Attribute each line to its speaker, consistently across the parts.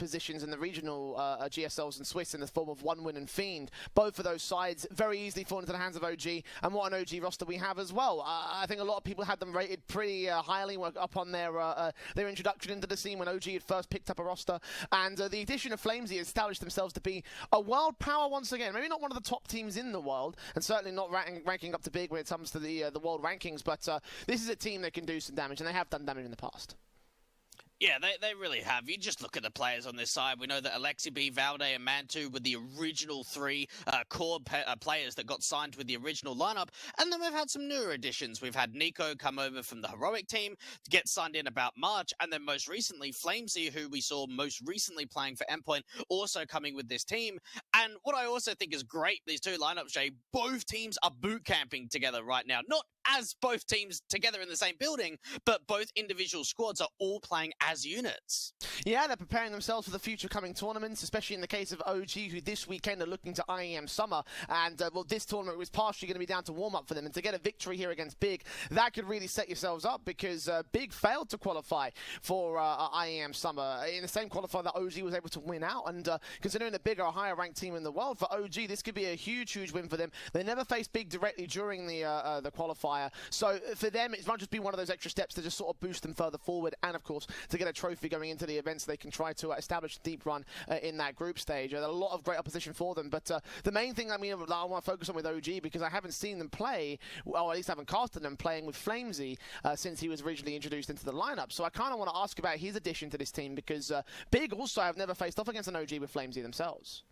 Speaker 1: positions in the regional GSLs and Swiss in the form of OneWin and Fiend. Both of those sides very easily fall into the hands of OG, and what an OG roster we have as well. I think a lot of people had them rated pretty highly up on their introduction into the scene when OG had first picked up a roster, and the addition of Flamesy established themselves to be a world power once again. Maybe not one of the top teams in the world, and certainly not ranking up to big when it comes to the world rankings, but this is a team that can do some damage, and they have done damage in the past.
Speaker 2: Yeah, they really have. You just look at the players on this side. We know that Alexi B, Valde, and Mantu were the original three core players that got signed with the original lineup. And then we've had some newer additions. We've had Nico come over from the Heroic team to get signed in about March. And then most recently, Flamesy, who we saw most recently playing for Endpoint, also coming with this team. And what I also think is great, these two lineups, Jay, both teams are boot camping together right now. Not as both teams together in the same building, but both individual squads are all playing as units.
Speaker 1: Yeah, they're preparing themselves for the future coming tournaments, especially in the case of OG, who this weekend are looking to IEM Summer. And, well, this tournament was partially going to be down to warm-up for them. And to get a victory here against Big, that could really set yourselves up, because Big failed to qualify for IEM Summer in the same qualifier that OG was able to win out. And considering that Big are a higher-ranked team in the world, for OG, this could be a huge, huge win for them. They never faced Big directly during the qualifier. So for them, it might just be one of those extra steps to just sort of boost them further forward, and of course to get a trophy going into the event so they can try to establish a deep run in that group stage. There's a lot of great opposition for them, but the main thing I want to focus on with OG, because I haven't seen them play, or at least I haven't casted them playing with Flamesy since he was originally introduced into the lineup. So I kind of want to ask about his addition to this team, because Big also have never faced off against an OG with Flamesy themselves.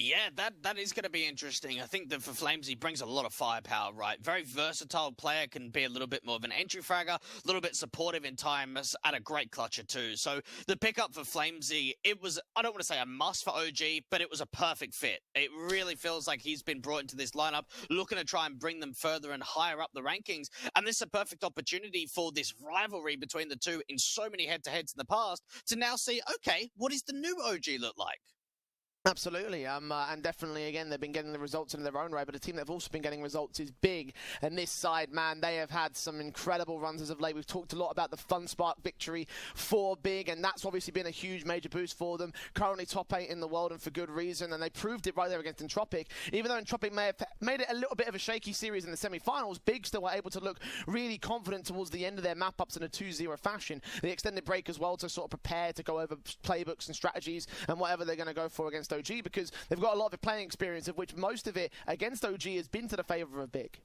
Speaker 2: Yeah, that is going to be interesting. I think that for Flames, he brings a lot of firepower, right? Very versatile player, can be a little bit more of an entry fragger, a little bit supportive in times, and a great clutcher too. So the pickup for Flamesy, it was, I don't want to say a must for OG, but it was a perfect fit. It really feels like he's been brought into this lineup, looking to try and bring them further and higher up the rankings. And this is a perfect opportunity for this rivalry between the two in so many head-to-heads in the past to now see, okay, what does the new OG look like?
Speaker 1: Absolutely, and definitely, again, they've been getting the results in their own right, but a team that have also been getting results is Big, and this side, man, they have had some incredible runs as of late. We've talked a lot about the FunSpark victory for Big, and that's obviously been a huge major boost for them. Currently top 8 in the world, and for good reason, and they proved it right there against Entropic. Even though Entropic may have made it a little bit of a shaky series in the semi-finals, Big still were able to look really confident towards the end of their map-ups in a 2-0 fashion. The extended break as well to sort of prepare to go over playbooks and strategies and whatever they're going to go for against OG, because they've got a lot of playing experience, of which most of it against OG has been to the favour of Big.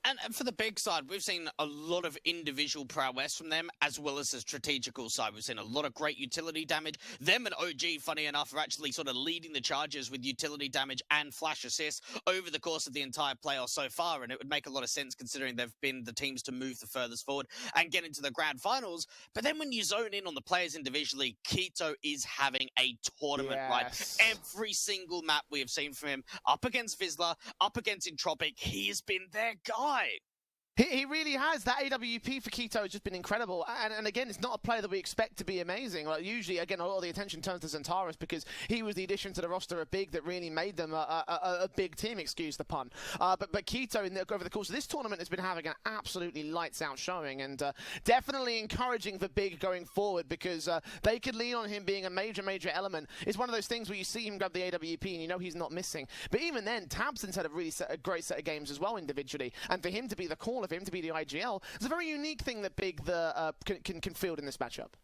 Speaker 2: And for the Big side, we've seen a lot of individual prowess from them, as well as the strategical side. We've seen a lot of great utility damage. Them and OG, funny enough, are actually sort of leading the charges with utility damage and flash assists over the course of the entire playoff so far. And it would make a lot of sense considering they've been the teams to move the furthest forward and get into the grand finals. But then when you zone in on the players individually, Keto is having a tournament, right? Every single map we have seen from him, up against Vizsla, up against Entropic, he has been their guy.
Speaker 1: He really has. That AWP for Keto has just been incredible. And again, it's not a player that we expect to be amazing. Like usually, again, a lot of the attention turns to Xantares because he was the addition to the roster of Big that really made them a big team, excuse the pun. But Keto, over the course of this tournament, has been having an absolutely lights-out showing, and definitely encouraging for Big going forward, because they could lean on him being a major, major element. It's one of those things where you see him grab the AWP and you know he's not missing. But even then, Tabson's had a great set of games as well individually, and for him to be the call of him to be the IGL, it's a very unique thing that Big can field in this matchup.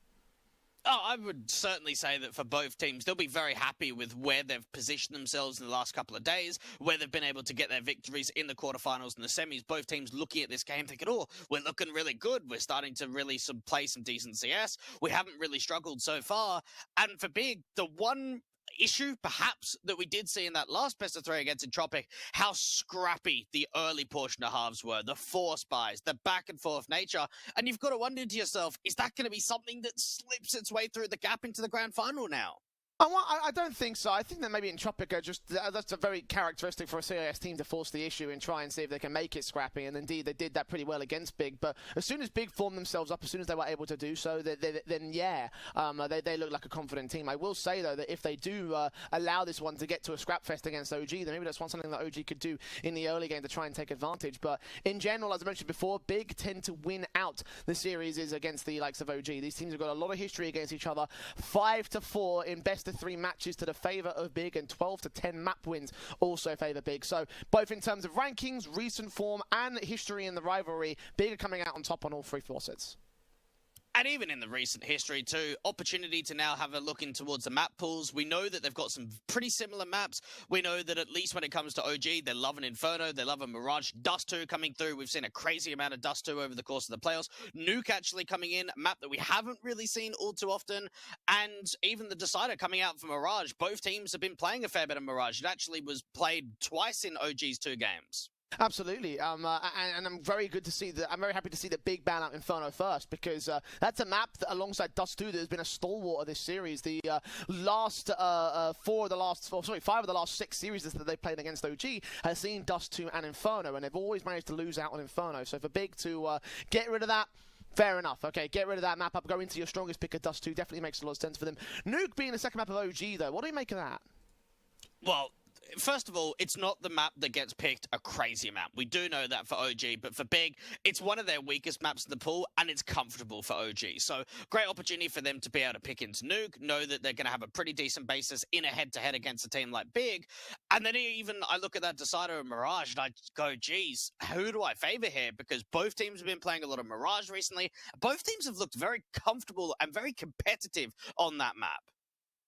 Speaker 2: Oh, I would certainly say that for both teams, they'll be very happy with where they've positioned themselves in the last couple of days, where they've been able to get their victories in the quarterfinals and the semis. Both teams looking at this game thinking, oh, we're looking really good. We're starting to really play some decent CS. We haven't really struggled so far. And for Big, the one issue perhaps that we did see in that last best of 3 against Entropic, how scrappy the early portion of halves were, the force buys, the back and forth nature, and you've got to wonder to yourself, is that going to be something that slips its way through the gap into the grand final now?
Speaker 1: I don't think so. I think that maybe Entropic are just, that's a very characteristic for a CIS team to force the issue and try and see if they can make it scrappy, and indeed they did that pretty well against Big. But as soon as Big formed themselves up, as soon as they were able to do so, then yeah, they look like a confident team. I will say, though, that if they do allow this one to get to a scrap fest against OG, then maybe that's something that OG could do in the early game to try and take advantage. But in general, as I mentioned before, Big tend to win out the series against the likes of OG. These teams have got a lot of history against each other. 5-4 in best-of-3 matches to the favour of Big, and 12-10 map wins also favour Big. So both in terms of rankings, recent form, and history in the rivalry, Big are coming out on top on all 3 faucets.
Speaker 2: And even in the recent history too, opportunity to now have a look in towards the map pools. We know that they've got some pretty similar maps. We know that at least when it comes to OG, they love an Inferno, they love a Mirage. Dust 2 coming through. We've seen a crazy amount of Dust 2 over the course of the playoffs. Nuke actually coming in, a map that we haven't really seen all too often. And even the Decider coming out for Mirage. Both teams have been playing a fair bit of Mirage. It actually was played twice in OG's 2 games.
Speaker 1: Absolutely, and I'm very good to see that. I'm very happy to see the Big ban out Inferno first, because that's a map that, alongside Dust 2, that has been a stalwart of this series. The last 5 of the last 6 series that they've played against OG has seen Dust 2 and Inferno, and they've always managed to lose out on Inferno. So for Big to get rid of that, fair enough. Okay, get rid of that map up, go into your strongest pick of Dust 2. Definitely makes a lot of sense for them. Nuke being the second map of OG, though, what do you make of that?
Speaker 2: Well, first of all, it's not the map that gets picked a crazy amount. We do know that for OG, but for Big, it's one of their weakest maps in the pool, and it's comfortable for OG. So, great opportunity for them to be able to pick into Nuke, know that they're going to have a pretty decent basis in a head-to-head against a team like Big. And then even I look at that Decider and Mirage, and I go, geez, who do I favor here? Because both teams have been playing a lot of Mirage recently. Both teams have looked very comfortable and very competitive on that map.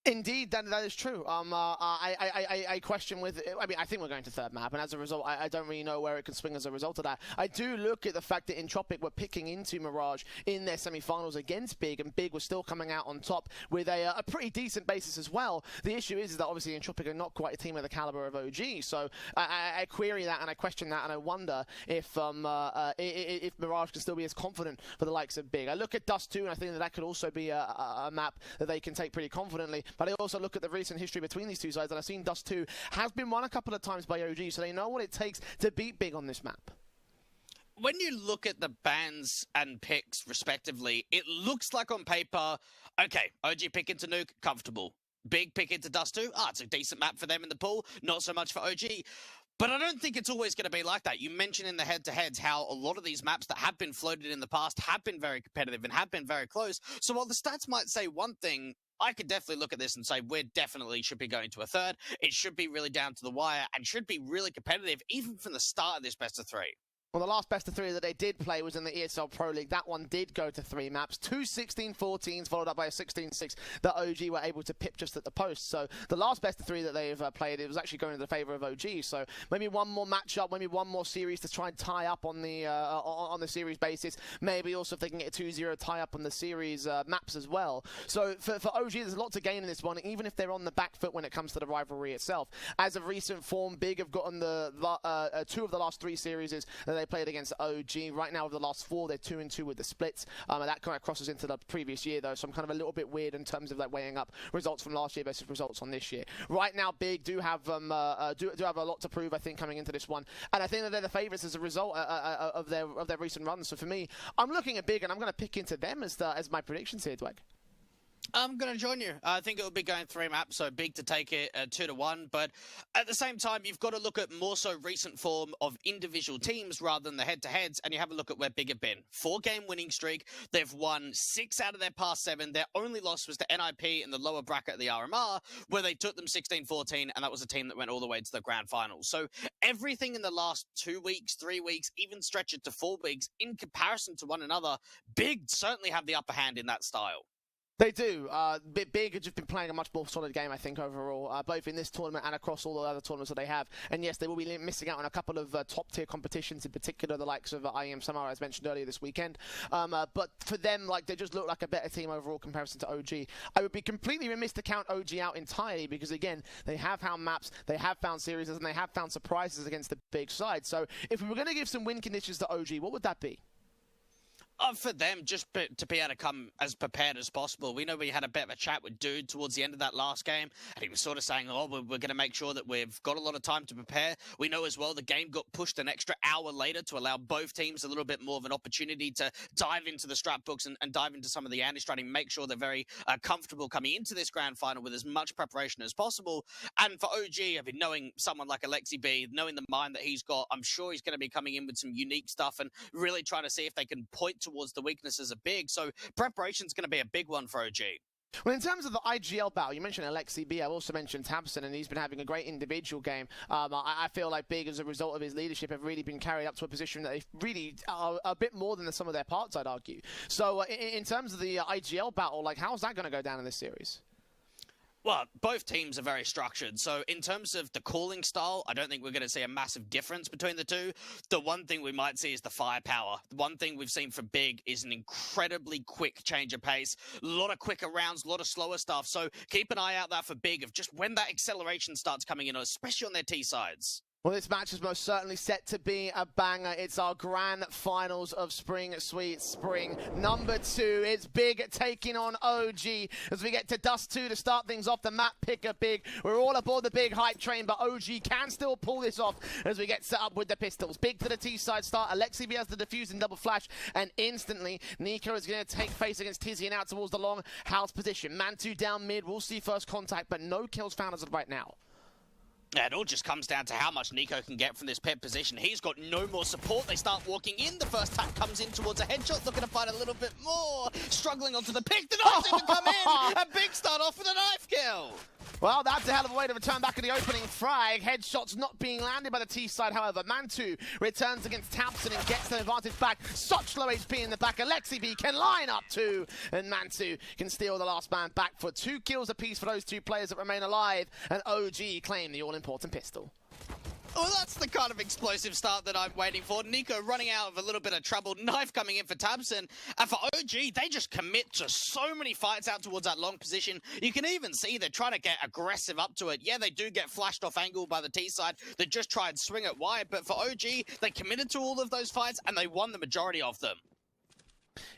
Speaker 1: Indeed, that is true. I question with. I mean, I think we're going to third map, and as a result, I don't really know where it can swing as a result of that. I do look at the fact that Entropic were picking into Mirage in their semi-finals against Big, and Big was still coming out on top with a pretty decent basis as well. The issue is that obviously Entropic are not quite a team of the caliber of OG, so I query that and I question that, and I wonder if Mirage can still be as confident for the likes of Big. I look at Dust 2, and I think that could also be a map that they can take pretty confidently. But I also look at the recent history between these two sides, and I've seen Dust 2 has been won a couple of times by OG, so they know what it takes to beat Big on this map.
Speaker 2: When you look at the bans and picks, respectively, it looks like on paper, okay, OG pick into Nuke, comfortable. Big pick into Dust 2, it's a decent map for them in the pool, not so much for OG. But I don't think it's always going to be like that. You mentioned in the head-to-heads how a lot of these maps that have been floated in the past have been very competitive and have been very close. So while the stats might say one thing, I could definitely look at this and say we definitely should be going to a third. It should be really down to the wire and should be really competitive, even from the start of this best of 3.
Speaker 1: Well, the last best of 3 that they did play was in the ESL Pro League. That one did go to 3 maps. 2 16-14s, followed up by a 16-6 that OG were able to pip just at the post. So the last best of 3 that they've played, it was actually going in the favour of OG. So maybe one more matchup, maybe one more series to try and tie up on the series basis. Maybe also if they can get a 2-0 tie up on the series maps as well. So for OG, there's a lot to gain in this one, even if they're on the back foot when it comes to the rivalry itself. As of recent form, Big have gotten the 2 of the last 3 series that they played against OG. Right now, over the last 4, they're 2-2 with the splits. And that kind of crosses into the previous year, though, so I'm kind of a little bit weird in terms of like weighing up results from last year versus results on this year. Right now, Big do have have a lot to prove, I think, coming into this one, and I think that they're the favourites as a result of their recent runs. So for me, I'm looking at Big, and I'm going to pick into them as my predictions here, Dweg.
Speaker 2: I'm going to join you. I think it will be going 3 maps, so Big to take it 2-1. But at the same time, you've got to look at more so recent form of individual teams rather than the head-to-heads, and you have a look at where Big have been. 4-game winning streak. They've won 6 out of their past 7. Their only loss was to NIP in the lower bracket of the RMR, where they took them 16-14, and that was a team that went all the way to the grand finals. So everything in the last 2 weeks, 3 weeks, even stretch it to 4 weeks, in comparison to one another, Big certainly have the upper hand in that style.
Speaker 1: They do. Big have just been playing a much more solid game, I think, overall, both in this tournament and across all the other tournaments that they have. And yes, they will be missing out on a couple of top-tier competitions, in particular the likes of IEM Summer, as mentioned earlier this weekend. But for them, like, they just look like a better team overall in comparison to OG. I would be completely remiss to count OG out entirely because, again, they have found maps, they have found series, and they have found surprises against the big side. So if we were going to give some win conditions to OG, what would that be?
Speaker 2: For them, just to be able to come as prepared as possible. We know we had a bit of a chat with Dude towards the end of that last game, and he was sort of saying, oh, we're going to make sure that we've got a lot of time to prepare. We know as well the game got pushed an extra hour later to allow both teams a little bit more of an opportunity to dive into the strat books and dive into some of the anti-stratting, make sure they're very comfortable coming into this grand final with as much preparation as possible. And for OG, I mean, knowing someone like Alexi B, knowing the mind that he's got, I'm sure he's going to be coming in with some unique stuff and really trying to see if they can point towards the weaknesses of Big. So preparation's going to be a big one for OG.
Speaker 1: Well, in terms of the IGL battle, you mentioned Alexi B. I also mentioned Tabson, and he's been having a great individual game. I feel like Big, as a result of his leadership, have really been carried up to a position that they really are a bit more than the sum of their parts, I'd argue. So in terms of the IGL battle, like, how's that going to go down in this series?
Speaker 2: Well, both teams are very structured. So in terms of the calling style, I don't think we're going to see a massive difference between the two. The one thing we might see is the firepower. The one thing we've seen from Big is an incredibly quick change of pace. A lot of quicker rounds, a lot of slower stuff. So keep an eye out there for Big of just when that acceleration starts coming in, especially on their T sides.
Speaker 1: Well, this match is most certainly set to be a banger. It's our grand finals of Spring Sweet Spring. Number 2, it's Big taking on OG. As we get to Dust 2 to start things off, the map picker Big. We're all aboard the Big hype train, but OG can still pull this off as we get set up with the pistols. Big to the T-side start. Alexi B has the defuse and double flash, and instantly, Nico is going to take face against Tizzy and out towards the long house position. Man2 down mid. We'll see first contact, but no kills found as of right now.
Speaker 2: Yeah, it all just comes down to how much Nico can get from this pit position. He's got no more support. They start walking in. The first tap comes in towards a headshot, looking to fight a little bit more. Struggling onto the pick. The knife's even come in. A Big start off with a knife kill.
Speaker 1: Well, that's a hell of a way to return back in the opening frag. Headshots not being landed by the T-side, however. Man2 returns against Tabson and gets the advantage back. Such low HP in the back. Alexi B can line up too, and Man2 can steal the last man back for 2 kills apiece for those 2 players that remain alive, and OG claim the all-important pistol.
Speaker 2: Well, that's the kind of explosive start that I'm waiting for. Nico running out of a little bit of trouble. Knife coming in for Tabson. And for OG, they just commit to so many fights out towards that long position. You can even see they're trying to get aggressive up to it. Yeah, they do get flashed off angle by the T side. They just try and swing it wide. But for OG, they committed to all of those fights and they won the majority of them.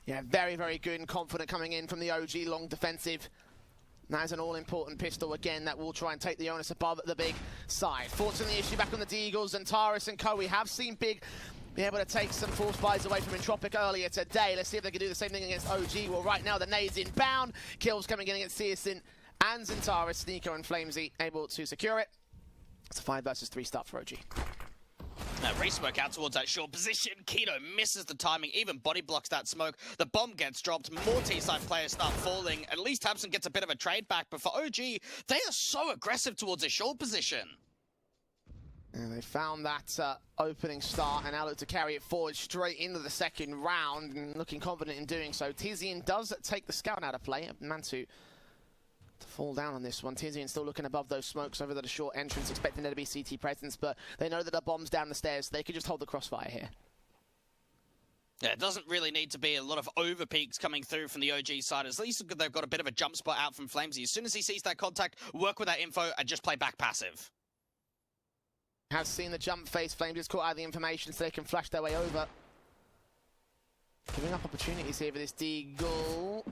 Speaker 1: Yeah, very, very good and confident coming in from the OG long defensive. That is an all-important pistol again that will try and take the onus above the Big side. Forcing the issue back on the Deagles and Taris and co. We have seen Big be able to take some force buys away from Entropic earlier today. Let's see if they can do the same thing against OG. Well, right now the nades inbound. Kills coming in against Searson and Zentaris. Nico and Flamesy able to secure it. It's a 5 versus 3 start for OG.
Speaker 2: Re-smoke out towards that short position. Keto misses the timing, even body blocks that smoke. The bomb gets dropped. More T-side players start falling. At least Tabson gets a bit of a trade back, but for OG, they are so aggressive towards a short position.
Speaker 1: And they found that opening start and now look to carry it forward straight into the second round and looking confident in doing so. Tizian does take the scout out of play. Man2 to fall down on this one. Tizian still looking above those smokes over the short entrance, expecting there to be CT presence, but they know that the bomb's down the stairs, so they could just hold the crossfire here.
Speaker 2: Yeah, it doesn't really need to be a lot of over peaks coming through from the OG side. At least they've got a bit of a jump spot out from Flamesy. As soon as he sees that contact, work with that info and just play back passive.
Speaker 1: Has seen the jump face. Flames just caught out the information so they can flash their way over. Giving up opportunities here for this Deagle.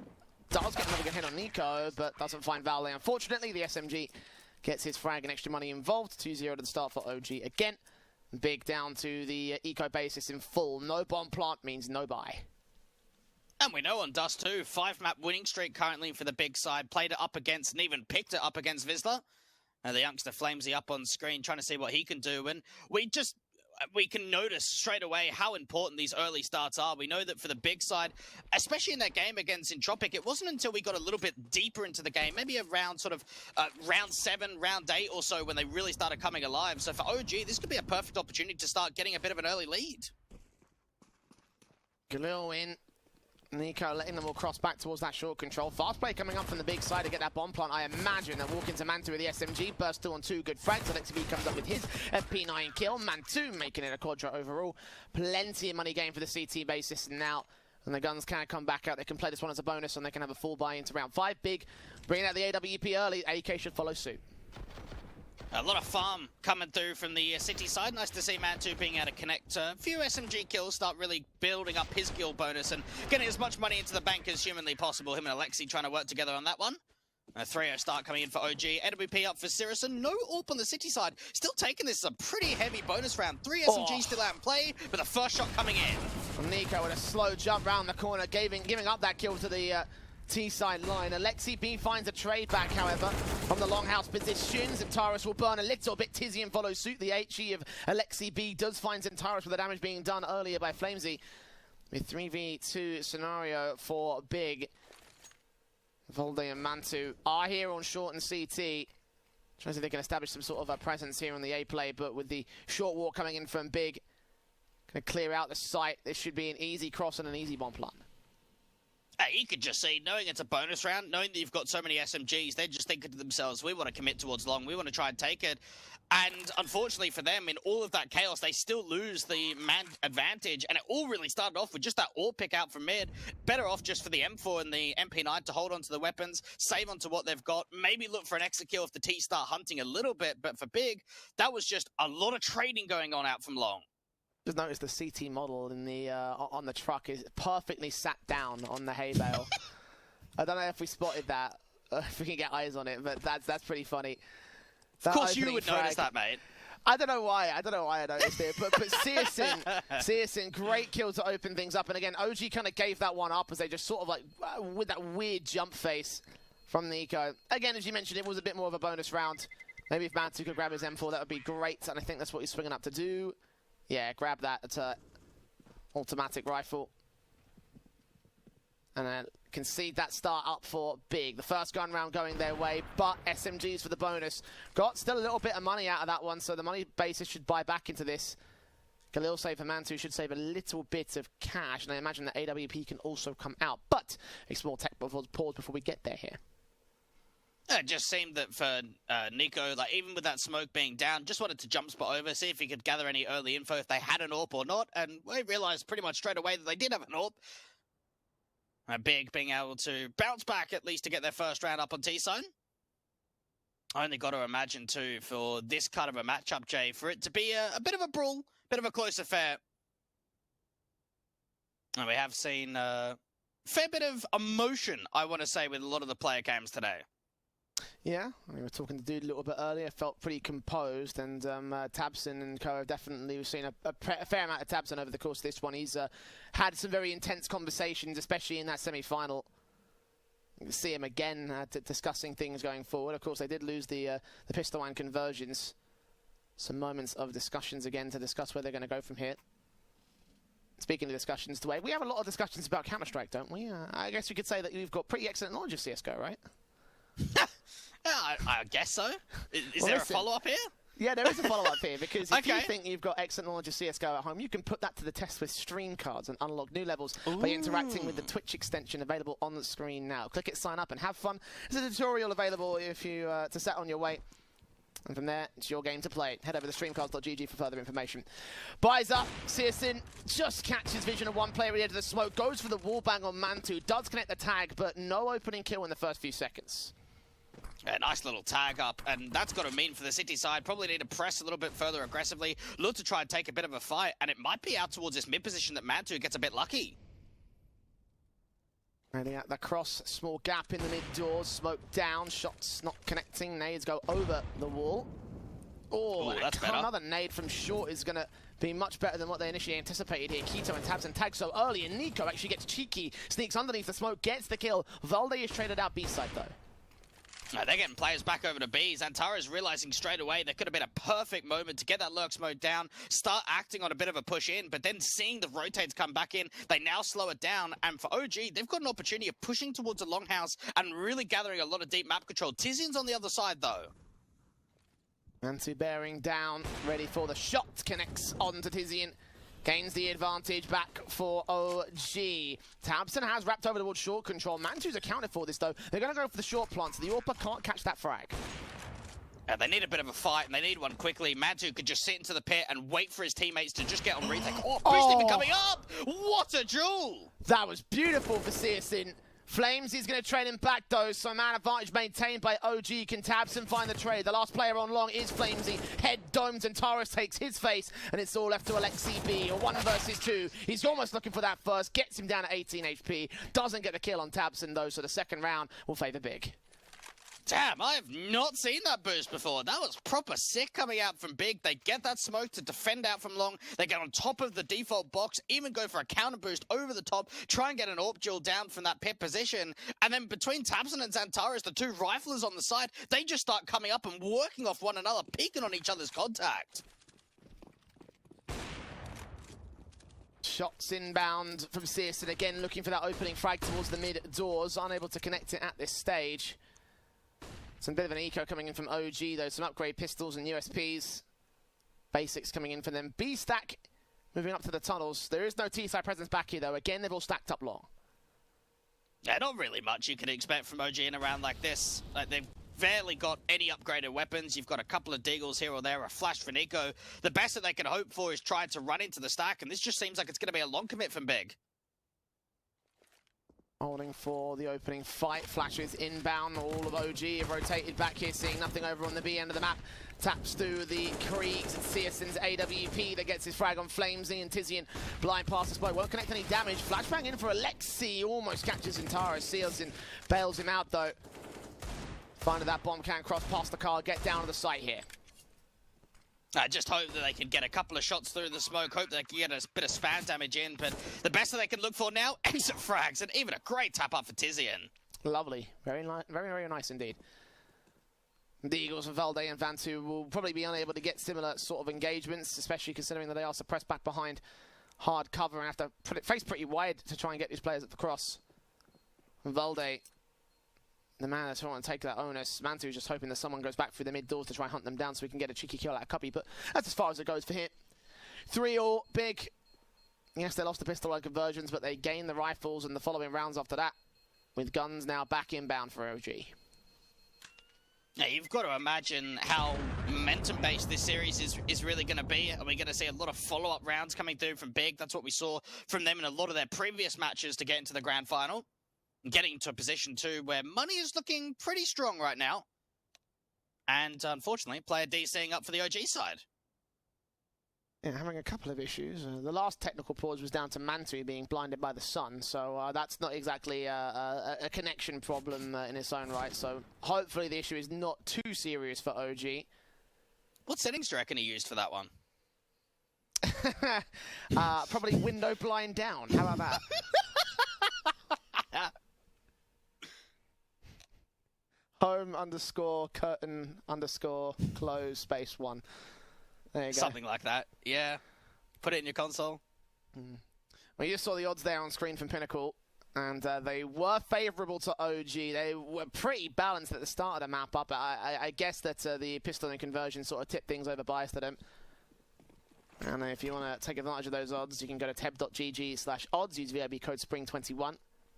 Speaker 1: Does get another good hit on Nico, but doesn't find Valde. Unfortunately, the SMG gets his frag and extra money involved. 2-0 to the start for OG again. Big down to the eco basis in full. No bomb plant means no buy.
Speaker 2: And we know on Dust 2, 5-map winning streak currently for the Big side. Played it up against and even picked it up against Vizsla. The youngster Flamesy up on screen trying to see what he can do. And we can notice straight away how important these early starts are. We know that for the Big side, especially in that game against Entropic, it wasn't until we got a little bit deeper into the game, maybe around sort of round 7, round 8 or so, when they really started coming alive. So for OG, this could be a perfect opportunity to start getting a bit of an early lead. Galil in.
Speaker 1: Nico letting them all cross back towards that short control. Fast play coming up from the Big side to get that bomb plant. I imagine that walk into Man2 with the SMG. Burst 2 on 2 good frags. Alexi B comes up with his FP9 kill. Man2 making it a quadra overall. Plenty of money gain for the CT basis now. And the guns can come back out. They can play this one as a bonus and they can have a full buy into round 5. Big bringing out the AWP early. AK should follow suit.
Speaker 2: A lot of farm coming through from the city side. Nice to see Mantu being able to connect a few SMG kills, start really building up his kill bonus and getting as much money into the bank as humanly possible. Him and Alexi trying to work together on that one. A 3-0 start coming in for OG. AWP up for Sirison. No AWP on the city side. Still taking this a pretty heavy bonus round. 3 SMGs still out in play, but the first shot coming in.
Speaker 1: Nico with a slow jump round the corner, giving up that kill to the T-side line. Alexi B finds a trade back, however, from the longhouse position. Zentaris will burn a little bit. Tizian follows suit. The HE of Alexi B does find Zentaris with the damage being done earlier by Flamesy. With 3v2 scenario for Big. Volde and Mantu are here on short and CT. Trying to see if they can establish some sort of a presence here on the A play, but with the short walk coming in from Big, going to clear out the site. This should be an easy cross and an easy bomb plant.
Speaker 2: Hey, you could just see, knowing it's a bonus round, knowing that you've got so many SMGs, they're just thinking to themselves, we want to commit towards long, we want to try and take it. And unfortunately for them, in all of that chaos, they still lose the man advantage. And it all really started off with just that AWP pick out from mid. Better off just for the M4 and the MP9 to hold on to the weapons, save onto what they've got, maybe look for an extra kill if the T start hunting a little bit. But for Big, that was just a lot of trading going on out from long.
Speaker 1: Just notice the CT model in the on the truck is perfectly sat down on the hay bale. I don't know if we spotted that, if we can get eyes on it, but that's pretty funny.
Speaker 2: Of course you would notice that, mate.
Speaker 1: I don't know why I noticed it, but Searson, great kill to open things up. And again, OG kind of gave that one up as they just sort of like, with that weird jump face from Nico. Again, as you mentioned, it was a bit more of a bonus round. Maybe if Mantu could grab his M4, that would be great. And I think that's what he's swinging up to do. Yeah, grab that. It's an automatic rifle. And then concede that start up for Big. The first gun round going their way, but SMGs for the bonus. Got still a little bit of money out of that one, so the money basis should buy back into this. Khalil save for Mantu should save a little bit of cash, and I imagine that AWP can also come out. But a small tech pause before we get there here.
Speaker 2: It just seemed that for Nico, like even with that smoke being down, just wanted to jump spot over, see if he could gather any early info if they had an AWP or not, and we realized pretty much straight away that they did have an AWP. Big being able to bounce back at least to get their first round up on T-Zone. I only got to imagine too for this kind of a matchup, Jay, for it to be a bit of a brawl, bit of a close affair. And we have seen a fair bit of emotion, I want to say, with a lot of the player cams today.
Speaker 1: Yeah, I mean, we were talking to Dude a little bit earlier, felt pretty composed, and Tabson and co have definitely seen a fair amount of Tabson over the course of this one. He's had some very intense conversations, especially in that semi-final. You can see him again discussing things going forward. Of course, they did lose the pistol and conversions. Some moments of discussions again to discuss where they're going to go from here. Speaking of discussions, Dwayne, we have a lot of discussions about Counter-Strike, don't we? I guess we could say that you've got pretty excellent knowledge of CSGO, right?
Speaker 2: I guess so. Is there a follow-up here?
Speaker 1: Yeah, there is a follow-up here, because if you think you've got excellent knowledge of CSGO at home, you can put that to the test with stream cards and unlock new levels by interacting with the Twitch extension available on the screen now. Click it, sign up, and have fun. There's a tutorial available if you to set on your way. And from there, it's your game to play. Head over to streamcards.gg for further information. Buys up, Searson just catches vision of one player at the edge of the smoke, goes for the wallbang on Mantu, does connect the tag, but no opening kill in the first few seconds.
Speaker 2: A nice little tag up, and that's got to mean for the city side, probably need to press a little bit further aggressively, look to try and take a bit of a fight, and it might be out towards this mid position that Mantu gets a bit lucky.
Speaker 1: Ready at the cross, small gap in the mid doors, smoke down, shots not connecting, nades go over the wall. Oh,
Speaker 2: that's better.
Speaker 1: Another nade from short is going to be much better than what they initially anticipated here. Keto and Tabs and tag so early, and Nico actually gets cheeky, sneaks underneath the smoke, gets the kill. Valde is traded out B-side though.
Speaker 2: They're getting players back over to B. Zantara is realizing straight away there could have been a perfect moment to get that lurks mode down, start acting on a bit of a push in, but then seeing the rotates come back in, they now slow it down. And for OG, they've got an opportunity of pushing towards a longhouse and really gathering a lot of deep map control. Tizian's on the other side, though.
Speaker 1: Mantu bearing down, ready for the shot, connects onto Tizian. Gains the advantage back for OG. Tabson has wrapped over towards short control. Mantu's accounted for this, though. They're going to go for the short plant, so the AWP can't catch that frag.
Speaker 2: They need a bit of a fight, and they need one quickly. Mantu could just sit into the pit and wait for his teammates to just get on retake. Oh, boost even coming up! What a duel!
Speaker 1: That was beautiful for Searson. Flames, he's going to trade him back though, so man advantage maintained by OG. Can tabseN find the trade? The last player on long is Flamesy. Head domes and Taurus takes his face, and it's all left to Alexi. 1 versus 2. He's almost looking for that first, gets him down at 18 HP. Doesn't get the kill on tabseN though, so the second round will favour Big.
Speaker 2: Damn, I have not seen that boost before. That was proper sick coming out from Big. They get that smoke to defend out from long. They get on top of the default box, even go for a counter boost over the top, try and get an AWP duel down from that pit position. And then between tabseN and Xantares, the two riflers on the side, they just start coming up and working off one another, peeking on each other's contact.
Speaker 1: Shots inbound from CSGO again, looking for that opening frag towards the mid doors. Unable to connect it at this stage. Some bit of an eco coming in from OG though, some upgrade pistols and USPs. Basics coming in for them. B-Stack moving up to the tunnels. There is no T-side presence back here though. Again, they've all stacked up long.
Speaker 2: Yeah, not really much you can expect from OG in a round like this. Like, they've barely got any upgraded weapons. You've got a couple of deagles here or there, a flash for Nico. The best that they can hope for is trying to run into the stack, and this just seems like it's going to be a long commit from Big.
Speaker 1: Holding for the opening fight. Flashes inbound. All of OG have rotated back here, seeing nothing over on the B end of the map. Taps through the Kriegs. It's CSGO's AWP that gets his frag on Flamesy, and Tizian blind past the spot. Won't connect any damage. Flashbang in for Alexi. Almost catches Xantares. Seals and bails him out though. Finding that bomb can cross past the car. Get down to the site here.
Speaker 2: I just hope that they can get a couple of shots through the smoke, hope they can get a bit of spam damage in, but the best that they can look for now, exit frags, and even a great tap-up for Tizian.
Speaker 1: Lovely. Very, very nice indeed. The Eagles of Valde and Vantu will probably be unable to get similar sort of engagements, especially considering that they are suppressed back behind hard cover and have to face pretty wide to try and get these players at the cross. Valde, the man that's trying to take that onus. Mantu just hoping that someone goes back through the mid doors to try and hunt them down so we can get a cheeky kill out of Cuppy, but that's as far as it goes for him. 3-all, Big. Yes, they lost the pistol conversions, but they gained the rifles in the following rounds after that, with guns now back inbound for OG.
Speaker 2: Now, you've got to imagine how momentum-based this series is really going to be. Are we going to see a lot of follow-up rounds coming through from Big? That's what we saw from them in a lot of their previous matches to get into the grand final. Getting into a position, too, where money is looking pretty strong right now. And, unfortunately, player D seeing up for the OG side.
Speaker 1: Yeah, having a couple of issues. The last technical pause was down to Mantu being blinded by the sun, so that's not exactly a connection problem in its own right. So hopefully the issue is not too serious for OG.
Speaker 2: What settings do you reckon he used for that one?
Speaker 1: Probably window blind down. How about that? Home_curtain_close space 1. There you go.
Speaker 2: Something like that, yeah. Put it in your console.
Speaker 1: Well, you just saw the odds there on screen from Pinnacle, and they were favourable to OG. They were pretty balanced at the start of the map up. I guess that the pistol and conversion sort of tipped things over biased to them. And if you want to take advantage of those odds, you can go to teb.gg/odds, use VIB code SPRING21.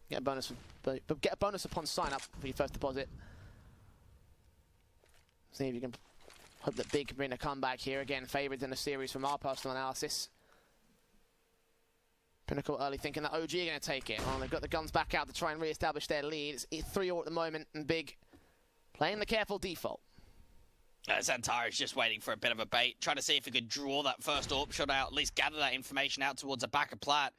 Speaker 1: Get a bonus upon sign up for your first deposit. See if you can hope that Big can bring a comeback here. Again, favoured in the series from our personal analysis. Pinnacle early thinking that OG are going to take it. Well, they've got the guns back out to try and re-establish their lead. It's 3-all at the moment, and Big playing the careful default.
Speaker 2: Xantares just waiting for a bit of a bait, trying to see if he could draw that first AWP shot out, at least gather that information out towards the back of Plat.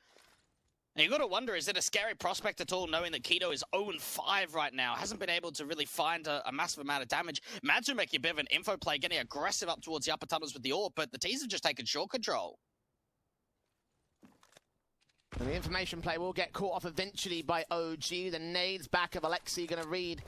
Speaker 2: And you've got to wonder, is it a scary prospect at all, knowing that Keto is 0-5 right now? Hasn't been able to really find a massive amount of damage. Mantu making a bit of an info play, getting aggressive up towards the upper tunnels with the AWP, but the T's have just taken short control.
Speaker 1: And the information play will get caught off eventually by OG. The nades back of Alexi going to read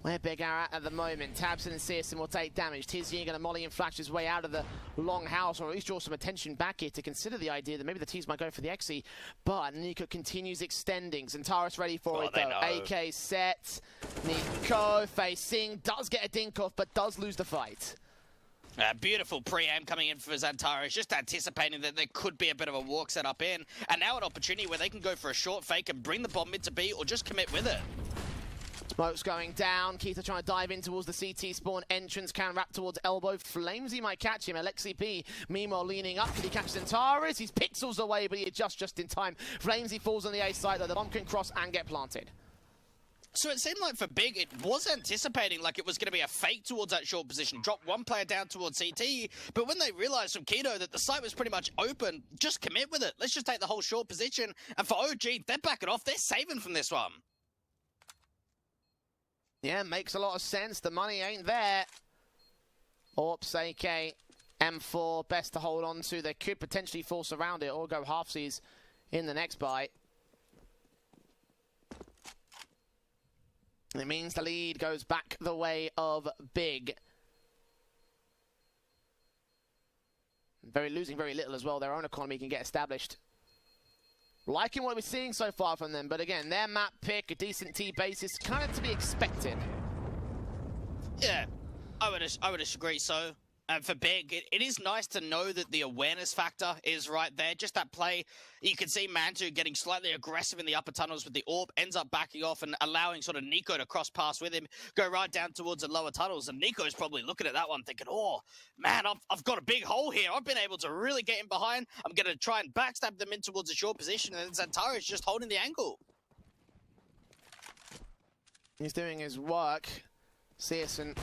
Speaker 1: where Big are at the moment. tabseN and CSGO will take damage. Tizian going to molly and flash his way out of the long house, or at least draw some attention back here to consider the idea that maybe the T's might go for the XE. But Nico continues extending. Xantares ready for it though. AK set. Nico facing. Does get a dink off, but does lose the fight.
Speaker 2: Beautiful pre-aim coming in for Xantares, just anticipating that there could be a bit of a walk set up in. And now an opportunity where they can go for a short fake and bring the bomb mid to B, or just commit with it.
Speaker 1: Smoke's going down. Keita trying to dive in towards the CT spawn entrance. Can wrap towards elbow. Flamesy might catch him. Alexi B, meanwhile, leaning up. Can he catch Xantares? He's pixels away, but he adjusts just in time. Flamesy falls on the A side, though. The bomb can cross and get planted.
Speaker 2: So it seemed like for Big, it was anticipating like it was going to be a fake towards that short position, drop one player down towards CT, but when they realized from Keto that the site was pretty much open, just commit with it. Let's just take the whole short position. And for OG, they're backing off. They're saving from this one.
Speaker 1: Yeah, makes a lot of sense. The money ain't there. Orps, AK, M4, best to hold on to. They could potentially force around it or go halfsies in the next bite. It means the lead goes back the way of Big. Losing very little as well. Their own economy can get established. Liking what we're seeing so far from them, but again, their map pick, a decent T basis, kind of to be expected.
Speaker 2: Yeah, I would agree so. And for Big, it is nice to know that the awareness factor is right there. Just that play, you can see Mantu getting slightly aggressive in the upper tunnels with the AWP, ends up backing off and allowing sort of Nico to cross pass with him, go right down towards the lower tunnels. And Nico's probably looking at that one thinking, oh, man, I've got a big hole here. I've been able to really get in behind. I'm going to try and backstab them in towards a short position. And then Zantara's just holding the angle.
Speaker 1: He's doing his work. CS and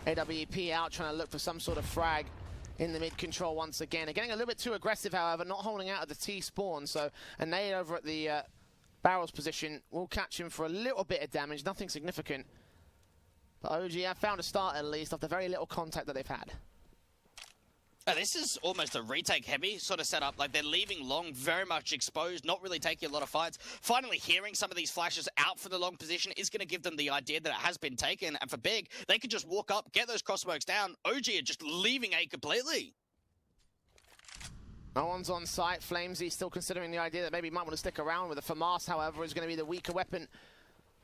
Speaker 1: AWP out trying to look for some sort of frag in the mid control once again. They're getting a little bit too aggressive, however, not holding out at the T spawn. So a nade over at the barrels position will catch him for a little bit of damage, nothing significant. But OG have found a start at least after very little contact that they've had.
Speaker 2: This is almost a retake heavy sort of setup. Like they're leaving long very much exposed, not really taking a lot of fights. Finally hearing some of these flashes out for the long position is going to give them the idea that it has been taken. And for Big, they could just walk up, get those crossworks down. OG are just leaving A completely.
Speaker 1: No one's on site. Flamesy still considering the idea that maybe he might want to stick around with a FAMAS, however, is going to be the weaker weapon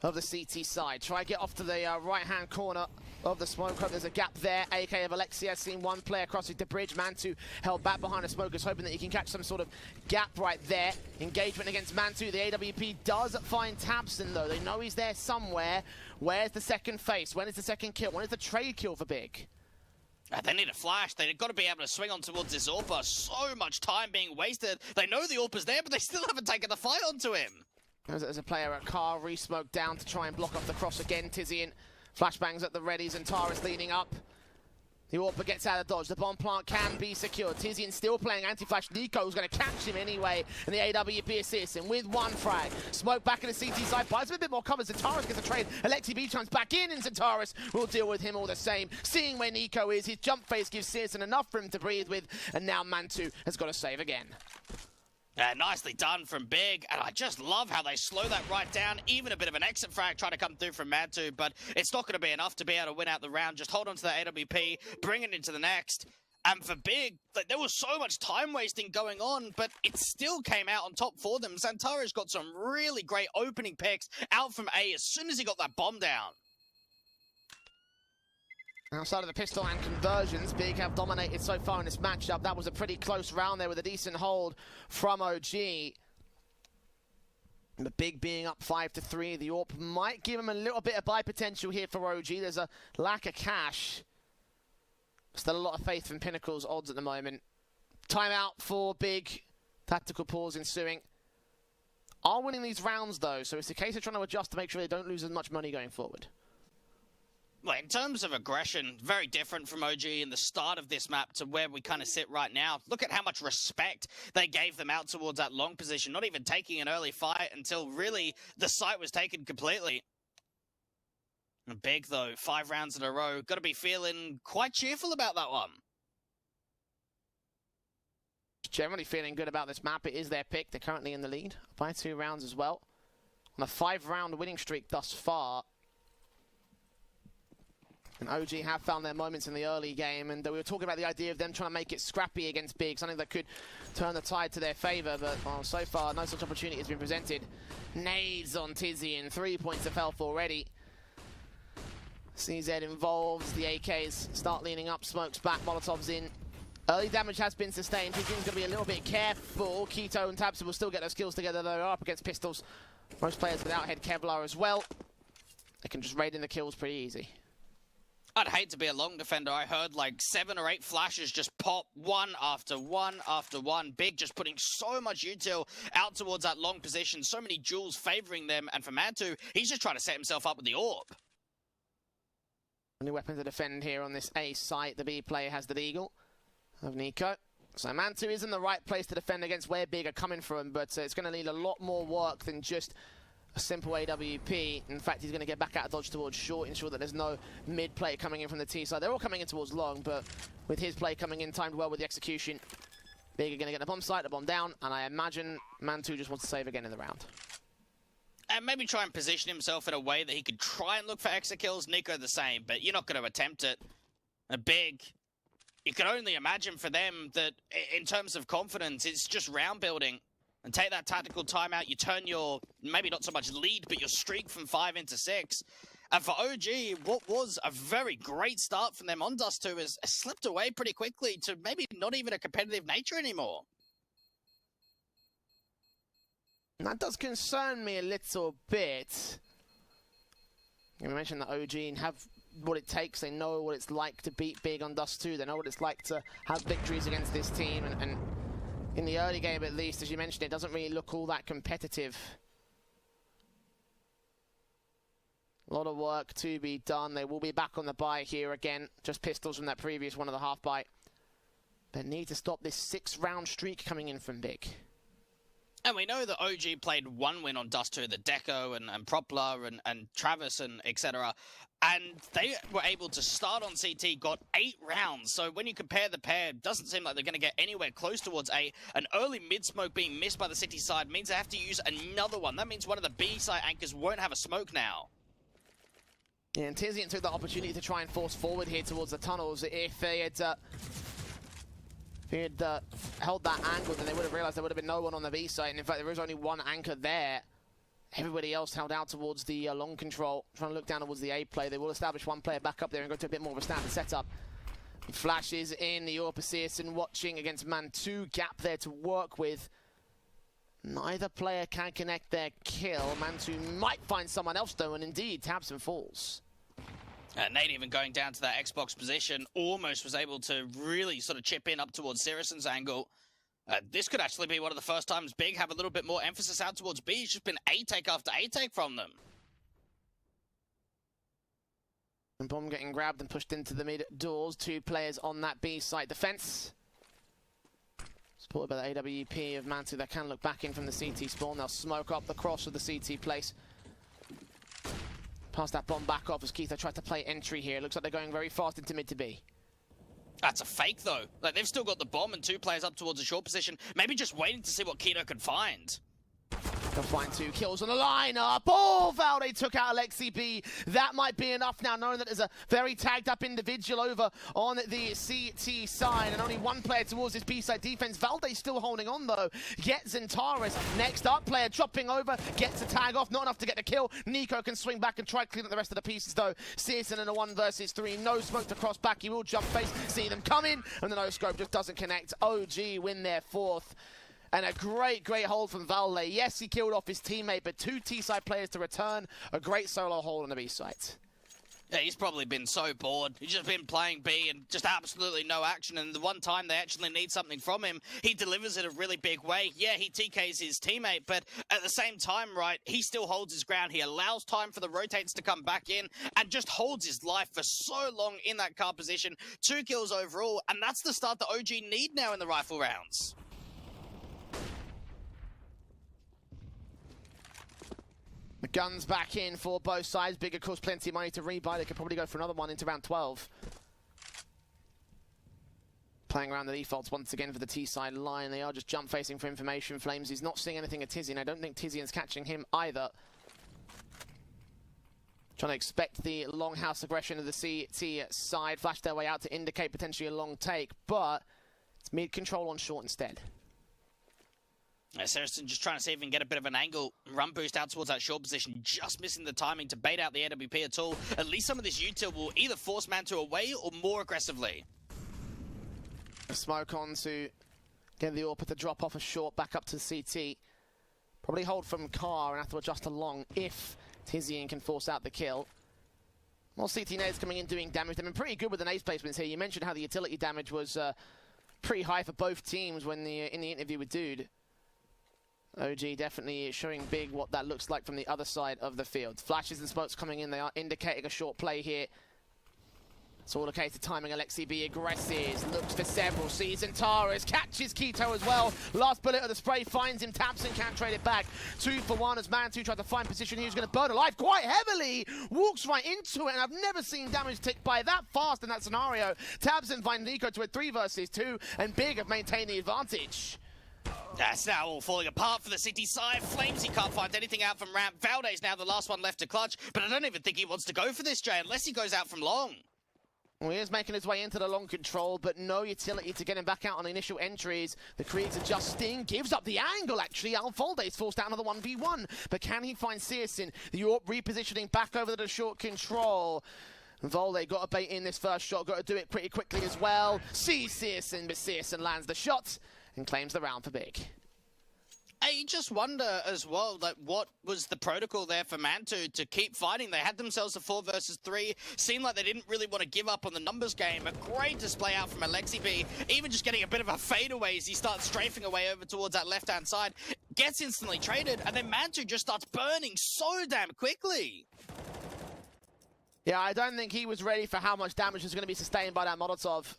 Speaker 1: of the CT side. Try get off to the right-hand corner of the smoke. Hope there's a gap there. AK of Alexia has seen one player crossing the bridge. Mantu held back behind the smokers, hoping that he can catch some sort of gap right there. Engagement against Mantu. The AWP does find Tabson, though. They know he's there somewhere. Where's the second face? When is the second kill? When is the trade kill for Big?
Speaker 2: They need a flash. They've got to be able to swing on towards this AWP. So much time being wasted. They know the AWP's there, but they still haven't taken the fight onto him.
Speaker 1: There's a player at car, re-smoked down to try and block off the cross again. Tizian, flashbangs at the readies, and Tara's leaning up. The AWP gets out of dodge. The bomb plant can be secured. Tizian still playing anti-flash. Nico's going to catch him anyway, and the AWP assists him with one frag. Smoke back in the CT side, buys him a bit more cover. Zentaris gets a trade. Alexi B comes back in, and Zentaris will deal with him all the same. Seeing where Nico is, his jump phase gives Searson enough for him to breathe with, and now Mantu has got to save again.
Speaker 2: Nicely done from Big, and I just love how they slow that right down. Even a bit of an exit frag trying to come through from Mantu, but it's not going to be enough to be able to win out the round. Just hold on to the AWP, bring it into the next. And for Big, there was so much time wasting going on, but it still came out on top for them. Zantara's got some really great opening picks out from A as soon as he got that bomb down.
Speaker 1: Outside of the pistol and conversions, Big have dominated so far in this matchup. That was a pretty close round there with a decent hold from OG. And the Big being up 5-3, the AWP might give him a little bit of buy potential here for OG. There's a lack of cash. Still a lot of faith in Pinnacle's odds at the moment. Timeout for Big. Tactical pause ensuing. Are winning these rounds though, so it's a case of trying to adjust to make sure they don't lose as much money going forward.
Speaker 2: Well, in terms of aggression, very different from OG in the start of this map to where we kind of sit right now. Look at how much respect they gave them out towards that long position, not even taking an early fight until really the site was taken completely. Big, though, 5 rounds in a row. Got to be feeling quite cheerful about that one.
Speaker 1: Generally feeling good about this map. It is their pick. They're currently in the lead by 2 rounds as well. On a 5-round winning streak thus far. And OG have found their moments in the early game, and we were talking about the idea of them trying to make it scrappy against Big, something that could turn the tide to their favour, but well, so far no such opportunity has been presented. Nades on Tizian, 3 points of health already. CZ involves, the AKs start leaning up, smokes back, Molotov's in. Early damage has been sustained. Tizian's going to be a little bit careful. Keto and Tabson will still get their skills together, though they're up against pistols. Most players without head Kevlar as well. They can just raid in the kills pretty easy.
Speaker 2: I'd hate to be a long defender. I heard like 7 or 8 flashes just pop one after one after one. Big just putting so much util out towards that long position. So many duels favoring them. And for Mantu, he's just trying to set himself up with the orb.
Speaker 1: Only weapon to defend here on this A site. The B player has the Eagle of Nico. So Mantu is in the right place to defend against where Big are coming from, but it's going to need a lot more work than just a simple AWP. In fact, he's going to get back out of dodge towards short, ensure that there's no mid play coming in from the T side. They're all coming in towards long, but with his play coming in timed well with the execution, Big are going to get the bomb site, the bomb down, and I imagine Mantu just wants to save again in the round.
Speaker 2: And maybe try and position himself in a way that he could try and look for extra kills. Nico the same, but you're not going to attempt it. A Big, you could only imagine for them that in terms of confidence, it's just round building. And take that tactical timeout, you turn your, maybe not so much lead, but your streak from 5 into 6. And for OG, what was a very great start from them on Dust 2 has slipped away pretty quickly to maybe not even a competitive nature anymore.
Speaker 1: That does concern me a little bit. You mentioned that OG have what it takes. They know what it's like to beat Big on Dust 2. They know what it's like to have victories against this team. And in the early game, at least, as you mentioned, it doesn't really look all that competitive. A lot of work to be done. They will be back on the buy here again. Just pistols from that previous one of the half buy. But need to stop this 6-round streak coming in from Big.
Speaker 2: And we know that OG played 1 win on Dust 2, the Deco and Propler and Travis and etc. And they were able to start on CT, got 8 rounds. So when you compare the pair, it doesn't seem like they're going to get anywhere close towards A. An early mid-smoke being missed by the City side means they have to use another one. That means one of the B side anchors won't have a smoke now.
Speaker 1: Yeah, and Tizian took the opportunity to try and force forward here towards the tunnels. If they had held that angle, then they would have realized there would have been no one on the B side. And in fact, there is only one anchor there. Everybody else held out towards the long control, trying to look down towards the A play. They will establish one player back up there and go to a bit more of a standard setup. Flashes in the Orpheus watching against Mantu. Gap there to work with. Neither player can connect their kill. Mantu might find someone else though, and indeed, Tabson falls.
Speaker 2: Nate even going down to that Xbox position, almost was able to really sort of chip in up towards Siriuson's angle. This could actually be one of the first times Big have a little bit more emphasis out towards B. It's just been A-take after A-take from them.
Speaker 1: And bomb getting grabbed and pushed into the mid doors. 2 players on that B site defense. Supported by the AWP of Mantu that can look back in from the CT spawn. They'll smoke up the cross of the CT place. Pass that bomb back off as Keith tried to play entry here. Looks like they're going very fast into mid to B.
Speaker 2: That's a fake, though. Like, they've still got the bomb and 2 players up towards a short position. Maybe just waiting to see what Keto can find.
Speaker 1: They'll find 2 kills on the lineup. Oh, Valde took out Alexi B. That might be enough now, knowing that there's a very tagged up individual over on the CT side, and only 1 player towards this B side defense. Valde still holding on, though. Gets Zentaris. Next up, player dropping over, gets a tag off. Not enough to get the kill. Nico can swing back and try to clean up the rest of the pieces, though. Searson in a 1 versus 3. No smoke to cross back. He will jump face, see them coming, and the no-scope just doesn't connect. OG win their 4th. And a great hold from Valde. Yes, he killed off his teammate, but 2 T-side players to return. A great solo hold on the B side.
Speaker 2: Yeah, he's probably been so bored. He's just been playing B and just absolutely no action. And the one time they actually need something from him, he delivers it a really big way. Yeah, he TKs his teammate, but at the same time, right, he still holds his ground. He allows time for the rotates to come back in and just holds his life for so long in that car position. 2 kills overall, and that's the start that OG need now in the rifle rounds.
Speaker 1: The guns back in for both sides. Big, of course, plenty of money to rebuy. They could probably go for another one into round 12. Playing around the defaults once again for the T-side line. They are just jump facing for information. Flames is not seeing anything at Tizian. I don't think Tizian's catching him either. Trying to expect the long house aggression of the CT side. Flash their way out to indicate potentially a long take, but it's mid control on short instead.
Speaker 2: Saracen just trying to see if he can get a bit of an angle, run boost out towards that short position, just missing the timing to bait out the AWP at all. At least some of this util will either force Mantu away or more aggressively.
Speaker 1: A smoke on to get the AWP to drop off a short back up to CT. Probably hold from car and have to adjust along if Tizian can force out the kill. More CT nades coming in doing damage. They've been pretty good with the nades placements here. You mentioned how the utility damage was pretty high for both teams when in the interview with Dude. OG definitely showing Big what that looks like from the other side of the field. Flashes and smokes coming in. They are indicating a short play here. It's all a case of timing. Alexi B aggresses, looks for several, sees Antares, catches Keto as well. Last bullet of the spray finds him, taps and can't trade it back. 2 for 1 as Man2 tried to find position. He was going to burn alive quite heavily. Walks right into it, and I've never seen damage tick by that fast in that scenario. Tabs find Nico to a 3 versus 2, and Big have maintained the advantage.
Speaker 2: That's now all falling apart for the City side. Flames, he can't find anything out from ramp. Valde's now the last one left to clutch, but I don't even think he wants to go for this, Jay, unless he goes out from long.
Speaker 1: Well, he is making his way into the long control, but no utility to get him back out on initial entries. The Krieg's adjusting, gives up the angle, actually. Alfolde's forced out another 1v1, but can he find Searson? The York repositioning back over to the short control. Volde got a bait in this first shot, got to do it pretty quickly as well. Sees Searson, but Searson lands the shot and claims the round for Big.
Speaker 2: I just wonder as well, like, what was the protocol there for Man2 to keep fighting? They had themselves a 4 versus 3. Seemed like they didn't really want to give up on the numbers game. A great display out from Alexi B. Even just getting a bit of a fadeaway as he starts strafing away over towards that left-hand side. Gets instantly traded, and then Man2 just starts burning so damn quickly.
Speaker 1: Yeah, I don't think he was ready for how much damage was going to be sustained by that Molotov.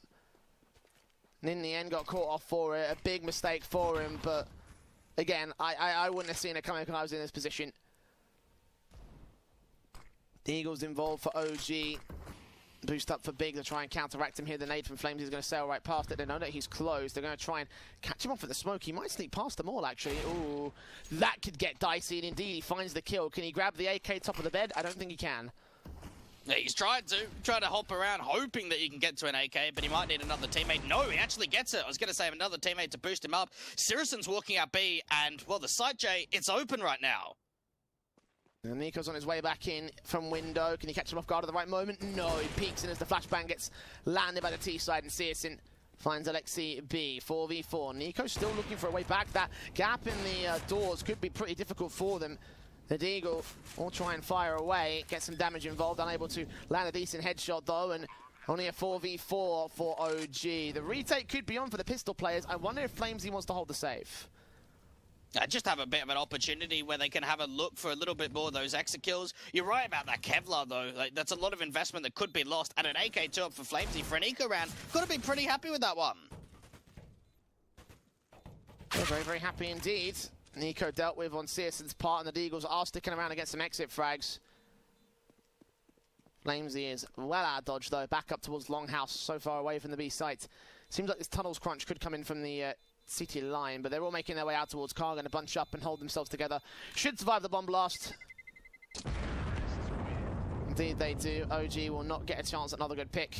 Speaker 1: And in the end, got caught off for it. A big mistake for him, but... Again, I wouldn't have seen it coming when I was in this position. The Eagles involved for OG. Boost up for Big to try and counteract him here. The nade from Flames is going to sail right past it. They know that he's closed. They're going to try and catch him off with the smoke. He might sneak past them all, actually. Ooh, that could get dicey. And indeed, he finds the kill. Can he grab the AK top of the bed? I don't think he can.
Speaker 2: Yeah, he's trying to hop around, hoping that he can get to an AK, but he might need another teammate. No, he actually gets it. I was going to say another teammate to boost him up. Sirisson's walking out B, and, well, the site, Jay, it's open right now.
Speaker 1: And Nico's on his way back in from window. Can he catch him off guard at the right moment? No, he peeks in as the flashbang gets landed by the T side, and Searson finds Alexi B. 4v4. Nico's still looking for a way back. That gap in the doors could be pretty difficult for them. The Deagle will try and fire away, get some damage involved, unable to land a decent headshot though, and only a 4v4 for OG. The retake could be on for the pistol players. I wonder if Flamesy wants to hold the save.
Speaker 2: Just have a bit of an opportunity where they can have a look for a little bit more of those exit kills. You're right about that Kevlar though. Like, that's a lot of investment that could be lost, and an AK2 up for Flamesy for an eco round. Got to be pretty happy with that one.
Speaker 1: They're very, very happy indeed. Nico dealt with on Searson's part, and the Deagles are sticking around to get some exit frags. Flamesy is well out of dodge, though. Back up towards Longhouse, so far away from the B site. Seems like this tunnels crunch could come in from the city line, but they're all making their way out towards Car, going to bunch up and hold themselves together. Should survive the bomb blast. Indeed they do. OG will not get a chance at another good pick.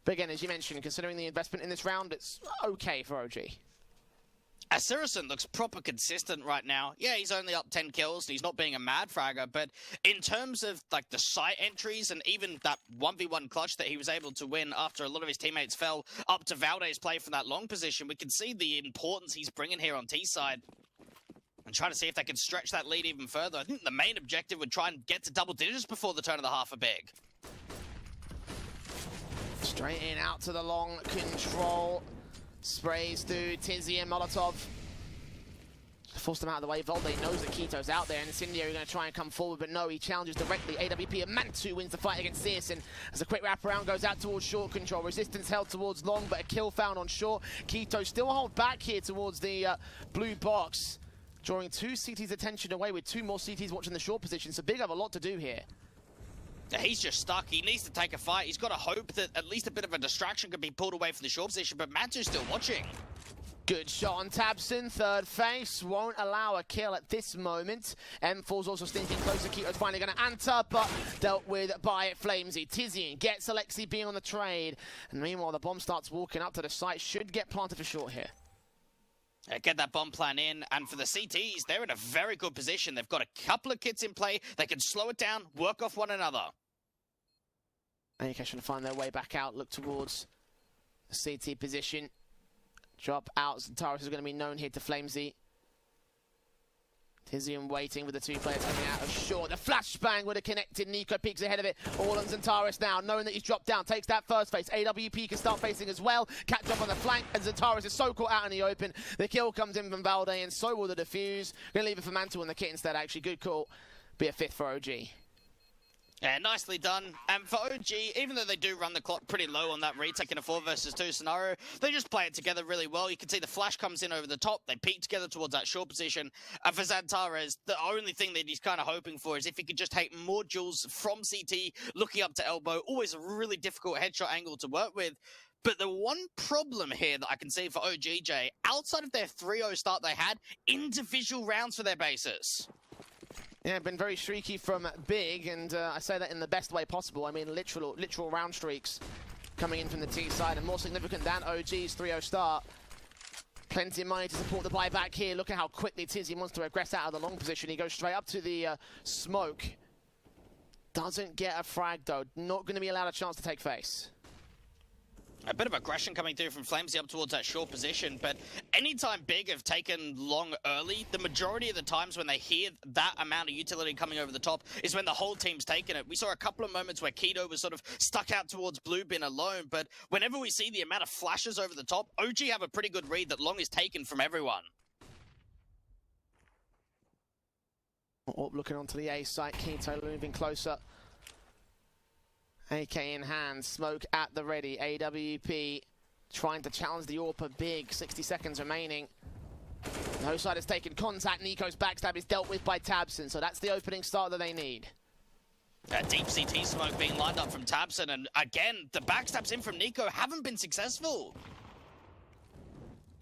Speaker 1: But again, as you mentioned, considering the investment in this round, it's okay for OG.
Speaker 2: Sirison looks proper consistent right now. Yeah, he's only up 10 kills. He's not being a mad fragger, but in terms of like the site entries and even that 1v1 clutch that he was able to win after a lot of his teammates fell up to Valde's play from that long position, we can see the importance he's bringing here on T side and trying to see if they can stretch that lead even further. I think the main objective would try and get to double digits before the turn of the half for Big.
Speaker 1: Straight in, out to the long control. Sprays through Tizzy and Molotov. Forced them out of the way. Volde knows that Keto's out there, and Incendiary going to try and come forward, but no, he challenges directly. AWP and Man2 wins the fight against Searson. As a quick wraparound goes out towards short control. Resistance held towards long, but a kill found on short. Keto still hold back here towards the blue box, drawing 2 CT's attention away with 2 more CT's watching the short position, so Big have a lot to do here.
Speaker 2: He's just stuck. He needs to take a fight. He's got to hope that at least a bit of a distraction could be pulled away from the short position, but Mantu's still watching.
Speaker 1: Good shot on Tabson, third face, won't allow a kill at this moment. M4's also sneaking closer, Keto's finally going to enter, but dealt with by Flamesy. Tizian gets Alexi B on the trade, and meanwhile the bomb starts walking up to the site, should get planted for short here.
Speaker 2: Get that bomb plan in, and for the CTs, they're in a very good position. They've got a couple of kits in play. They can slow it down, work off one another.
Speaker 1: AK trying to find their way back out, look towards the CT position. Drop out, Taurus is going to be known here to Flamesy. Tizian waiting with the two players coming out of short. The flashbang would have connected. Nico peeks ahead of it. Orlan's and Zantares now, knowing that he's dropped down, takes that first face. AWP can start facing as well. Catch up on the flank, and Zantares is so caught out in the open. The kill comes in from Valde, and so will the defuse. Gonna leave it for Mantle in the kit instead, actually. Good call. Be a fifth for OG.
Speaker 2: Yeah, nicely done. And for OG, even though they do run the clock pretty low on that retake in a 4 versus 2 scenario, they just play it together really well. You can see the flash comes in over the top. They peek together towards that short position. And for Zantares, the only thing that he's kind of hoping for is if he could just take more duels from CT, looking up to elbow. Always a really difficult headshot angle to work with. But the one problem here that I can see for OGJ, outside of their 3-0 start they had, individual rounds for their bases.
Speaker 1: Yeah, been very streaky from Big, and I say that in the best way possible. I mean, literal round streaks coming in from the T side, and more significant than OG's 3-0 start. Plenty of money to support the buyback here. Look at how quickly Tizzy wants to aggress out of the long position. He goes straight up to the smoke. Doesn't get a frag, though. Not going to be allowed a chance to take face.
Speaker 2: A bit of aggression coming through from Flamesy up towards that short position, but anytime Big have taken long early, the majority of the times when they hear that amount of utility coming over the top is when the whole team's taken it. We saw a couple of moments where Keto was sort of stuck out towards Blue Bin alone, but whenever we see the amount of flashes over the top, OG have a pretty good read that long is taken from everyone.
Speaker 1: Looking onto the A site, Keto moving closer. AK in hand, smoke at the ready. AWP trying to challenge the AWP. Big, 60 seconds remaining. No side has taken contact. Nico's backstab is dealt with by Tabson, so that's the opening start that they need.
Speaker 2: Deep CT smoke being lined up from Tabson, and again, the backstabs in from Nico haven't been successful.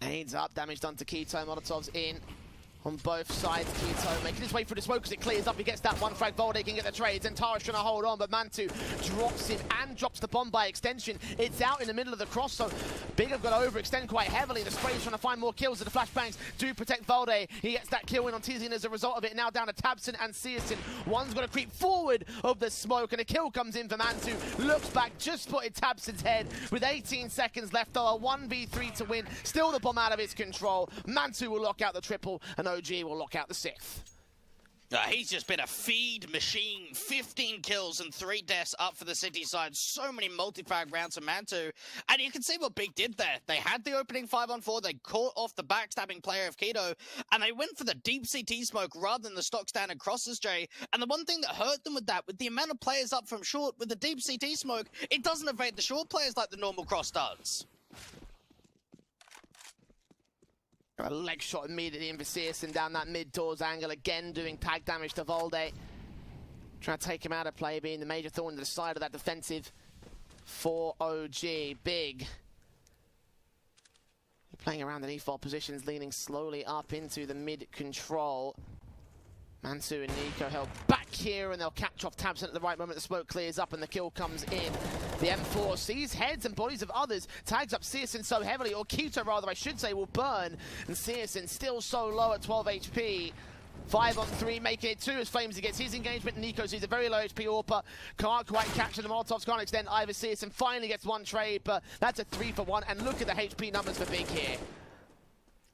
Speaker 1: Aids up, damage done to Keto. Molotov's in on both sides. Keto making his way through the smoke as it clears up. He gets that one frag. Valde can get the trades, and Tara's trying to hold on, but Mantu drops him and drops the bomb by extension. It's out in the middle of the cross, so Big have got to overextend quite heavily. The Spray's trying to find more kills, and the flashbangs do protect Valde. He gets that kill in on Tizian as a result of it. Now down to Tabson and Searson. One's got to creep forward of the smoke, and a kill comes in for Mantu. Looks back, just spotted Tabson's head with 18 seconds left, though. A 1v3 to win. Still the bomb out of his control. Mantu will lock out the triple, and OG will lock out the 6th.
Speaker 2: He's just been a feed machine. 15 kills and 3 deaths up for the City side. So many multi-frag rounds for Mantu. And you can see what Big did there. They had the opening 5-on-4. They caught off the backstabbing player of Keto. And they went for the deep CT smoke rather than the stock standard crosses, Jay. And the one thing that hurt them with that, with the amount of players up from short, with the deep CT smoke, it doesn't evade the short players like the normal cross does.
Speaker 1: A leg shot immediately in for Searson down that mid-doors angle, again doing tag damage to Valde. Trying to take him out of play, being the major thorn to the side of that defensive for OG. Big. Playing around the default positions, leaning slowly up into the mid-control. Mansu and Nico held back here, and they'll catch off Tabson at the right moment. The smoke clears up and the kill comes in. The M4 sees heads and bodies of others, tags up Searson so heavily, or Keto rather I should say, will burn. And Searson still so low at 12 HP. 5-on-3, making it 2 as Flamesy gets his engagement. Nico sees a very low HP AWP. Can't quite capture the Molotovs, can't extend either. Searson finally gets one trade, but that's a 3-for-1. And look at the HP numbers for Big here.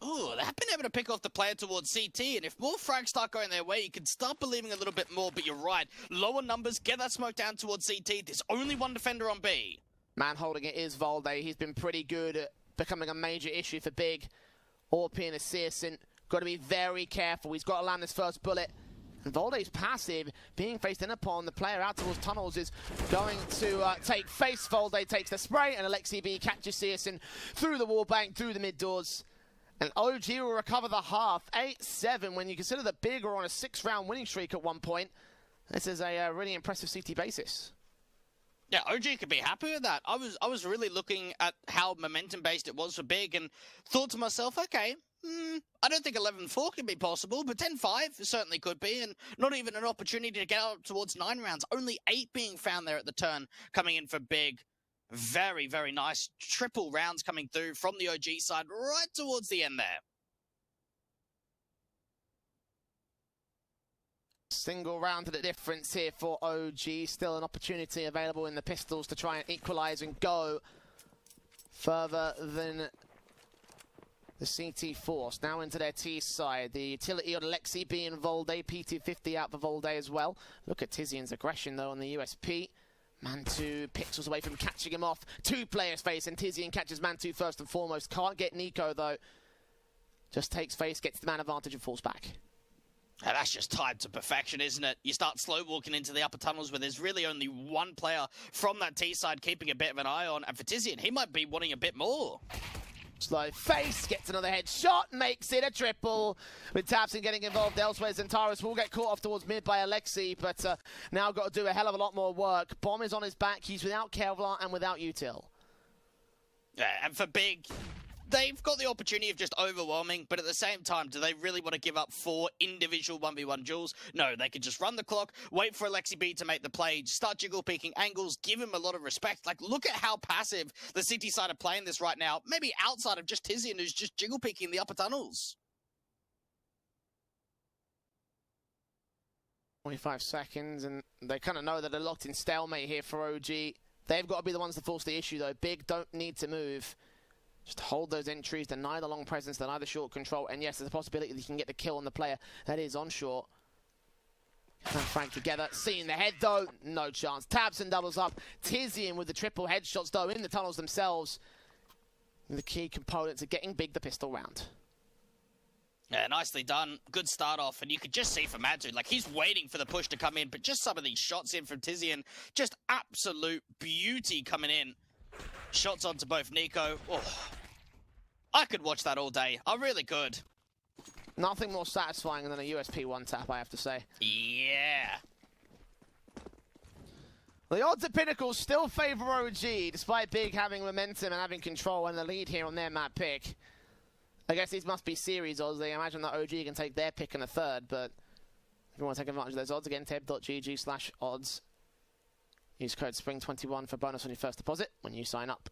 Speaker 2: Oh, they have been able to pick off the player towards CT, and if more frags start going their way, you can start believing a little bit more, but you're right. Lower numbers, get that smoke down towards CT. There's only one defender on B. Man
Speaker 1: holding it is Valde. He's been pretty good at becoming a major issue for Big. Orpi and Searson. Got to be very careful. He's got to land this first bullet. And Valde's passive, being faced in upon. The player out towards tunnels is going to take face. Valde takes the spray, and Alexi B catches Searson through the wall bank, through the mid-doors. And OG will recover the half, 8-7, when you consider that Big are on a 6-round winning streak at one point. This is a really impressive CT basis.
Speaker 2: Yeah, OG could be happy with that. I was really looking at how momentum-based it was for Big and thought to myself, okay, I don't think 11-4 can be possible, but 10-5 certainly could be, and not even an opportunity to get up towards 9 rounds. Only 8 being found there at the turn, coming in for Big. Very, very nice triple rounds coming through from the OG side right towards the end there.
Speaker 1: Single round to the difference here for OG. Still an opportunity available in the pistols to try and equalize and go further than The CT Force now into their T side. The utility on Alexi B and Volde. P250 out for Volde as well. Look at Tizian's aggression though on the USP. Mantu pixels away from catching him off. Two players face and Tizian catches Mantu first and foremost. Can't get Nico though. Just takes face, gets the man advantage and falls back.
Speaker 2: And that's just tied to perfection, isn't it? You start slow walking into the upper tunnels where there's really only one player from that T side keeping a bit of an eye on. And for Tizian, he might be wanting a bit more.
Speaker 1: Slow face, gets another headshot, makes it a triple. With tabseN getting involved elsewhere, Xantares will get caught off towards mid by Alexi, but now got to do a hell of a lot more work. Bomb is on his back, he's without Kevlar and without Util.
Speaker 2: Yeah, and for Big, they've got the opportunity of just overwhelming, but at the same time, do they really want to give up 4 individual 1v1 duels? No, they could just run the clock, wait for Alexi B to make the play, start jiggle peeking angles, give him a lot of respect. Like, look at how passive the City side are playing this right now, maybe outside of just Tizian, who's just jiggle peeking the upper tunnels.
Speaker 1: 25 seconds, and they kind of know that they're locked in stalemate here for OG. They've got to be the ones to force the issue, though. Big don't need to move. Just hold those entries, deny the long presence, deny the short control, and yes, there's a possibility that you can get the kill on the player that is on short. And Frank together, seeing the head though, no chance. tabseN doubles up, Tizian with the triple headshots though in the tunnels themselves. The key components of getting Big the pistol round.
Speaker 2: Yeah, nicely done. Good start off, and you could just see from Mantu, like he's waiting for the push to come in, but just some of these shots in from Tizian, just absolute beauty coming in. Shots onto both Nico. Oh, I could watch that all day. I really could.
Speaker 1: Nothing more satisfying than a USP one tap, I have to say.
Speaker 2: Yeah.
Speaker 1: The odds at Pinnacle still favour OG, despite Big having momentum and having control and the lead here on their map pick. I guess these must be series odds. They imagine that OG can take their pick in a third, but if you want to take advantage of those odds, again, teb.gg/odds. Use code SPRING21 for bonus on your first deposit when you sign up.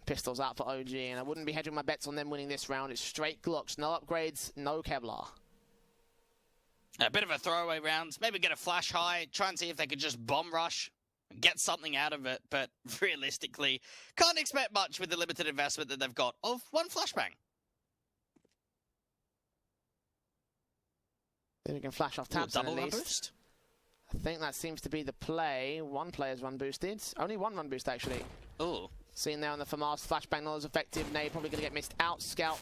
Speaker 1: Pistols out for OG, and I wouldn't be hedging my bets on them winning this round. It's straight Glocks, no upgrades, no Kevlar.
Speaker 2: A bit of a throwaway round. Maybe get a flash high, try and see if they could just bomb rush, get something out of it, but realistically, can't expect much with the limited investment that they've got of one flashbang.
Speaker 1: Then we can flash off tabseN
Speaker 2: double
Speaker 1: at
Speaker 2: run
Speaker 1: least.
Speaker 2: boost.
Speaker 1: I think that seems to be the play. One player's run boosted. Only one run boost, actually.
Speaker 2: Oh.
Speaker 1: Seen there on the FAMAS, flashbang not as effective. Nade probably going to get missed out. Scout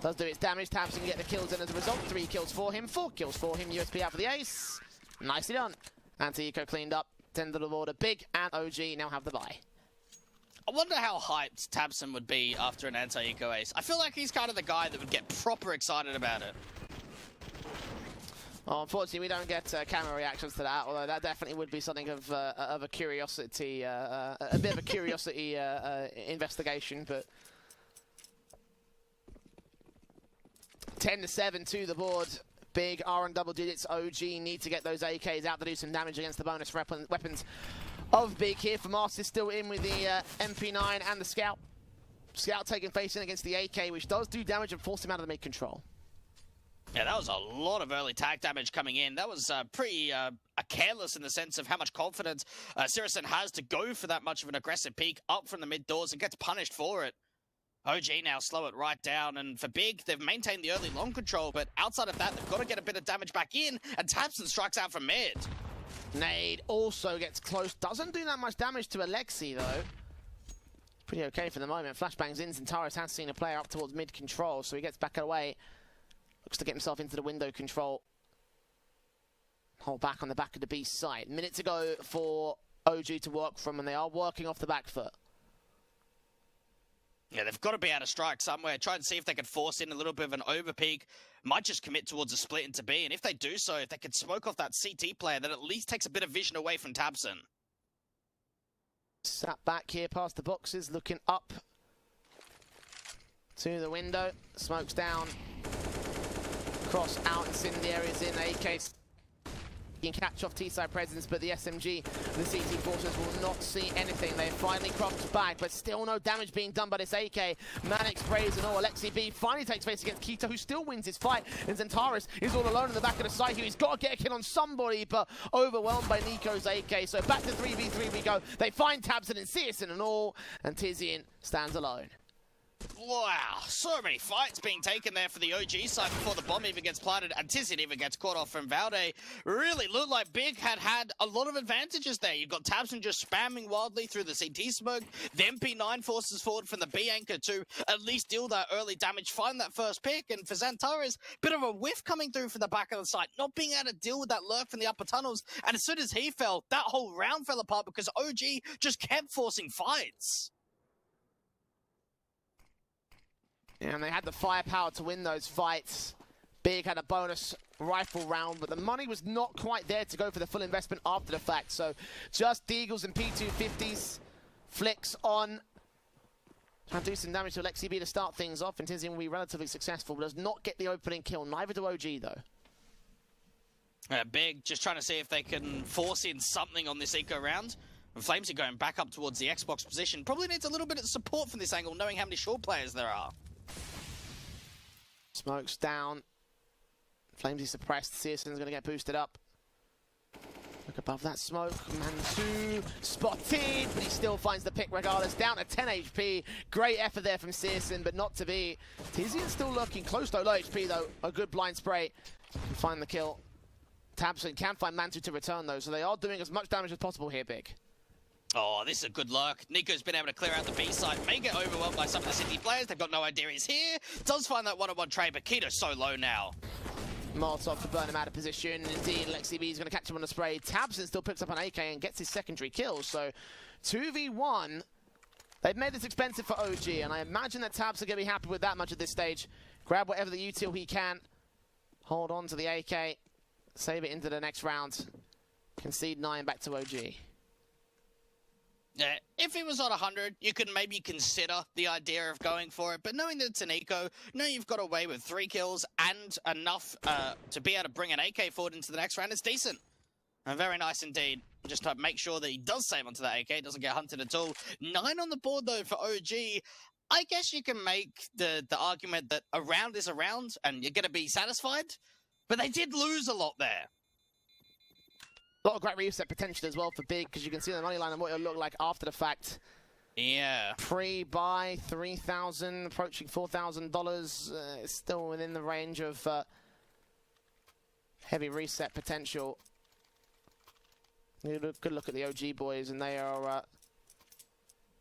Speaker 1: does do its damage. tabseN can get the kills in as a result. 3 kills for him, 4 kills for him. USP out for the ace. Nicely done. Anti-eco cleaned up. 10 to the border. Big and OG now have the bye.
Speaker 2: I wonder how hyped tabseN would be after an anti-eco ace. I feel like he's kind of the guy that would get proper excited about it.
Speaker 1: Well, unfortunately, we don't get camera reactions to that, although that definitely would be something of a curiosity, a bit of a curiosity investigation. But 10-7 to the board. Big R and double digits. OG need to get those AKs out to do some damage against the bonus weapons of Big here. FAMAS is still in with the MP9 and the Scout. Scout taking face in against the AK, which does do damage and force him out of the mid control.
Speaker 2: Yeah, that was a lot of early tag damage coming in. That was pretty careless in the sense of how much confidence CSGO has to go for that much of an aggressive peek up from the mid doors and gets punished for it. OG now slow it right down, and for Big, they've maintained the early long control, but outside of that, they've got to get a bit of damage back in, and tabseN strikes out from mid.
Speaker 1: Nade also gets close. Doesn't do that much damage to Alexi, though. Pretty okay for the moment. Flashbangs in. Xantares has seen a player up towards mid control, so he gets back away. Looks to get himself into the window control. Hold back on the back of the B side. Minute to go for OG to work from, and they are working off the back foot.
Speaker 2: Yeah, they've got to be able to strike somewhere. Try and see if they can force in a little bit of an overpeak. Might just commit towards a split into B, and if they do so, if they can smoke off that CT player, that at least takes a bit of vision away from tabseN.
Speaker 1: Sat back here past the boxes, looking up to the window. Smokes down. Cross out, incendiary is in. AK can catch off T-side presence, but the SMG, the CT forces will not see anything. They finally cropped back, but still no damage being done by this AK. Manic sprays and all. Alexi B finally takes face against Keto, who still wins his fight. And Xantares is all alone in the back of the site here. He's got to get a kill on somebody, but overwhelmed by Nico's AK. So back to 3v3 we go. They find tabseN and CSGO and all, and Tizian stands alone.
Speaker 2: Wow, so many fights being taken there for the OG side before the bomb even gets planted and Tizian even gets caught off from Valde. Really looked like Big had a lot of advantages there. You've got tabseN just spamming wildly through the CT smoke. The MP9 forces forward from the B anchor to at least deal that early damage, find that first pick. And for Xantares, bit of a whiff coming through from the back of the site, not being able to deal with that lurk from the upper tunnels. And as soon as he fell, that whole round fell apart because OG just kept forcing fights.
Speaker 1: And they had the firepower to win those fights. Big had a bonus rifle round, but the money was not quite there to go for the full investment after the fact. So just Deagles and P250s. Flicks on. Trying to do some damage to Alexi B to start things off. And Tizian will be relatively successful, but does not get the opening kill. Neither do OG, though.
Speaker 2: Big just trying to see if they can force in something on this eco round. And Flames are going back up towards the Xbox position. Probably needs a little bit of support from this angle, knowing how many short players there are.
Speaker 1: Smoke's down. Flamesy suppressed. CSGO's going to get boosted up. Look above that smoke. Mantu spotted, but he still finds the pick regardless. Down to 10 HP. Great effort there from CSGO, but not to be. Tizian still looking close to low HP though. A good blind spray. Can find the kill. tabseN can find Mantu to return though, so they are doing as much damage as possible here, Big.
Speaker 2: Oh, this is a good lurk. Nico's been able to clear out the B side, may get overwhelmed by some of the City players. They've got no idea he's here. Does find that one-on-one trade, but Keto's so low now.
Speaker 1: Molotov to burn him out of position. Indeed, Lexi B is going to catch him on the spray. tabseN still picks up an AK and gets his secondary kill. So 2v1. They've made this expensive for OG, and I imagine that tabseN are going to be happy with that much at this stage. Grab whatever the util he can. Hold on to the AK. Save it into the next round. Concede 9 back to OG.
Speaker 2: Yeah, if it was on 100, you could maybe consider the idea of going for it. But knowing that it's an eco, knowing you've got away with 3 kills and enough to be able to bring an AK forward into the next round, it's decent. And very nice indeed. Just to make sure that he does save onto that AK, doesn't get hunted at all. 9 on the board though for OG. I guess you can make the argument that a round is a round and you're going to be satisfied. But they did lose a lot there.
Speaker 1: A lot of great reset potential as well for Big, because you can see the money line and what it'll look like after the fact.
Speaker 2: Yeah.
Speaker 1: Pre-buy, $3,000, approaching $4,000. It's still within the range of heavy reset potential. Good look at the OG boys, and they are...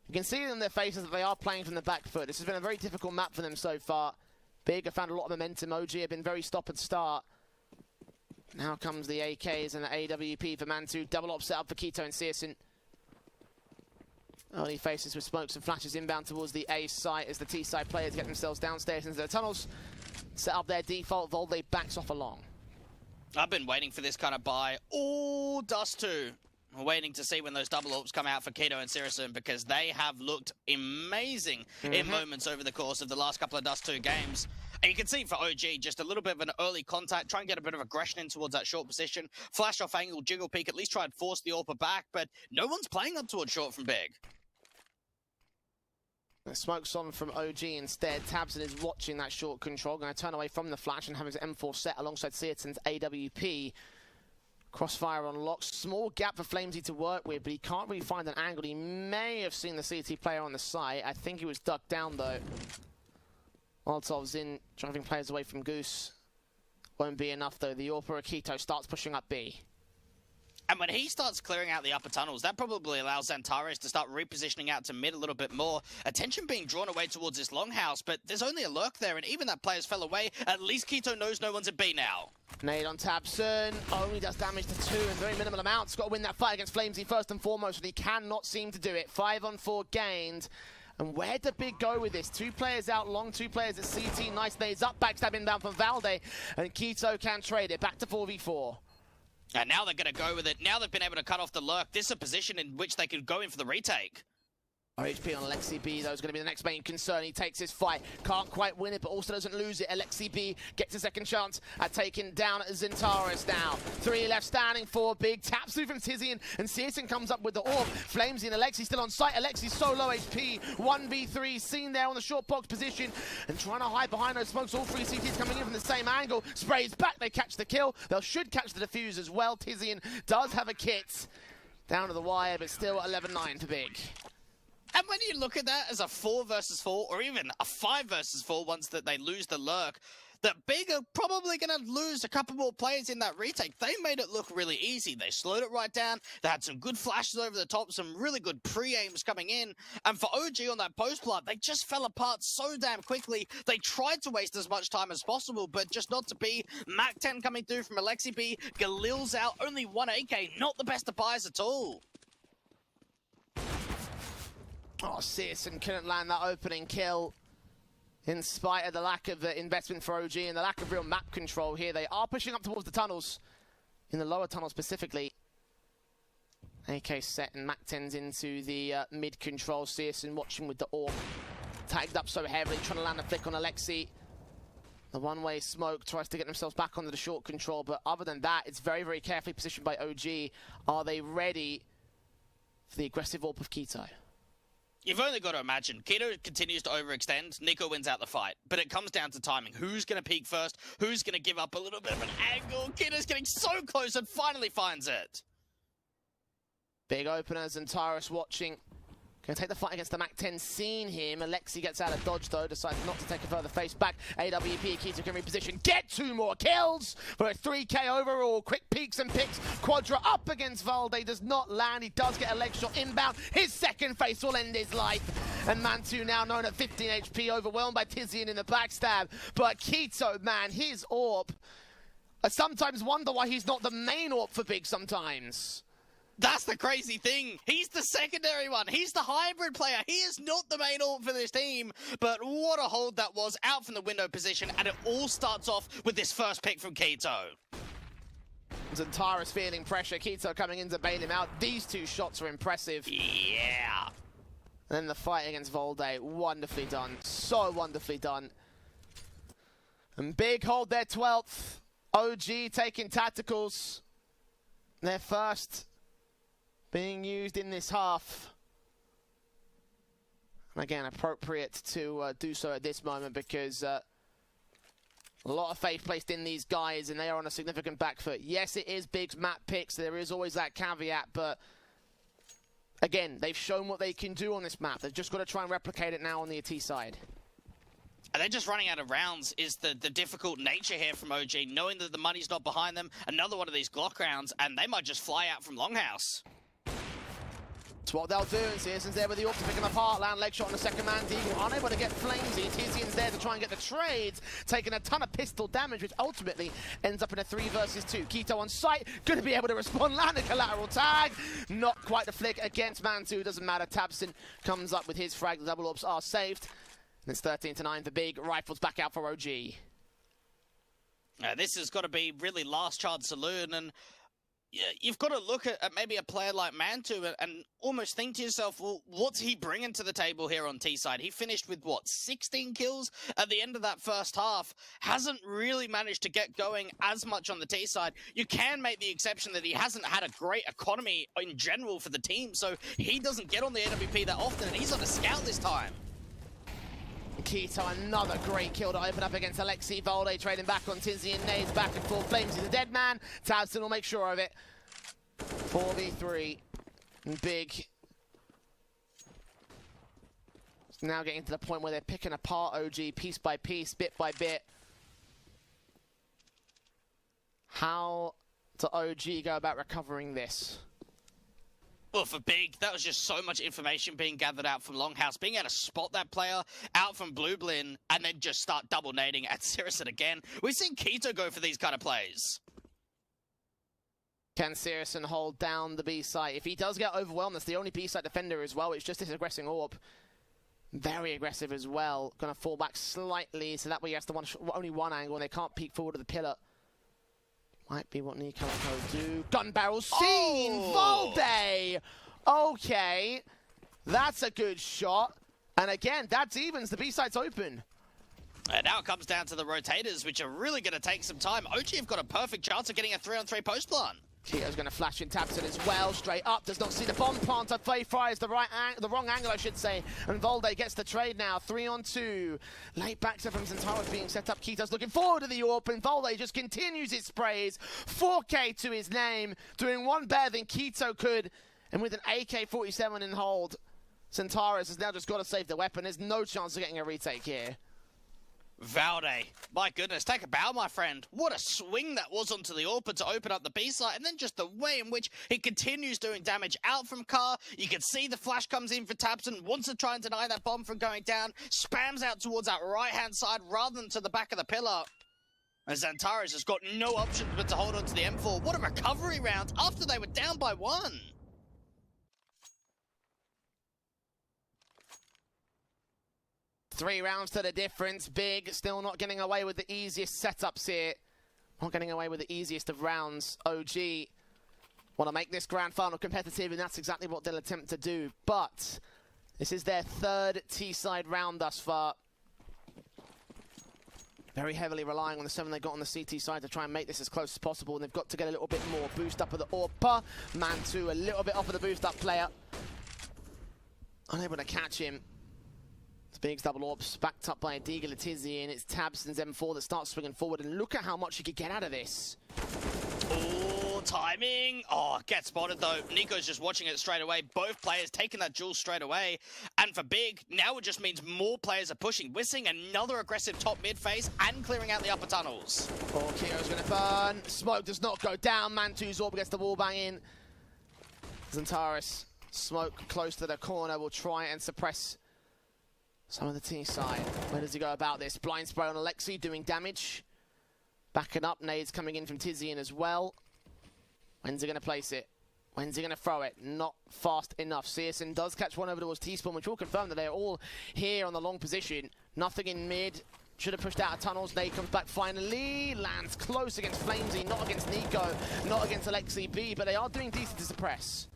Speaker 1: you can see in their faces that they are playing from the back foot. This has been a very difficult map for them so far. Big have found a lot of momentum. OG have been very stop and start. Now comes the AKs and the AWP for Mantu. Double op set up for Keto and CSGO. Early faces with smokes and flashes inbound towards the A site as the T side players get themselves downstairs into the tunnels. Set up their default. Volde backs off along.
Speaker 2: I've been waiting for this kind of buy all Dust 2. I'm waiting to see when those double ops come out for Keto and CSGO, because they have looked amazing in moments over the course of the last couple of Dust 2 games. And you can see for OG, just a little bit of an early contact, try and get a bit of aggression in towards that short position. Flash off angle, jiggle peek, at least try and force the AWPer back, but no one's playing up towards short from Big.
Speaker 1: The smoke's on from OG instead. tabseN is watching that short control, going to turn away from the flash and have his M4 set alongside CSGO's AWP. Crossfire unlocked. Small gap for Flamesy to work with, but he can't really find an angle. He may have seen the CT player on the site. I think he was ducked down though. Molotov's in, driving players away from Goose. Won't be enough though. The AWPer Akito starts pushing up B.
Speaker 2: And when he starts clearing out the upper tunnels, that probably allows Xantares to start repositioning out to mid a little bit more. Attention being drawn away towards this longhouse, but there's only a lurk there, and even that player's fell away. At least Keto knows no one's at B now.
Speaker 1: Nade on tabseN, only does damage to 2 in very minimal amounts. Got to win that fight against Flamesy first and foremost, but he cannot seem to do it. 5 on 4 gained. And where did Big go with this? 2 players out long, 2 players at CT. Nice nades up, backstab inbound from Valde. And Keto can trade it back to 4v4.
Speaker 2: And now they're going to go with it. Now they've been able to cut off the lurk. This is a position in which they could go in for the retake.
Speaker 1: HP on Alexi B, though, is going to be the next main concern. He takes his fight, can't quite win it, but also doesn't lose it. Alexi B gets a second chance at taking down Xantares now. 3 left standing for Big. Taps through from Tizian, and CSGO comes up with the AWP. Flamesy and Alexi still on site. Alexi so low HP. 1v3 seen there on the short box position, and trying to hide behind those smokes. All 3 CTs coming in from the same angle. Sprays back, they catch the kill. They should catch the defuse as well. Tizian does have a kit. Down to the wire, but still 11-9 for Big.
Speaker 2: And when you look at that as a 4 versus 4, or even a 5 versus 4 once that they lose the lurk, that Big are probably going to lose a couple more players in that retake. They made it look really easy. They slowed it right down. They had some good flashes over the top, some really good pre-aims coming in. And for OG on that post plant, they just fell apart so damn quickly. They tried to waste as much time as possible, but just not to be. Mac 10 coming through from Alexi B. Galil's out, only 1 AK. Not the best of buys at all.
Speaker 1: Oh, Searson couldn't land that opening kill. In spite of the lack of investment for OG and the lack of real map control here, they are pushing up towards the tunnels, in the lower tunnel specifically. AK set and Mac 10's into the mid control. Searson watching with the AWP. Tagged up so heavily, trying to land a flick on Alexi. The one-way smoke tries to get themselves back onto the short control, but other than that, it's very, very carefully positioned by OG. Are they ready for the aggressive AWP of Keto?
Speaker 2: You've only got to imagine. Keto continues to overextend. Nico wins out the fight. But it comes down to timing. Who's going to peak first? Who's going to give up a little bit of an angle? Keto's getting so close and finally finds it.
Speaker 1: Big openers and Tyrus watching. Going to take the fight against the Mac 10. Seen him. Alexi gets out of dodge though. Decides not to take a further face back. AWP, Keto can reposition. Get 2 more kills for a 3K overall. Quick peeks and picks. Quadra up against Valde. Does not land. He does get a leg shot inbound. His second face will end his life. And Mantu now known at 15 HP. Overwhelmed by Tizian in the backstab. But Keto, man, his AWP. I sometimes wonder why he's not the main AWP for Big sometimes.
Speaker 2: That's the crazy thing. He's the secondary one. He's the hybrid player. He is not the main AWP for this team. But what a hold that was out from the window position. And it all starts off with this first pick from Keto.
Speaker 1: Zantara's feeling pressure. Keto coming in to bail him out. These 2 shots are impressive.
Speaker 2: Yeah.
Speaker 1: And then the fight against Valde. Wonderfully done. So wonderfully done. And Big hold their 12th. OG taking tacticals. Their first being used in this half. And again, appropriate to do so at this moment because a lot of faith placed in these guys and they are on a significant back foot. Yes, it is Big's map picks. There is always that caveat, but again, they've shown what they can do on this map. They've just got to try and replicate it now on the AT side.
Speaker 2: And they're just running out of rounds is the difficult nature here from OG, knowing that the money's not behind them. Another one of these Glock rounds, and they might just fly out from Longhouse.
Speaker 1: That's what they'll do, and Searson's there with the AWP to pick him apart. Land leg shot on the second man. Deagle unable to get flamesy. Tizian's there to try and get the trades, taking a ton of pistol damage, which ultimately ends up in a 3 versus 2. Keto on site, going to be able to respond. Land a collateral tag. Not quite the flick against Mantu. Doesn't matter. Tabson comes up with his frag. The double AWPs are saved. And it's 13-9 for Big. Rifles back out for OG.
Speaker 2: This has got to be really last chance saloon, and you've got to look at maybe a player like Mantu and almost think to yourself, well, what's he bringing to the table here on T-side? He finished with, what, 16 kills at the end of that first half. Hasn't really managed to get going as much on the T-side. You can make the exception that he hasn't had a great economy in general for the team, so he doesn't get on the AWP that often, and he's on a scout this time.
Speaker 1: Keto, another great kill to open up against Alexi. Valde trading back on Tizian. Nades back and forth. Flames is a dead man. Tabson will make sure of it. 4v3. Big. It's now getting to the point where they're picking apart OG piece by piece, bit by bit. How does OG go about recovering this?
Speaker 2: Well, for Big, that was just so much information being gathered out from Longhouse. Being able to spot that player out from Blue Blin and then just start double nading at Searson again. We've seen Keto go for these kind of plays.
Speaker 1: Can Searson hold down the B site? If he does get overwhelmed, that's the only B site defender as well. It's just his aggressive AWP. Very aggressive as well. Going to fall back slightly, so that way he has to only one angle and they can't peek forward to the pillar. Might be what Nico will do. Gun barrel seen!
Speaker 2: Oh.
Speaker 1: Valde! Okay. That's a good shot. And again, that's evens. The B-site's open.
Speaker 2: And now it comes down to the rotators, which are really going to take some time. OG have got a perfect chance of getting a 3-on-3 post plant.
Speaker 1: Keto's going to flash in Tabson as well, straight up. Does not see the bomb planter. Faye fires the wrong angle, I should say. And Valde gets the trade now. 3-on-2. Late backside from Zantara's being set up. Keto's looking forward to the AWP, and Valde just continues his sprays. 4K to his name, doing one better than Keto could. And with an AK-47 in hold, Centaurus has now just got to save the weapon. There's no chance of getting a retake here.
Speaker 2: Valde, my goodness, take a bow, my friend. What a swing that was onto the AWP to open up the B site, and then just the way in which he continues doing damage out from Car. You can see the flash comes in for Tabson, wants to try and deny that bomb from going down, spams out towards that right-hand side rather than to the back of the pillar. And Xantares has got no options but to hold on to the M4. What a recovery round after they were down by 1.
Speaker 1: Three rounds to the difference. Big still not getting away with the easiest setups here. Not getting away with the easiest of rounds. OG want to make this grand final competitive, and that's exactly what they'll attempt to do. But this is their third T-side round thus far. Very heavily relying on the 7 they got on the CT side to try and make this as close as possible. And they've got to get a little bit more boost up of the AWP. Man2 a little bit off of the boost up player. Unable to catch him. Big's double AWPs backed up by Diga Letizzi, and it's Tabson's M4 that starts swinging forward. And look at how much he could get out of this.
Speaker 2: Oh, timing. Oh, get spotted though. Nico's just watching it straight away. Both players taking that duel straight away. And for Big, now it just means more players are pushing. We're seeing another aggressive top mid phase and clearing out the upper tunnels.
Speaker 1: Oh, Kio's going to burn. Smoke does not go down. Man2's AWP gets the wall bang in. Xantares, smoke close to the corner, will try and suppress some of the T side. Where does he go about this? Blind spray on Alexi, doing damage. Backing up, nades coming in from Tizian as well. When's he going to place it? When's he going to throw it? Not fast enough. CSN does catch one over towards T-Spawn, which will confirm that they're all here on the long position. Nothing in mid. Should have pushed out of tunnels. Nade comes back finally. Lands close against Flamesy, not against Nico, not against Alexi B, but they are doing decent to suppress.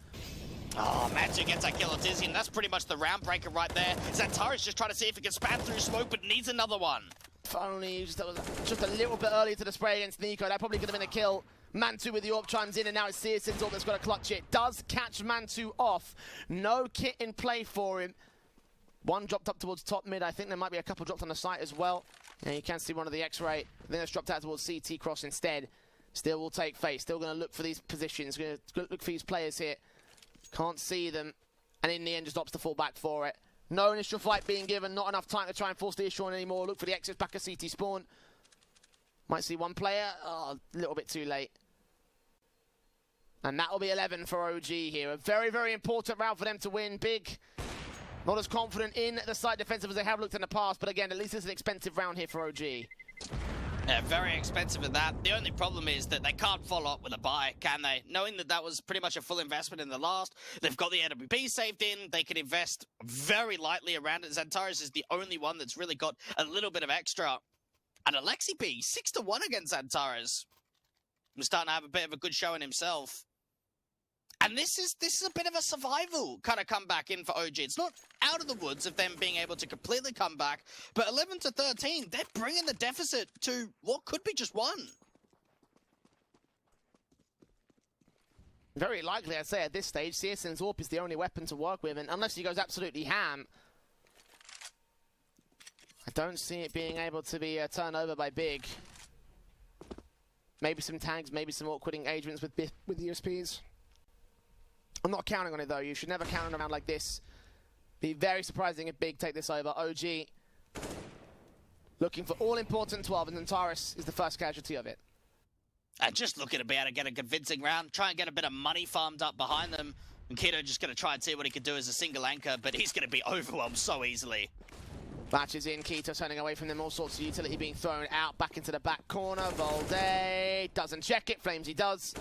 Speaker 2: Oh, Matsu gets that kill on Dizzy, and that's pretty much the round breaker right there. Xantares just trying to see if he can spam through smoke, but needs another one.
Speaker 1: If only just a little bit earlier to the spray against Nico, that probably could have been a kill. Man2 with the AWP chimes in, and now it's CSN's AWP that's got to clutch it. Does catch Man2 off. No kit in play for him. One dropped up towards top mid. I think there might be a couple dropped on the site as well. Yeah, you can see one of the X-ray. Then it's dropped out towards CT cross instead. Still will take face. Still going to look for these positions. Going to look for these players here. Can't see them, and in the end just opts to fall back for it. No initial fight being given, not enough time to try and force the issue on anymore. Look for the exits back at CT spawn. Might see one player, oh, a little bit too late. And that'll be 11 for OG here. A very, very important round for them to win. Big, not as confident in the side defensive as they have looked in the past, but again, at least it's an expensive round here for OG.
Speaker 2: Yeah, very expensive at that. The only problem is that they can't follow up with a buy, can they? Knowing that that was pretty much a full investment in the last, they've got the AWP saved in, they can invest very lightly around it. Xantares is the only one that's really got a little bit of extra. And Alexi B, 6-1 against Xantares. He's starting to have a bit of a good showing himself. And this is a bit of a survival kind of comeback in for OG. It's not out of the woods of them being able to completely come back, but 11-13, they're bringing the deficit to what could be just 1.
Speaker 1: Very likely, I'd say, at this stage, CSN's AWP is the only weapon to work with, and unless he goes absolutely ham, I don't see it being able to be turned over by Big. Maybe some tags, maybe some awkward engagements with the USPs. I'm not counting on it, though. You should never count on a round like this. Be very surprising if Big take this over. OG looking for all-important 12, and Xantares is the first casualty of it.
Speaker 2: And just looking to be able to get a convincing round, try and get a bit of money farmed up behind them. And Keto just going to try and see what he can do as a single anchor, but he's going to be overwhelmed so easily.
Speaker 1: Matches in, Keto turning away from them, all sorts of utility being thrown out, back into the back corner. Valde doesn't check it, Flamesy does.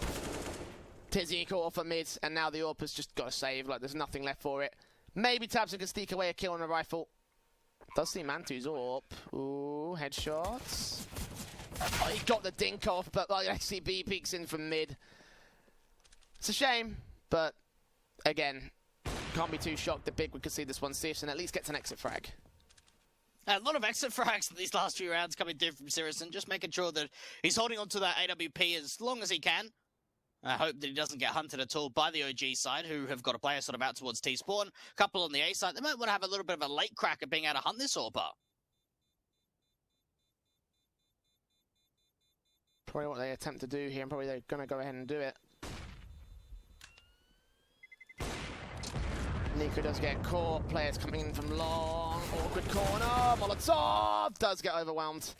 Speaker 1: Tizzy caught off at mid, and now the AWP has just got to save, like there's nothing left for it. Maybe Tabson can sneak away a kill on a rifle. Does see Man2's AWP. Ooh, headshots. Oh, he got the dink off, but like XCB peeks in from mid. It's a shame, but again, can't be too shocked that Big would concede this one. Sirius and at least gets an exit frag.
Speaker 2: A lot of exit frags in these last few rounds coming through from Sirius, just making sure that he's holding on to that AWP as long as he can. I hope that he doesn't get hunted at all by the OG side, who have got a player sort of out towards T-Spawn. A couple on the A side. They might want to have a little bit of a late crack at being able to hunt this AWP.
Speaker 1: Probably what they attempt to do here, and probably they're going to go ahead and do it. Nico does get caught. Players coming in from long. Awkward corner. Molotov does get overwhelmed.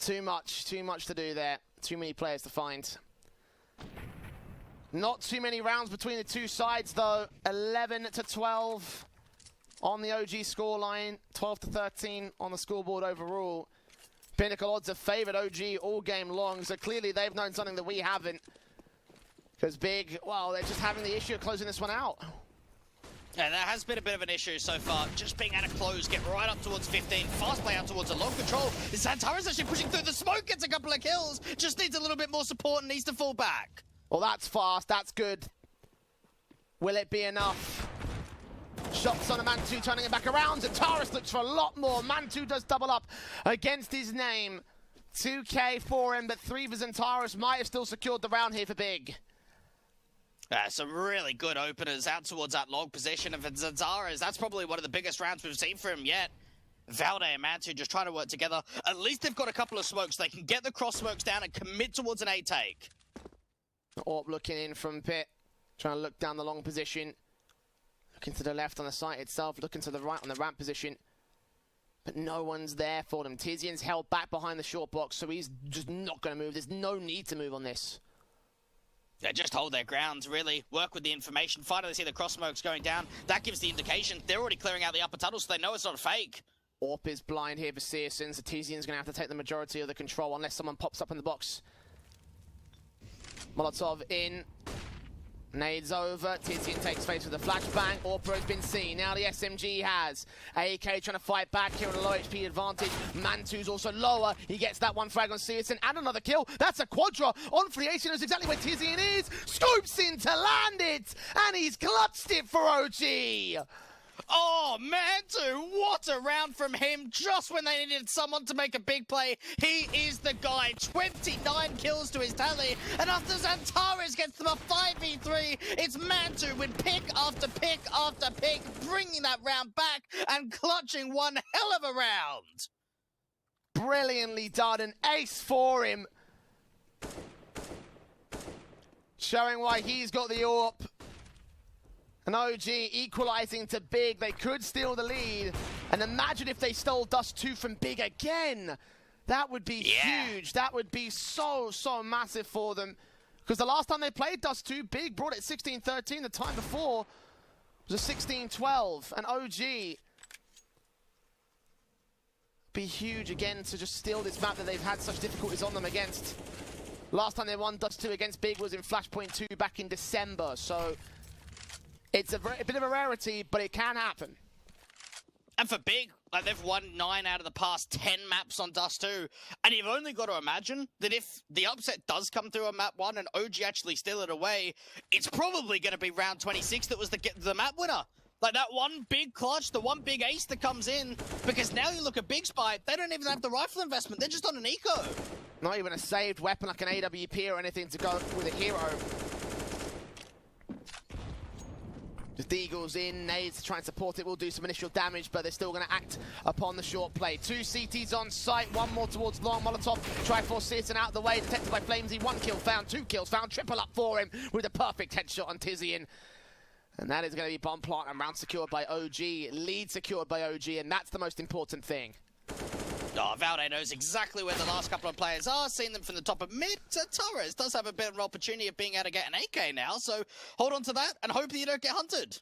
Speaker 1: Too much to do there. Too many players to find. Not too many rounds between the two sides though. 11-12 on the OG scoreline. 12-13 on the scoreboard overall. Pinnacle odds have favoured OG all game long, so clearly they've known something that we haven't. Because Big, well, they're just having the issue of closing this one out.
Speaker 2: Yeah, that has been a bit of an issue so far. Just being able to close, get right up towards 15, fast play out towards a long control. Santara's actually pushing through the smoke, gets a couple of kills. Just needs a little bit more support and needs to fall back.
Speaker 1: Well, that's fast, that's good. Will it be enough? Shots on a Mantu, turning it back around. Zantaris looks for a lot more. Mantu does double up against his name. 2K for him, but 3 for Zantaris might have still secured the round here for Big.
Speaker 2: Some really good openers out towards that long position. And for Zantaris, that's probably one of the biggest rounds we've seen for him yet. Valde and Mantu just trying to work together. At least they've got a couple of smokes. They can get the cross smokes down and commit towards an A take.
Speaker 1: Orp looking in from pit, trying to look down the long position. Looking to the left on the site itself, looking to the right on the ramp position. But no one's there for them. Tizian's held back behind the short box, so he's just not going to move. There's no need to move on this.
Speaker 2: Yeah, just hold their grounds, really. Work with the information. Finally see the cross smokes going down. That gives the indication. They're already clearing out the upper tunnel, so they know it's not a fake.
Speaker 1: Orp is blind here for Searsons. So Tizian's going to have to take the majority of the control unless someone pops up in the box. Molotov in. Nades over. Tizian takes face with a flashbang. Orpa has been seen. Now the SMG has. AK trying to fight back here on a low HP advantage. Mantu's also lower. He gets that one frag on Searson and another kill. That's a quadra on for the AC. Knows exactly where Tizian is. Scoops in to land it. And he's clutched it for OG.
Speaker 2: Oh, Mantu, what a round from him just when they needed someone to make a big play. He is the guy. 29 kills to his tally. And after Zantaris gets them a 5v3, it's Mantu with pick after pick after pick, bringing that round back and clutching one hell of a round.
Speaker 1: Brilliantly done. An ace for him. Showing why he's got the AWP. And OG equalizing to Big. They could steal the lead. And imagine if they stole Dust 2 from Big again. That would be huge. That would be so massive for them. Because the last time they played Dust 2, Big brought it 16-13. The time before was a 16-12. And OG be huge again to just steal this map that they've had such difficulties on them against. Last time they won Dust 2 against Big was in Flashpoint 2 back in December. So it's a bit of a rarity, but it can happen.
Speaker 2: And for Big, like they've won 9 out of the past 10 maps on Dust 2. And you've only got to imagine that if the upset does come through on map 1 and OG actually steal it away, it's probably going to be round 26 that was the map winner. Like that one big clutch, the one big ace that comes in. Because now you look at Big Spy, they don't even have the rifle investment. They're just on an eco.
Speaker 1: Not even a saved weapon like an AWP or anything to go with a hero. Just Deagle's in, Nades to try and support it, will do some initial damage, but they're still going to act upon the short play. 2 CTs on site, 1 more towards long. Molotov, try for Searson out of the way, detected by Flamesy. 1 kill found, 2 kills found, triple up for him with a perfect headshot on Tizian. And that is going to be bomb plant and round secured by OG, lead secured by OG, and that's the most important thing.
Speaker 2: Oh, Valde knows exactly where the last couple of players are, seeing them from the top of mid. Torres does have a bit of an opportunity of being able to get an AK now, so hold on to that and hope that you don't get hunted.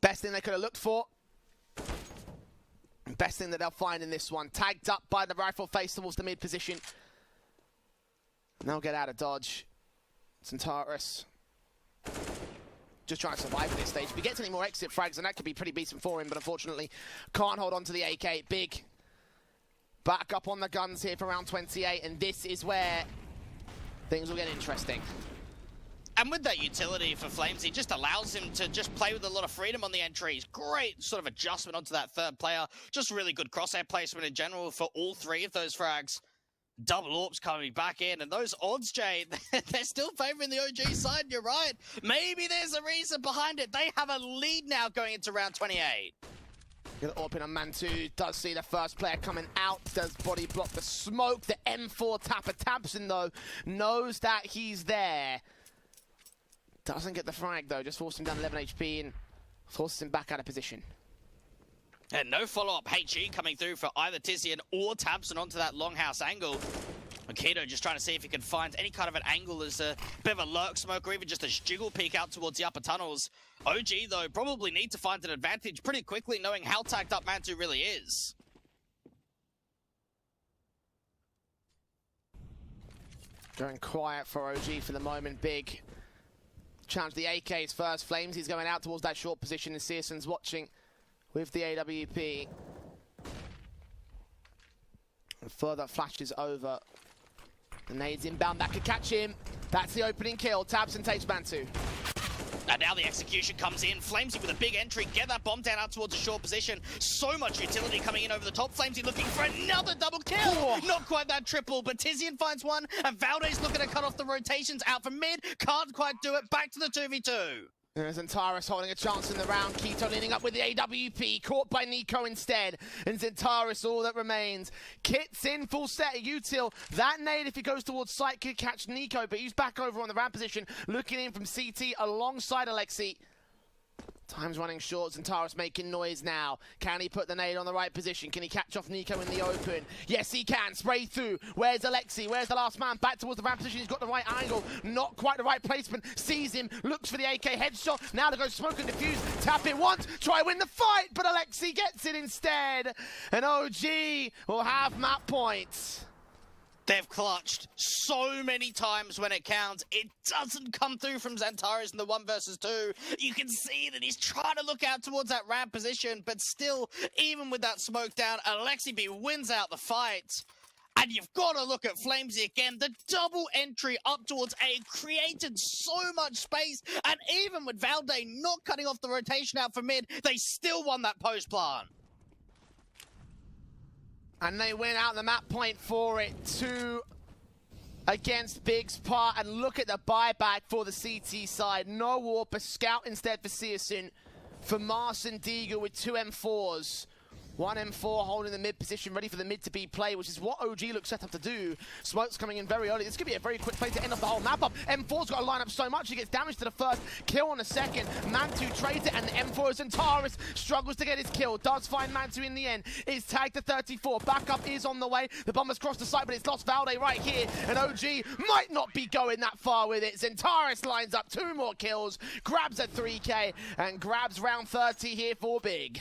Speaker 1: Best thing they could have looked for. Best thing that they'll find in this one. Tagged up by the rifle face towards the mid position. And they'll get out of dodge. Zantaris just trying to survive at this stage. If he gets any more exit frags, then that could be pretty decent for him, but unfortunately can't hold on to the AK. Big back up on the guns here for round 28, and this is where things will get interesting.
Speaker 2: And with that utility for Flames, he just allows him to just play with a lot of freedom on the entries. Great sort of adjustment onto that third player. Just really good crosshair placement in general for all 3 of those frags. Double AWPs coming back in, and those odds, Jay, they're still favouring the OG side, you're right. Maybe there's a reason behind it. They have a lead now going into round 28.
Speaker 1: Get the AWP in on Mantu, does see the first player coming out, does body block the smoke. The M4 tapper taps in though, knows that he's there. Doesn't get the frag though, just forced him down 11 HP and forces him back out of position.
Speaker 2: And no follow-up HE coming through for either Tizian or Tabson onto that longhouse angle. Makito just trying to see if he can find any kind of an angle as a bit of a lurk smoke or even just a jiggle peek out towards the upper tunnels. OG, though, probably need to find an advantage pretty quickly knowing how tagged up Mantu really is.
Speaker 1: Going quiet for OG for the moment. Big challenge the AKs first. Flames, he's going out towards that short position and Searson's watching with the AWP. And further flashes over. The nades inbound, that could catch him. That's the opening kill. Tabson takes Mantu.
Speaker 2: And now the execution comes in. Flamesy with a big entry. Get that bomb down out towards a short position. So much utility coming in over the top. Flamesy looking for another double kill. Oh. Not quite that triple, but Tizian finds one. And Valde's looking to cut off the rotations out from mid. Can't quite do it. Back to the 2v2.
Speaker 1: There's Zentaris holding a chance in the round. Keto leaning up with the AWP. Caught by Nico instead. And Zentaris all that remains. Kit's in full set. Util. That nade, if he goes towards sight, could catch Nico. But he's back over on the ramp position. Looking in from CT alongside Alexi. Time's running short. Zentaris making noise now. Can he put the nade on the right position? Can he catch off Nico in the open? Yes, he can. Spray through. Where's Alexi? Where's the last man? Back towards the ramp position. He's got the right angle. Not quite the right placement. Sees him. Looks for the AK headshot. Now to go smoke and defuse. Tap it once. Try win the fight. But Alexi gets it instead. And OG will have map points.
Speaker 2: They've clutched so many times when it counts. It doesn't come through from Zentaris in the 1 versus 2. You can see that he's trying to look out towards that ramp position, but still, even with that smoke down, Alexi B wins out the fight. And you've got to look at Flamesy again. The double entry up towards A created so much space. And even with Valde not cutting off the rotation out for mid, they still won that post plant.
Speaker 1: And they win out the map point for it. 2 against Big's part. And look at the buyback for the CT side. No warp, a scout instead for Searson. For Mars and Diga with 2 M4s. 1 M4 holding the mid position, ready for the mid to be play, which is what OG looks set up to do. Smoke's coming in very early. This could be a very quick play to end off the whole map up. M4's got to line up so much, he gets damage to the first, kill on the second. Mantu trades it, and the M4 Zentaris struggles to get his kill. Does find Mantu in the end. Is tagged to 34. Backup is on the way. The bomber's crossed the site, but it's lost Valde right here. And OG might not be going that far with it. Zentaris lines up 2 more kills, grabs a 3K, and grabs round 30 here for Big.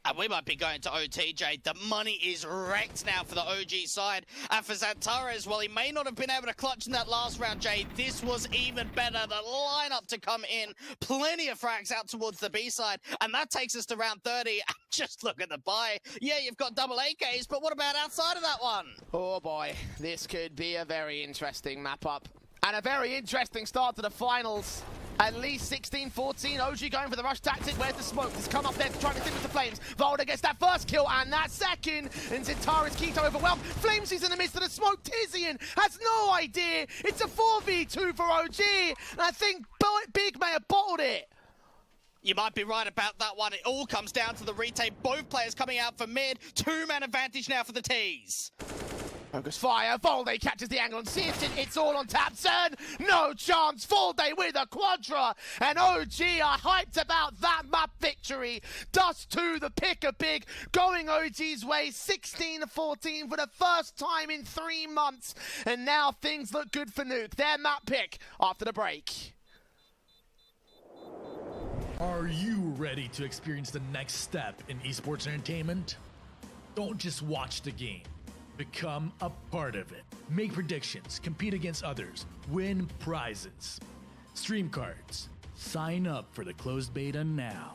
Speaker 2: And we might be going to OTJ. The money is wrecked now for the OG side. And for Zentaris, while he may not have been able to clutch in that last round, Jay, this was even better. The lineup to come in. Plenty of frags out towards the B side. And that takes us to round 30. Just look at the buy. Yeah, you've got double AKs, but what about outside of that one?
Speaker 1: Oh boy, this could be a very interesting map up. And a very interesting start to the finals. At least 16-14, OG going for the rush tactic. Where's the smoke? He's come up there to try to extinguish the flames. Valde gets that first kill and that second. And Zentaris Keto overwhelmed. Flames is in the midst of the smoke. Tizian has no idea. It's a 4v2 for OG. And I think Big may have bottled it.
Speaker 2: You might be right about that one. It all comes down to the retake. Both players coming out for mid. 2-man advantage now for the T's.
Speaker 1: Focus fire, Valde catches the angle and sees it, it's all on Tabson. No chance, Valde with a quadra. And OG are hyped about that map victory. Dust 2, the pick of Big, going OG's way, 16-14 for the first time in 3 months. And now things look good for Nuke, their map pick after the break.
Speaker 3: Are you ready to experience the next step in esports entertainment? Don't just watch the game. Become a part of it. Make predictions, compete against others, win prizes. Stream cards. Sign up for the closed beta now.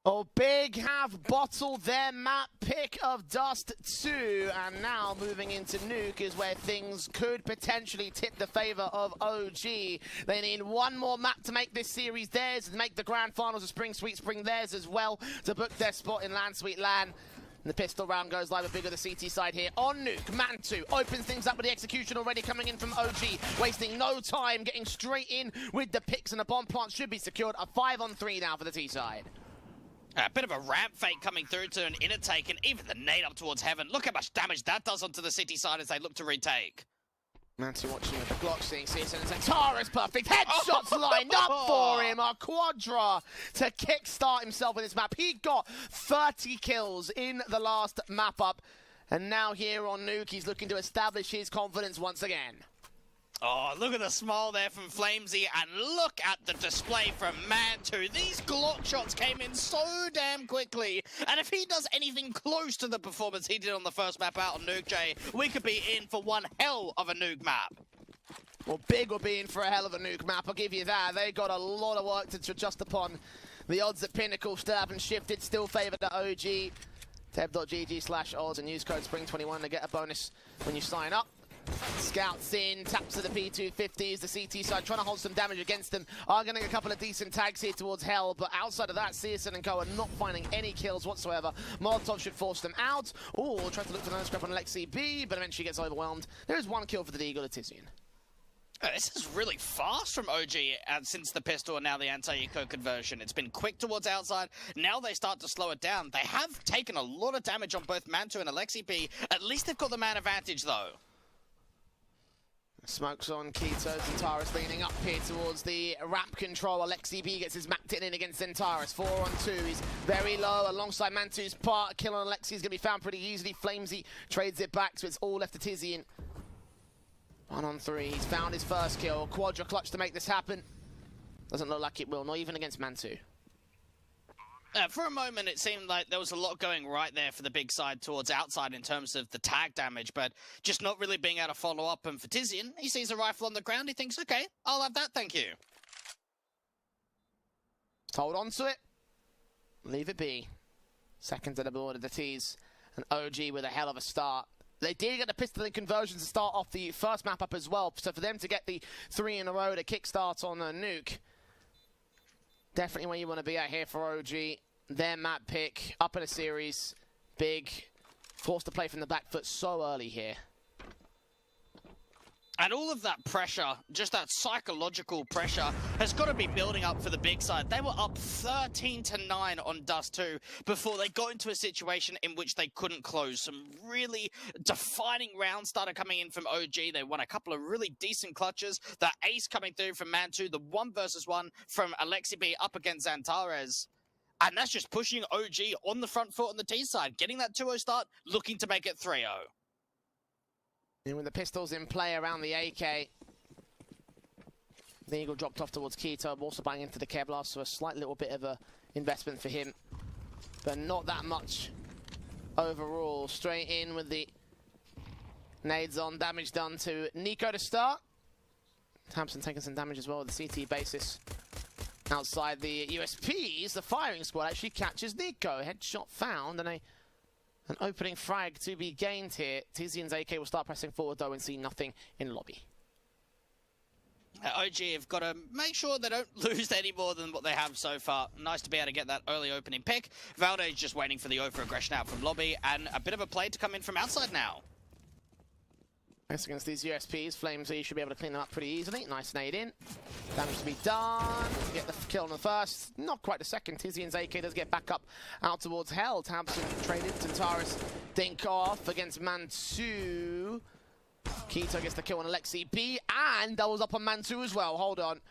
Speaker 1: Oh, Big have bottled their map pick of Dust 2, and now moving into Nuke is where things could potentially tip the favor of OG. They need one more map to make this series theirs, and make the grand finals of Spring Sweet Spring theirs as well, to book their spot in Land Sweet Land. And the pistol round goes live with Big on the CT side here on Nuke. Man2 opens things up with the execution already coming in from OG, wasting no time, getting straight in with the picks, and the bomb plant should be secured. A 5-on-3 now for the T side.
Speaker 2: A bit of a ramp fake coming through to an inner take, and even the nade up towards heaven. Look how much damage that does onto the city side as they look to retake.
Speaker 1: Man2 watching with the Glock, seeing CSN and Tara's perfect headshots lined up for him. A quadra to kickstart himself with this map. He got 30 kills in the last map up, and now here on Nuke, he's looking to establish his confidence once again.
Speaker 2: Oh, look at the smile there from Flamesy, and look at the display from Man2. These Glock shots came in so damn quickly, and if he does anything close to the performance he did on the first map out on Nuke, Jay, we could be in for one hell of a Nuke map.
Speaker 1: Well, Big will be in for a hell of a Nuke map, I'll give you that. They got a lot of work to adjust upon. The odds at Pinnacle still haven't shifted, still favour the OG. Teb.gg/odds and use code SPRING21 to get a bonus when you sign up. Scouts in, taps to the P250s, the CT side trying to hold some damage against them. Are getting a couple of decent tags here towards Hell, but outside of that, CSN and Co are not finding any kills whatsoever. Molotov should force them out. Oh, tries to look for the no-scrap on Lexi B, but eventually gets overwhelmed. There is one kill for the Deagle Tizian.
Speaker 2: This is really fast from OG since the pistol and now the anti-eco conversion. It's been quick towards outside. Now they start to slow it down. They have taken a lot of damage on both Man2 and Alexi B. At least they've got the man advantage, though.
Speaker 1: Smokes on Keto, Zentaris leaning up here towards the ramp control. Alexi B gets his Mac in against Zentaris. 4-on-2, he's very low alongside Man2's part. Kill on Alexi is going to be found pretty easily. Flamesy trades it back, so it's all left to Tizian. 1-on-3, he's found his first kill. Quadra clutch to make this happen. Doesn't look like it will, not even against Man2.
Speaker 2: For a moment, it seemed like there was a lot going right there for the big side towards outside in terms of the tag damage, but just not really being able to follow up. And for Tizian, he sees a rifle on the ground, he thinks, okay, I'll have that, thank you.
Speaker 1: Hold on to it. Leave it be. Second to the board of the T's. And OG with a hell of a start. They did get the pistol in conversion to start off the first map up as well, so for them to get the 3 in a row to kickstart on a Nuke, definitely where you want to be at here for OG. Their map pick, up in a series, Big, forced to play from the back foot so early here.
Speaker 2: And all of that pressure, just that psychological pressure, has got to be building up for the big side. They were up 13-9 on Dust 2 before they got into a situation in which they couldn't close. Some really defining rounds started coming in from OG. They won a couple of really decent clutches. The ace coming through from Man2, the 1-versus-1 from Alexi B up against Zantares. And that's just pushing OG on the front foot on the T side, getting that 2-0 start, looking to make it 3-0.
Speaker 1: And with the pistols in play around the AK, the Eagle dropped off towards Keto, also banging into the Kevlar, so a slight little bit of a investment for him, but not that much overall. Straight in with the nades on, damage done to Nico to start. Thompson taking some damage as well with the CT basis. Outside the USPs, the firing squad actually catches Nico. Headshot found and an opening frag to be gained here. Tizian's AK will start pressing forward though and see nothing in lobby.
Speaker 2: OG have got to make sure they don't lose any more than what they have so far. Nice to be able to get that early opening pick. Valde's just waiting for the over-aggression out from lobby and a bit of a play to come in from outside now.
Speaker 1: Nice against these USPs. Flamesy should be able to clean them up pretty easily. Nice nade in. Damage to be done. Get the kill on the first. Not quite the second. Tizian's AK does get back up out towards Hell. Thompson traded. Zentaris dink off against Man2. Keto gets the kill on Alexi B. And doubles up on Man2 as well. Hold on.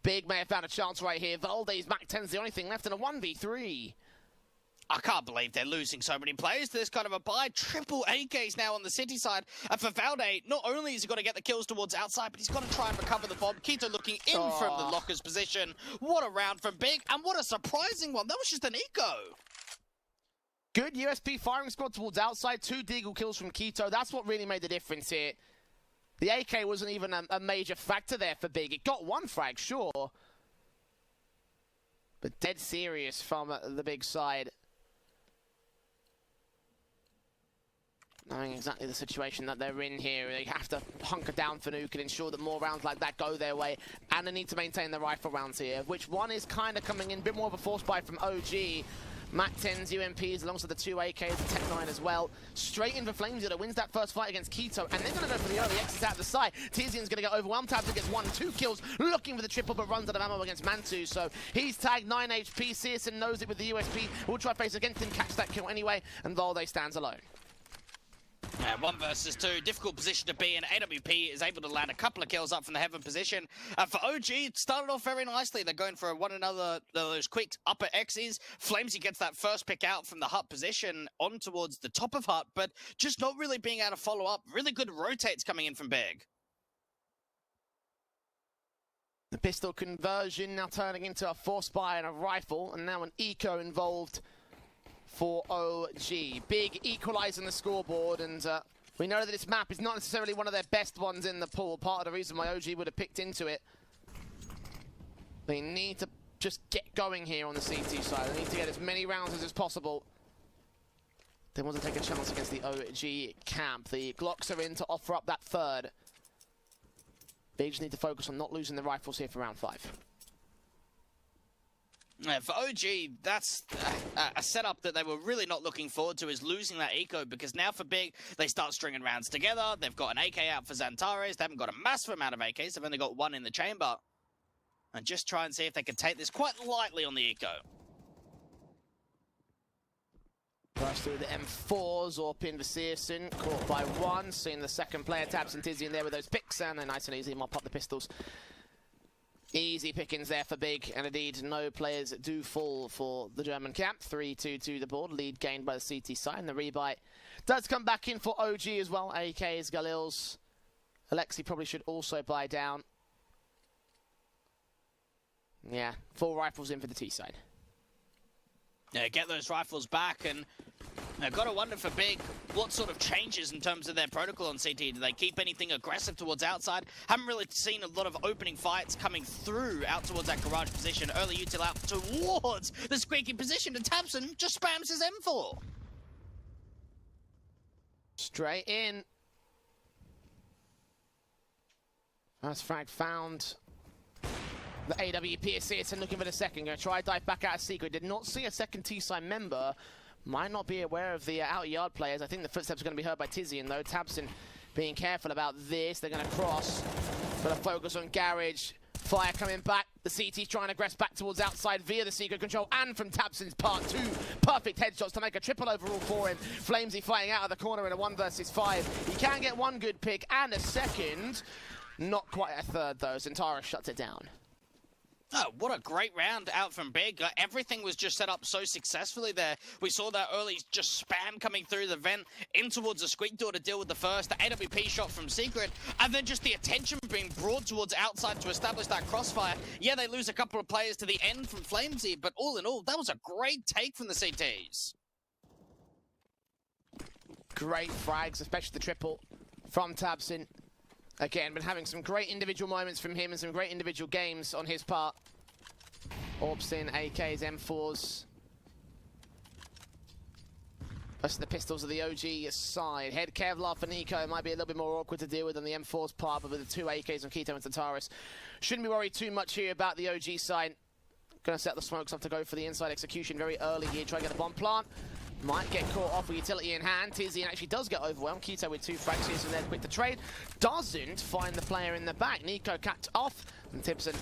Speaker 1: Big may have found a chance right here. Valde's Mac 10's the only thing left in a 1v3.
Speaker 2: I can't believe they're losing so many players to this kind of a buy. Triple AKs now on the city side. And for Valde, not only has he got to get the kills towards outside, but he's got to try and recover the bomb. Keto looking in from the locker's position. What a round from Big, and what a surprising one. That was just an eco.
Speaker 1: Good USP firing squad towards outside. 2 Deagle kills from Keto. That's what really made the difference here. The AK wasn't even a major factor there for Big. It got 1 frag, sure. but dead serious from the big side. Knowing exactly the situation that they're in here, they have to hunker down for Nuke and ensure that more rounds like that go their way, and they need to maintain the rifle rounds here, which one is kind of coming in, a bit more of a force buy from OG. Mac 10s, UMPs, alongside the 2 AKs, the Tech 9 as well. Straight in for Flames that wins that first fight against Keto, and they're going to go for the early exits out of the side. Tizian's going to get overwhelmed, Tabs gets 1-2 kills, looking for the triple, but runs out of ammo against Mantu, so he's tagged 9 HP. Searson knows it with the USP, will try face against him, catch that kill anyway, and Valde stands alone.
Speaker 2: 1 versus 2, difficult position to be in. AWP is able to land a couple of kills up from the heaven position. For OG, it started off very nicely. They're going for one another, those quick upper X's. Flamesy gets that first pick out from the hut position on towards the top of hut, but just not really being able to follow up. Really good rotates coming in from Big.
Speaker 1: The pistol conversion now turning into a force buy and a rifle, and now an eco involved for OG. Big equalising the scoreboard, and we know that this map is not necessarily one of their best ones in the pool. Part of the reason why OG would have picked into it. They need to just get going here on the CT side. They need to get as many rounds as possible. They want to take a chance against the OG camp. The Glocks are in to offer up that third. They just need to focus on not losing the rifles here for round 5.
Speaker 2: For OG, that's a setup that they were really not looking forward to, is losing that eco, because now for Big, they start stringing rounds together. They've got an AK out for Xantares. They haven't got a massive amount of AKs. They've only got 1 in the chamber. And just try and see if they can take this quite lightly on the eco.
Speaker 1: Burst through the M4s, or pin for Searson, caught by 1. Seeing the second player, Tabs and Tizzy in there with those picks, and they're nice and easy mop up the pistols. Easy pickings there for Big, and indeed no players do fall for the German camp. 3-2 to the board, lead gained by the CT side, and the rebite does come back in for OG as well. AKs, Galils, Alexi probably should also buy down. Yeah, 4 rifles in for the T side.
Speaker 2: Yeah, get those rifles back, and I've got to wonder for Big, what sort of changes in terms of their protocol on CT? Do they keep anything aggressive towards outside? Haven't really seen a lot of opening fights coming through out towards that garage position. Early util out towards the squeaky position, and Tabson just spams his M4.
Speaker 1: Straight in. First frag found. The AWP is Searson looking for the second. Going to try dive back out of secret. Did not see a second T-side member. Might not be aware of the out yard players. I think the footsteps are going to be heard by Tizian though. Tabson being careful about this. They're going to cross. Going to focus on Garage. Fire coming back. The CT's trying to aggress back towards outside via the secret control, and from Tabson's part 2 perfect headshots to make a triple overall for him. Flamesy fighting out of the corner in a 1 versus 5. He can get 1 good pick and a second. Not quite a third though. Xantares shuts it down.
Speaker 2: Oh, what a great round out from Big. Everything was just set up so successfully there. We saw that early just spam coming through the vent in towards the squeak door to deal with the first, the AWP shot from Secret, and then just the attention being brought towards outside to establish that crossfire. Yeah, they lose a couple of players to the end from Flamesy, but all in all, that was a great take from the CTs.
Speaker 1: Great frags, especially the triple from Tabson. Again, been having some great individual moments from him and some great individual games on his part. Orbsin, AKs, M4s. That's the pistols of the OG side. Head Kevlar for Nico might be a little bit more awkward to deal with than the M4's part, but with the 2 AKs on Keto and Xantares, shouldn't be worried too much here about the OG side. Gonna set the smokes up to go for the inside execution very early here. Try to get the bomb plant. Might get caught off with utility in hand. Tizian actually does get overwhelmed. Keto with 2 frags here, so they're quick to trade. Doesn't find the player in the back. Nico cut off, and Tipson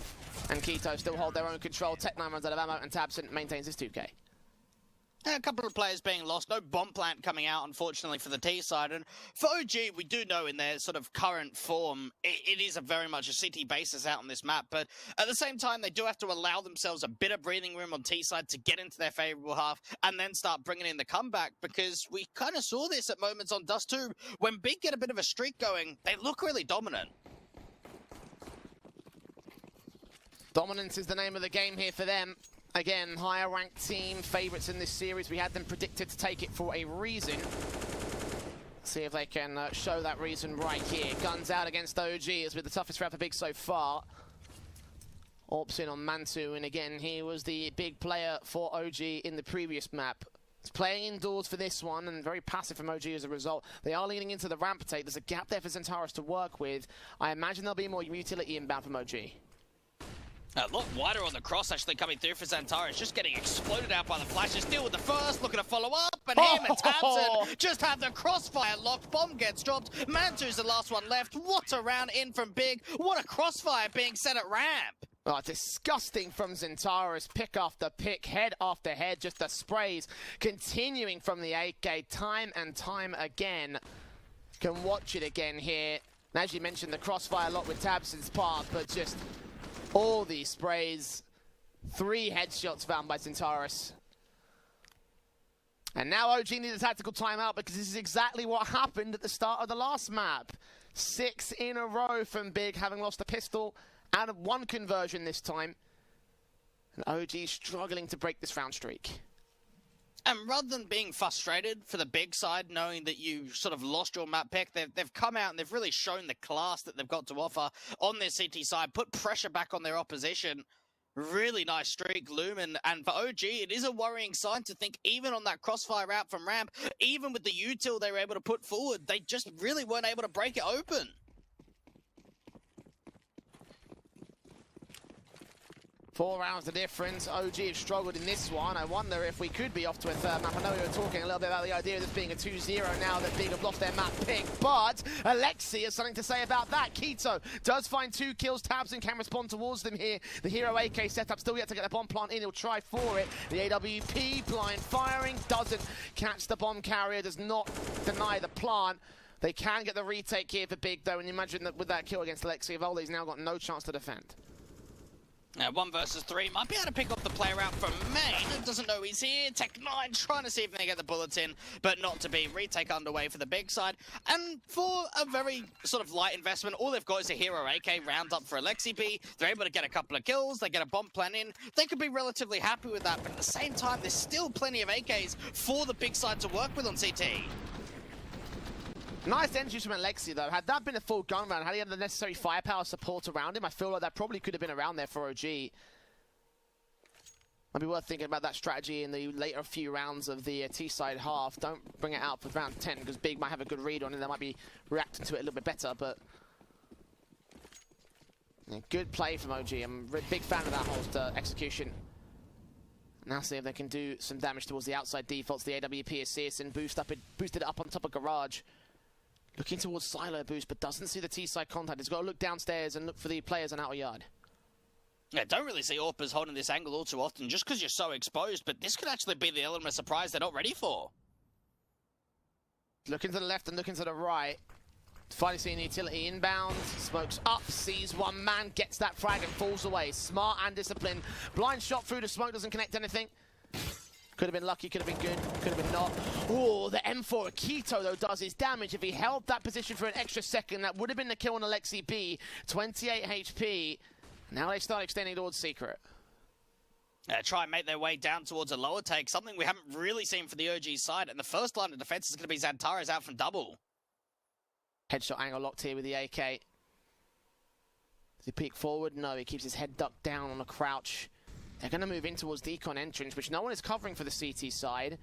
Speaker 1: and Keto still hold their own control. Tech9 runs out of ammo, and Tabson maintains his 2K.
Speaker 2: A couple of players being lost. No bomb plant coming out, unfortunately, for the T side. And for OG, we do know in their sort of current form, it is a very much a CT basis out on this map. But at the same time, they do have to allow themselves a bit of breathing room on T side to get into their favorable half and then start bringing in the comeback, because we kind of saw this at moments on Dust 2. When Big get a bit of a streak going, they look really dominant.
Speaker 1: Dominance is the name of the game here for them. Again, higher ranked team, favourites in this series. We had them predicted to take it for a reason. See if they can show that reason right here. Guns out against OG has been the toughest round for Big so far. Orps in on Mantu, and again, he was the big player for OG in the previous map. He's playing indoors for this one, and very passive from OG as a result. They are leaning into the ramp take. There's a gap there for Zentaris to work with. I imagine there'll be more utility inbound from OG.
Speaker 2: A lot wider on the cross actually coming through for Zentaris, just getting exploded out by the flashes. Still with the first, looking to follow up, and him and Tabson just have the crossfire locked. Bomb gets dropped. Mantu's the last one left. What a round in from Big. What a crossfire being set at ramp.
Speaker 1: Oh, disgusting from Zentaris. Pick after pick, head after head. Just the sprays continuing from the 8K time and time again. Can watch it again here. And as you mentioned, the crossfire lock with Tabson's part, but just all these sprays. 3 headshots found by Zentaris. And now OG needs a tactical timeout because this is exactly what happened at the start of the last map. 6 in a row from Big, having lost a pistol out of 1 conversion this time. And OG struggling to break this round streak.
Speaker 2: And rather than being frustrated for the Big side, knowing that you sort of lost your map pick, they've come out and they've really shown the class that they've got to offer on their CT side, put pressure back on their opposition. Really nice streak, Lumen. And for OG, it is a worrying sign to think even on that crossfire out from ramp, even with the util they were able to put forward, they just really weren't able to break it open.
Speaker 1: 4 rounds the difference. OG have struggled in this one. I wonder if we could be off to a third map. I know we were talking a little bit about the idea of this being a 2-0 now that Big have lost their map pick, but Alexi has something to say about that. Keto does find 2 kills. Tabson can respond towards them here. The Hero AK setup still yet to get the bomb plant in. He'll try for it. The AWP blind firing doesn't catch the bomb carrier, does not deny the plant. They can get the retake here for Big though, and imagine that with that kill against Alexi, Evolde's now got no chance to defend.
Speaker 2: Now 1 versus 3, might be able to pick up the player out from main. Doesn't know he's here. Tech9 trying to see if they get the bullets in, but not to be. Retake underway for the Big side. And for a very sort of light investment, all they've got is a Hero AK round up for Alexi B. They're able to get a couple of kills. They get a bomb plan in. They could be relatively happy with that, but at the same time, there's still plenty of AKs for the Big side to work with on CT.
Speaker 1: Nice entries from Alexi though. Had that been a full gun round, had he had the necessary firepower support around him, I feel like that probably could have been around there for OG. Might be worth thinking about that strategy in the later few rounds of the T-side half. Don't bring it out for round 10 because Big might have a good read on it. They might be reacting to it a little bit better, but yeah, good play from OG. I'm a big fan of that holster execution. Now see if they can do some damage towards the outside defaults. The AWP assist and boosted it up on top of Garage. Looking towards silo boost, but doesn't see the T-side contact. He's got to look downstairs and look for the players on outer yard.
Speaker 2: Yeah, don't really see Orpers holding this angle all too often just because you're so exposed, but this could actually be the element of surprise they're not ready for.
Speaker 1: Looking to the left and looking to the right. Finally seeing the utility inbound. Smokes up, sees one man, gets that frag and falls away. Smart and disciplined. Blind shot through the smoke, doesn't connect anything. Could have been lucky, could have been good, could have been not. Oh, the M4 Keto, though, does his damage. If he held that position for an extra second, that would have been the kill on Alexi B. 28 HP. Now they start extending towards Secret.
Speaker 2: Try and make their way down towards a lower take, something we haven't really seen for the OG side. And the first line of defense is going to be Zentaris out from double.
Speaker 1: Headshot angle locked here with the AK. Does he peek forward? No, he keeps his head ducked down on a crouch. They're going to move in towards the econ entrance, which no one is covering for the CT side.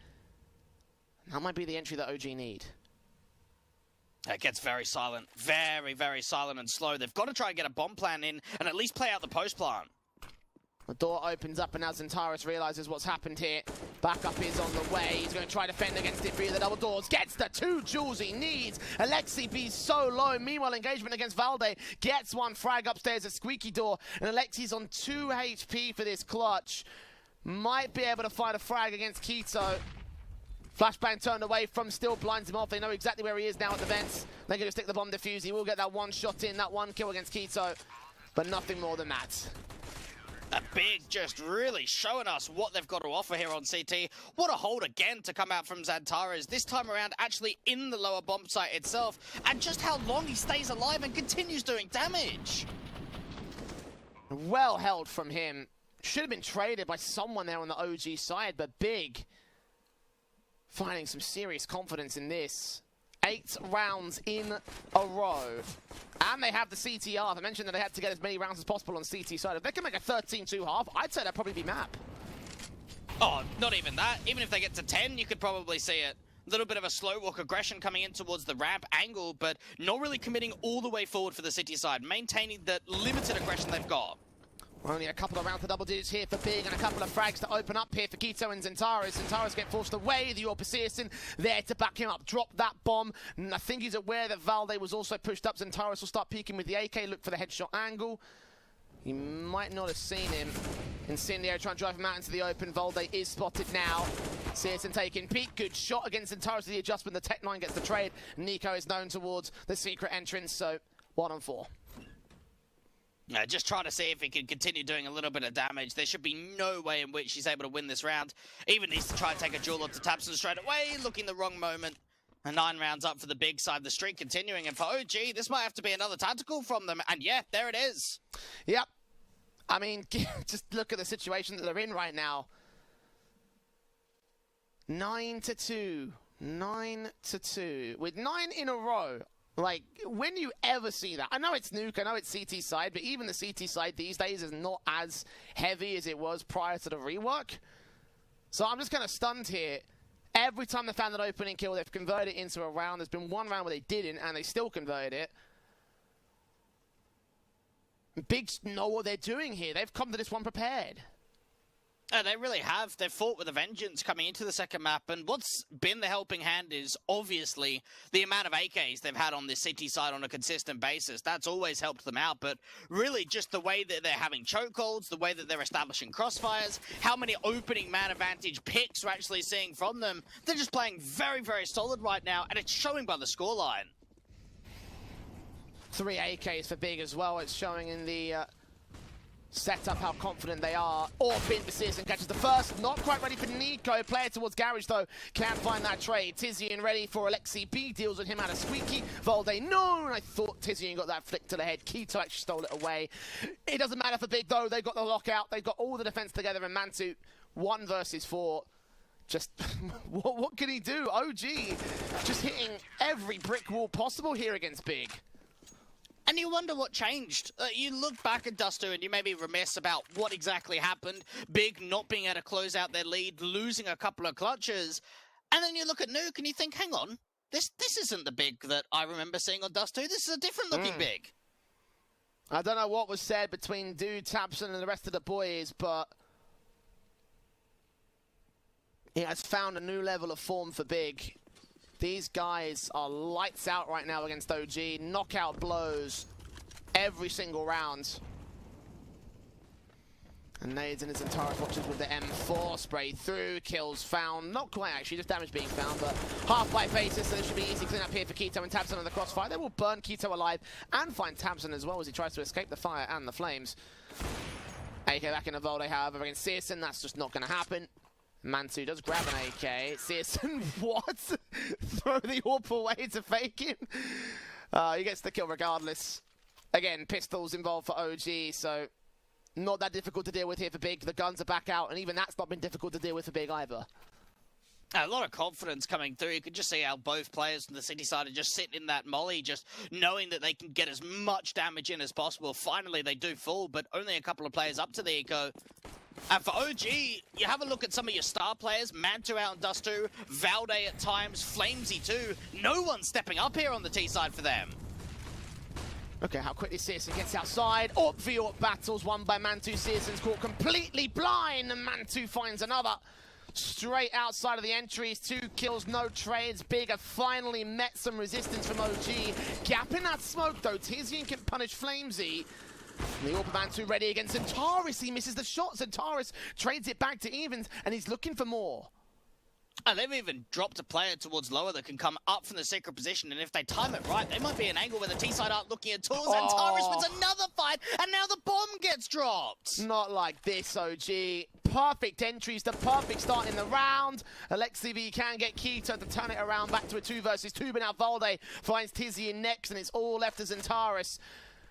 Speaker 1: That might be the entry that OG need.
Speaker 2: It gets very silent. Very, very silent and slow. They've got to try and get a bomb plan in and at least play out the post plant.
Speaker 1: The door opens up and now Zentaris realizes what's happened here. Backup is on the way. He's going to try to defend against it via the double doors. Gets the 2 jewels he needs. Alexi B's so low. Meanwhile, engagement against Valde. Gets one frag upstairs at Squeaky Door. And Alexi's on 2 HP for this clutch. Might be able to find a frag against Keto. Flashbang turned away from, still blinds him off. They know exactly where he is now at the vents. They're going to stick the bomb defuse. He will get that 1 shot in, that 1 kill against Keto. But nothing more than that.
Speaker 2: A Big just really showing us what they've got to offer here on CT. What a hold again to come out from Zentaris. This time around actually in the lower bomb site itself. And just how long he stays alive and continues doing damage.
Speaker 1: Well held from him. Should have been traded by someone there on the OG side, but Big finding some serious confidence in this. 8 rounds in a row. And they have the CTR. I mentioned that they had to get as many rounds as possible on CT side. If they can make a 13-2 half, I'd say that'd probably be map.
Speaker 2: Oh, not even that. Even if they get to 10, you could probably see it. A little bit of a slow walk aggression coming in towards the ramp angle, but not really committing all the way forward for the City side, maintaining that limited aggression they've got.
Speaker 1: Only a couple of rounds to double digits here for Big, and a couple of frags to open up here for Keto and Zentaris. Zentaris get forced away, the Orpa Searson there to back him up. Drop that bomb, and I think he's aware that Valde was also pushed up. Zentaris will start peeking with the AK, look for the headshot angle. You might not have seen him. Incendio trying to drive him out into the open. Valde is spotted now. Searson taking peek. Good shot against Zentaris. The adjustment. The Tech 9 gets the trade. Nico is known towards the secret entrance, so 1 on 4.
Speaker 2: Just trying to see if he can continue doing a little bit of damage. There should be no way in which he's able to win this round. Even needs to try and take a duel onto Tapson straight away, looking the wrong moment. And 9 rounds up for the Big side, the streak continuing. And for OG, this might have to be another tactical from them. And yeah, there it is.
Speaker 1: Yep. I mean, just look at the situation that they're in right now. 9-2. 9-2. With 9 in a row. Like, when you ever see that? I know it's Nuke, I know it's CT side, but even the CT side these days is not as heavy as it was prior to the rework. So I'm just kind of stunned here. Every time they found an opening kill, they've converted it into a round. There's been one round where they didn't, and they still converted it. Bigs know what they're doing here. They've come to this one prepared.
Speaker 2: They really have. They've fought with a vengeance coming into the second map, and what's been the helping hand is obviously the amount of AKs they've had on this City side on a consistent basis. That's always helped them out, but really just the way that they're having chokeholds, the way that they're establishing crossfires, how many opening man advantage picks we're actually seeing from them. They're just playing very, very solid right now, and it's showing by the scoreline.
Speaker 1: 3 AKs for Big as well. It's showing in the setup how confident they are. Orpin for Searson catches the first. Not quite ready for Nico. Player towards Garage though. Can't find that trade. Tizian ready for Alexi B. Deals with him out of Squeaky. Valde, no! I thought Tizian got that flick to the head. Keto actually stole it away. It doesn't matter for Big though. They've got the lockout. They've got all the defense together in Mantu. 1 versus 4. Just, what can he do? OG just hitting every brick wall possible here against Big.
Speaker 2: And you wonder what changed. You look back at Dusto and you may be remiss about what exactly happened. Big not being able to close out their lead, losing a couple of clutches. And then you look at Nuke and you think, hang on, this isn't the Big that I remember seeing on Dusto. This is a different looking Big.
Speaker 1: I don't know what was said between Dude, Tapson and the rest of the boys, but it has found a new level of form for Big. These guys are lights out right now against OG. Knockout blows every single round. And Nades and his entire watches with the M4. Spray through, kills found. Not quite actually, just damage being found, but half-life basis, so this should be easy clean up here for Keto and Tabson on the crossfire. They will burn Keto alive and find Tabson as well as he tries to escape the fire and the flames. AK back in the Valde, however, against Searson. That's just not going to happen. Mantu does grab an AK. Searson, what? Throw the AWP away to fake him? He gets the kill regardless. Again, pistols involved for OG, so not that difficult to deal with here for Big. The guns are back out, and even that's not been difficult to deal with for Big either.
Speaker 2: A lot of confidence coming through. You can just see how both players from the City side are just sitting in that molly, just knowing that they can get as much damage in as possible. Finally, they do fall, but only a couple of players up to the eco. And for OG, you have a look at some of your star players. Mantu out on Dust 2, Valde at times, Flamesy too. No one's stepping up here on the T side for them.
Speaker 1: Okay, how quickly Searson gets outside. AWP v AWP battles won by Mantu. Searson's caught completely blind, and Mantu finds another. Straight outside of the entries, 2 kills, no trades. Big have finally met some resistance from OG. Gap in that smoke though. Tizian can punish Flamesy. And the AWP Mantu ready against Zentaris. He misses the shot. Zentaris trades it back to Evans, and he's looking for more.
Speaker 2: And they've even dropped a player towards lower that can come up from the secret position, and if they time it right, they might be an angle where the T-side aren't looking at all. Zentaris wins another fight, and now the bomb gets dropped.
Speaker 1: Not like this, OG. Perfect entries, the perfect start in the round. Alexi B can get Keto to turn it around back to a 2 versus 2, but now Valde finds Tizian next, and it's all left to Zentaris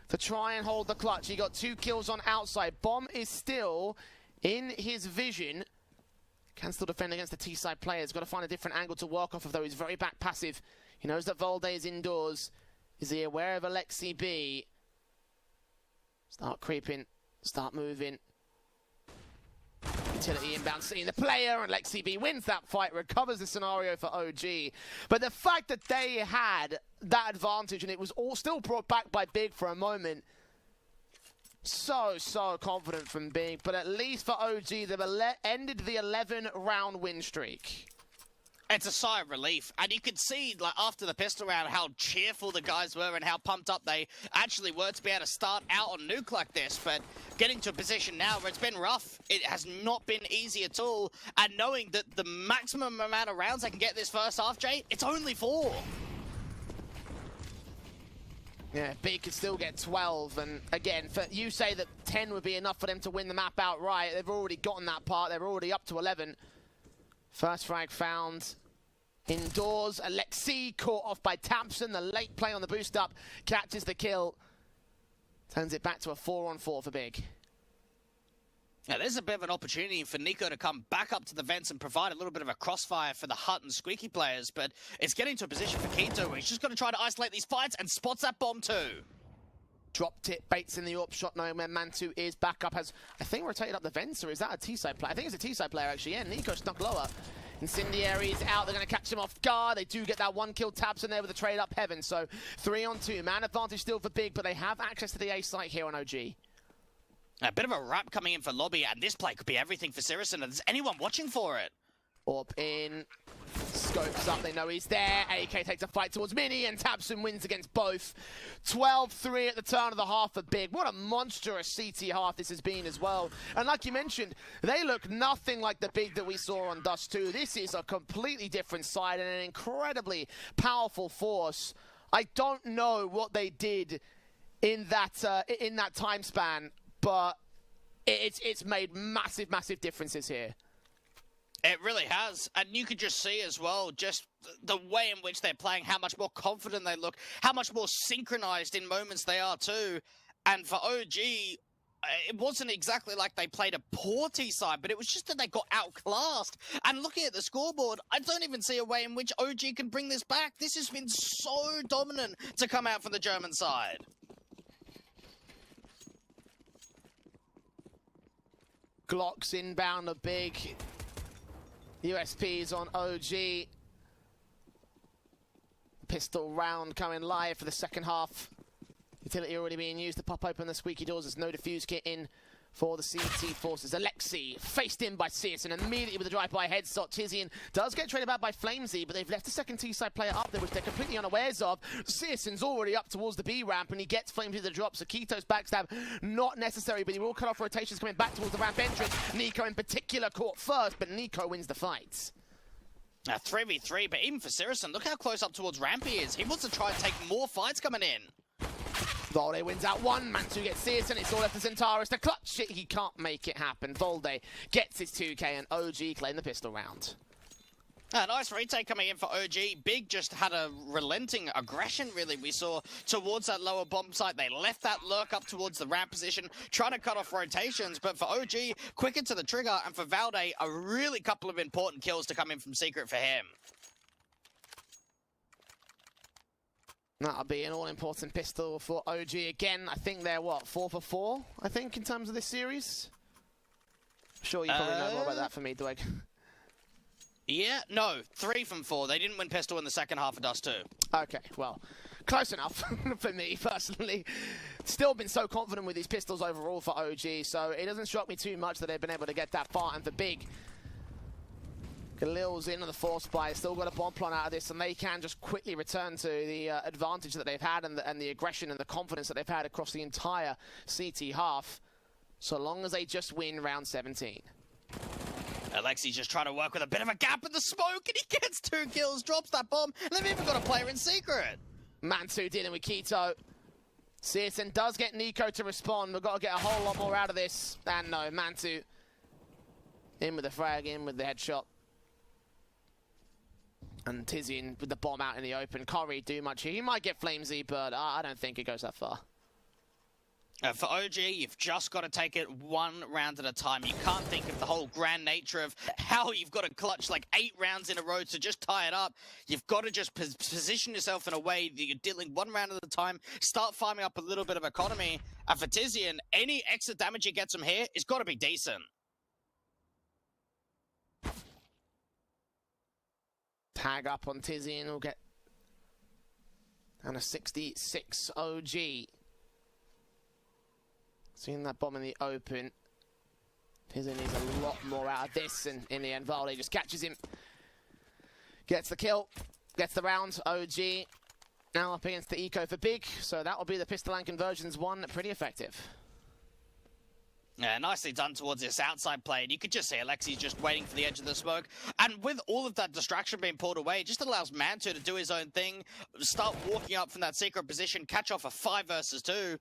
Speaker 1: to try and hold the clutch. He got 2 kills on outside. Bomb is still in his vision. Can still defend against the T-side players. Got to find a different angle to work off of, though. He's very back passive. He knows that Volde is indoors. Is he aware of Alexi B? Start creeping. Start moving. Utility inbound, seeing the player, and Alexi B wins that fight, recovers the scenario for OG. But the fact that they had that advantage and it was all still brought back by Big for a moment, so confident from Big. But at least for OG, they've ended the 11-round win streak.
Speaker 2: It's a sigh of relief, and you could see, like, after the pistol round, how cheerful the guys were and how pumped up they actually were to be able to start out on Nuke like this. But getting to a position now where it's been rough, it has not been easy at all, and knowing that the maximum amount of rounds they can get this first half, Jay, it's only 4.
Speaker 1: Yeah, Big could still get 12, and again, you say that 10 would be enough for them to win the map outright. They've already gotten that part. They're already up to 11. First frag found indoors. Alexi caught off by Tamsin. The late play on the boost up catches the kill. Turns it back to a 4-on-4 for Big.
Speaker 2: Now, there's a bit of an opportunity for NiKo to come back up to the vents and provide a little bit of a crossfire for the Hut and Squeaky players, but it's getting to a position for Keto where he's just going to try to isolate these fights and spots that bomb too.
Speaker 1: Dropped it, baits in the AWP shot, knowing where Mantu is. Back up, has, I think, rotated up the vents, or is that a T-side player? I think it's a T-side player, actually. Yeah, NiKo snuck lower. Incendiary's out, they're going to catch him off guard. They do get that one kill. Tabs in there with a trade up Heaven. So 3-on-2, man advantage still for Big, but they have access to the A site here on OG.
Speaker 2: A bit of a wrap coming in for Lobby, and this play could be everything for Sirison. Is anyone watching for it?
Speaker 1: Up in, scopes up, they know he's there. AK takes a fight towards Mini, and Tabson wins against both. 12-3 at the turn of the half for Big. What a monstrous CT half this has been as well. And like you mentioned, they look nothing like the Big that we saw on Dust 2. This is a completely different side and an incredibly powerful force. I don't know what they did in that time span, but it's made massive differences here.
Speaker 2: It really has, and you could just see as well, just the way in which they're playing, how much more confident they look, how much more synchronized in moments they are too. And for OG, it wasn't exactly like they played a poor T-side, but it was just that they got outclassed. And looking at the scoreboard, I don't even see a way in which OG can bring this back. This has been so dominant to come out from the German side.
Speaker 1: Glocks inbound are Big. USPs on OG. Pistol round coming live for the second half. Utility already being used to pop open the squeaky doors. There's no defuse kit in for the CT forces. Alexi faced in by Sears, and immediately with a drive-by headshot, Tizian does get traded back by Flamesy, but they've left a second T-side player up there, which they're completely unawares of. Searson's already up towards the B ramp, and he gets Flamesy the drop, so Keto's backstab not necessary, but he will cut off rotations coming back towards the ramp entrance. NiKo in particular caught first, but NiKo wins the fight.
Speaker 2: 3v3, but even for Sirison, look how close up towards ramp he is. He wants to try and take more fights coming in.
Speaker 1: Volde wins out one, Mantu gets Searson, it's all left to Centaurus to clutch it, he can't make it happen. Volde gets his 2k and OG claim the pistol round.
Speaker 2: A nice retake coming in for OG. Big just had a relenting aggression, really, we saw towards that lower bomb site. They left that lurk up towards the ramp position, trying to cut off rotations, but for OG, quicker to the trigger, and for Valde, a really couple of important kills to come in from Secret for him.
Speaker 1: That'll be an all-important pistol for OG again. I think they're, what, 4 for 4, I think, in terms of this series? Sure, you probably know more about that for me, Dweg.
Speaker 2: Yeah, no, 3 from 4. They didn't win pistol in the second half of Dust 2.
Speaker 1: Okay, well, close enough for me, personally. Still been so confident with these pistols overall for OG, so it doesn't shock me too much that they've been able to get that far. And for Big, Khalil's in on the force buy, still got a bomb plan out of this, and they can just quickly return to the advantage that they've had and the aggression and the confidence that they've had across the entire CT half, so long as they just win round 17.
Speaker 2: Alexi's just trying to work with a bit of a gap in the smoke, and he gets 2 kills, drops that bomb, and they've even got a player in secret.
Speaker 1: Mantu dealing with Keto. Searson does get NiKo to respond. We've got to get a whole lot more out of this. And no, Mantu in with the frag, in with the headshot. And Tizian with the bomb out in the open. Can't really do much here. He might get Flamesy, but I don't think it goes that far.
Speaker 2: For OG, you've just got to take it one round at a time. You can't think of the whole grand nature of how you've got to clutch like 8 rounds in a row to just tie it up. You've got to just position yourself in a way that you're dealing one round at a time, start farming up a little bit of economy. And for Tizian, any extra damage he gets from here has got to be decent.
Speaker 1: Tag up on Tizian will get and a 66 OG. Seeing that bomb in the open. Tizian needs a lot more out of this, and in the end, Valde just catches him. Gets the kill, gets the round. OG now up against the eco for Big, so that will be the pistol and conversions one. Pretty effective.
Speaker 2: Yeah, nicely done towards this outside play. And you could just see Alexi's just waiting for the edge of the smoke. And with all of that distraction being pulled away, it just allows Mantu to do his own thing, start walking up from that secret position, catch off a 5 versus 2.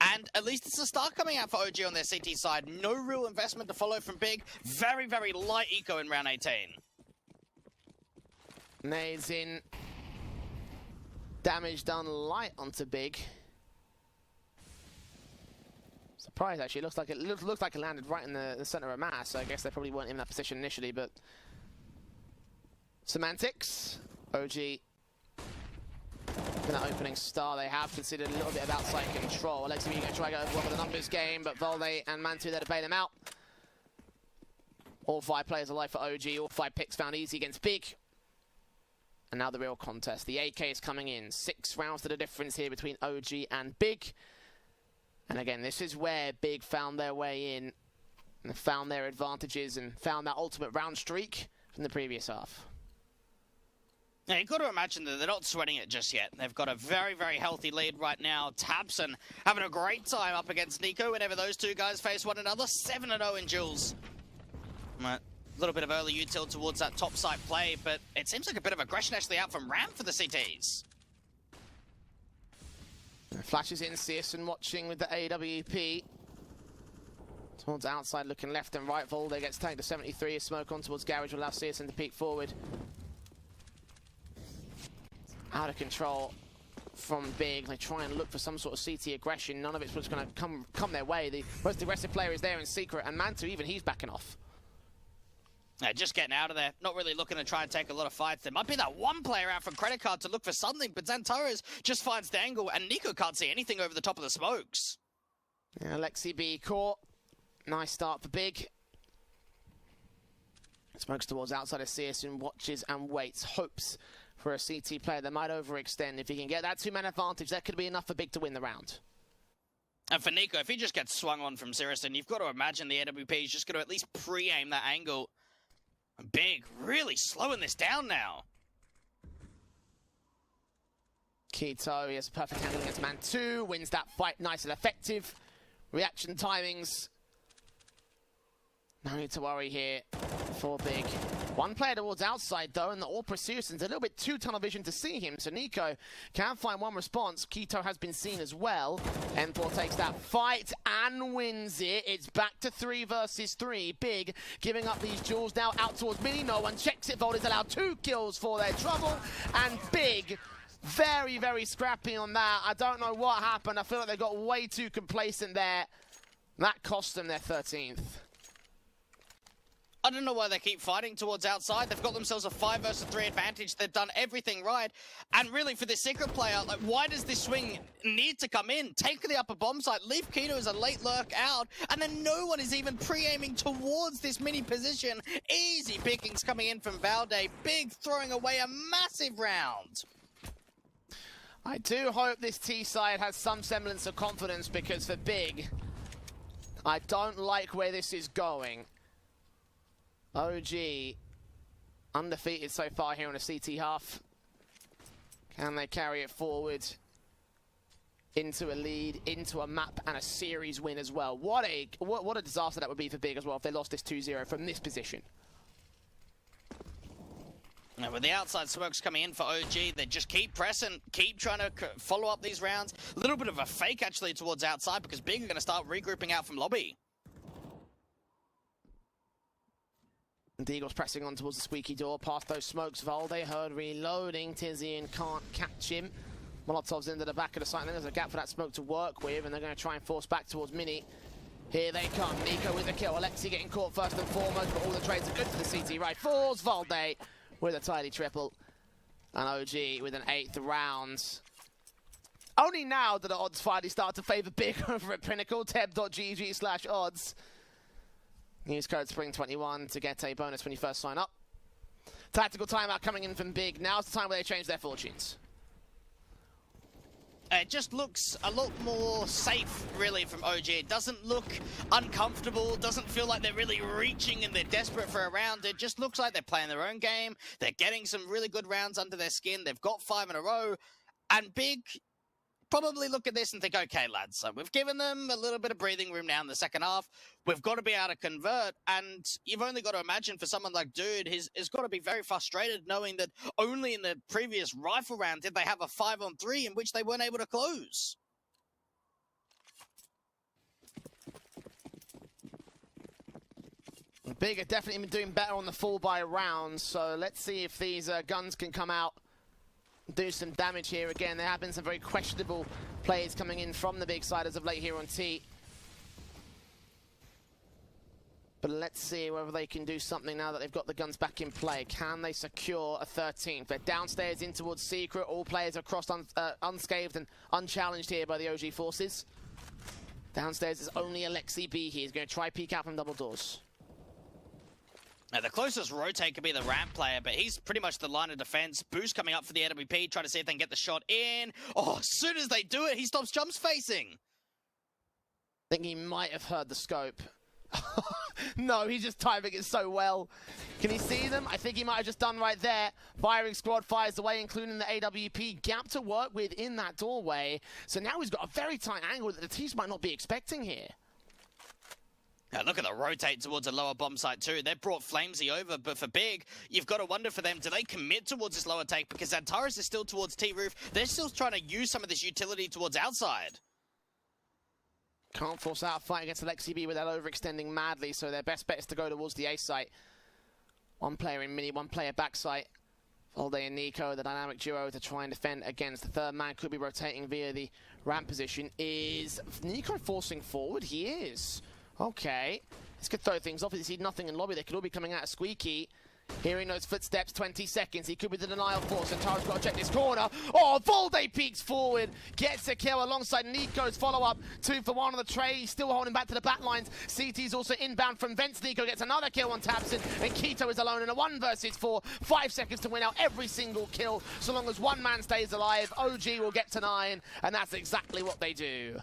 Speaker 2: And at least it's a start coming out for OG on their CT side. No real investment to follow from Big. Very, very light eco in round 18.
Speaker 1: Nades in. Damage done light onto Big. Surprised, actually. Looks like it landed right in the center of mass. So I guess they probably weren't in that position initially, but semantics. OG in that opening star, they have considered a little bit of outside control. Alexi going to try to go over one with the numbers game, but Valde and Mantu there to bail them out. All 5 players alive for OG. All 5 picks found easy against Big. And now the real contest. The AK is coming in. 6 rounds to the difference here between OG and Big. And again, this is where Big found their way in and found their advantages and found that ultimate round streak from the previous half.
Speaker 2: Yeah, you've got to imagine that they're not sweating it just yet. They've got a very, very healthy lead right now. Tabson having a great time up against Nico whenever those two guys face one another. 7-0 in duels. A little bit of early util towards that top side play, but it seems like a bit of aggression actually out from Ram for the CTs.
Speaker 1: Flashes in, Searson watching with the AWP. Towards outside, looking left and right. Valde gets tagged to 73. A smoke on towards Garage will allow Searson to peek forward. Out of control from Big. They try and look for some sort of CT aggression. None of it's going to come their way. The most aggressive player is there in secret, and Mantu, even he's backing off.
Speaker 2: Yeah, just getting out of there. Not really looking to try and take a lot of fights. There might be that one player out from credit card to look for something, but Xantares just finds the angle, and Nico can't see anything over the top of the smokes.
Speaker 1: Yeah, Alexi B caught. Nice start for Big. Smokes towards outside of Searson, watches and waits, hopes for a CT player that might overextend. If he can get that 2-man advantage, that could be enough for Big to win the round.
Speaker 2: And for Nico, if he just gets swung on from Searson, you've got to imagine the AWP is just going to at least pre-aim that angle. Big, really slowing this down now.
Speaker 1: Keto, he has a perfect handle against Mantu, wins that fight nice and effective. Reaction timings. No need to worry here for Big. One player towards outside though, and the all pursuers a little bit too tunnel vision to see him. So Nico can find one response. Keto has been seen as well. M4 takes that fight and wins it. It's back to 3 versus 3. Big giving up these duels now out towards mini. No one checks it. Valde's allowed 2 kills for their trouble. And Big, very, very scrappy on that. I don't know what happened. I feel like they got way too complacent there. That cost them their 13th.
Speaker 2: I don't know why they keep fighting towards outside. They've got themselves a 5 versus 3 advantage. They've done everything right. And really, for this secret player, like, why does this swing need to come in? Take the upper bomb site, leave Keto as a late lurk out, and then no one is even pre-aiming towards this mini position. Easy pickings coming in from Valde. Big throwing away a massive round.
Speaker 1: I do hope this T side has some semblance of confidence, because for Big, I don't like where this is going. OG undefeated so far here on a CT half. Can they carry it forward into a lead, into a map, and a series win as well? What a disaster that would be for Big as well if they lost this 2-0 from this position.
Speaker 2: Now, with the outside smokes coming in for OG, they just keep pressing, keep trying to follow up these rounds. A little bit of a fake actually towards outside, because Big are going to start regrouping out from lobby.
Speaker 1: Deagle's pressing on towards the squeaky door, past those smokes. Valde heard reloading. Tizian can't catch him. Molotovs into the back of the site. I think there's a gap for that smoke to work with, and they're going to try and force back towards Mini. Here they come. Nico with a kill. Alexi getting caught first and foremost, but all the trades are good for the CT rifles. Valde with a tidy triple. And OG with an 8th round. Only now do the odds finally start to favour Big over at Pinnacle. Teb.gg/odds. Use code SPRING21 to get a bonus when you first sign up. Tactical timeout coming in from Big. Now's the time where they change their fortunes.
Speaker 2: It just looks a lot more safe, really, from OG. It doesn't look uncomfortable, doesn't feel like they're really reaching and they're desperate for a round. It just looks like they're playing their own game. They're getting some really good rounds under their skin. They've got 5 in a row. And Big probably look at this and think, okay, lads, so we've given them a little bit of breathing room now in the second half. We've got to be able to convert, and you've only got to imagine for someone like Dude, he's got to be very frustrated knowing that only in the previous rifle round did they have a 5-on-3 in which they weren't able to close.
Speaker 1: Big have definitely been doing better on the fall by rounds, so let's see if these guns can come out do some damage here. Again, there have been some very questionable plays coming in from the Big side as of late here on T. But let's see whether they can do something now that they've got the guns back in play. Can they secure a 13th? They're downstairs in towards Secret. All players are crossed unscathed and unchallenged here by the OG forces. Downstairs is only Alexi B here. He's going to try peek out from double doors.
Speaker 2: Now, the closest rotate could be the ramp player, but he's pretty much the line of defense. Boost coming up for the AWP, trying to see if they can get the shot in. Oh, as soon as they do it, he stops jump spacing.
Speaker 1: I think he might have heard the scope. No, he's just timing it so well. Can he see them? I think he might have just done right there. Firing squad fires away, including the AWP gap to work with in that doorway. So now he's got a very tight angle that the teams might not be expecting here.
Speaker 2: Now look at the rotate towards a lower bomb site too. They've brought Flamesy over, but for Big, you've got to wonder for them, do they commit towards this lower take? Because Antares is still towards T-Roof. They're still trying to use some of this utility towards outside.
Speaker 1: Can't force out a fight against Alexi B without overextending madly, so their best bet is to go towards the A site. One player in mini, one player back site. Valde and Nico, the dynamic duo to try and defend against. The third man could be rotating via the ramp position. Is Nico forcing forward? He is. Okay, this could throw things off. If you see nothing in lobby, they could all be coming out of Squeaky. Hearing those footsteps, 20 seconds. He could be the denial force, and Tara's got to check this corner. Oh, Valde peeks forward, gets a kill alongside Nico's follow-up. 2 for 1 on the tray. He's still holding back to the back lines. CT's also inbound from Vents. Nico gets another kill on Tabson, and Keto is alone in a 1 versus 4. 5 seconds to win out every single kill. So long as one man stays alive, OG will get to 9, and that's exactly what they do.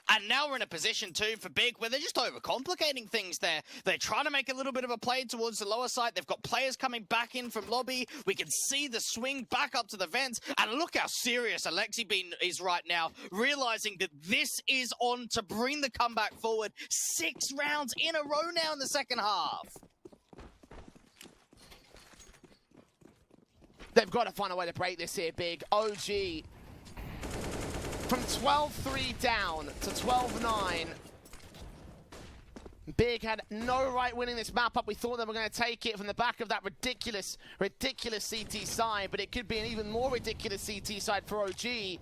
Speaker 2: And now we're in a position, too, for Big, where they're just overcomplicating things there. They're trying to make a little bit of a play towards the lower side. They've got players coming back in from lobby. We can see the swing back up to the vents. And look how serious Alexi B is right now, realizing that this is on to bring the comeback forward. 6 rounds in a row now in the second half.
Speaker 1: They've got to find a way to break this here, Big. OG from 12-3 down to 12-9. Big had no right winning this map up. We thought they were going to take it from the back of that ridiculous CT side, but it could be an even more ridiculous CT side for OG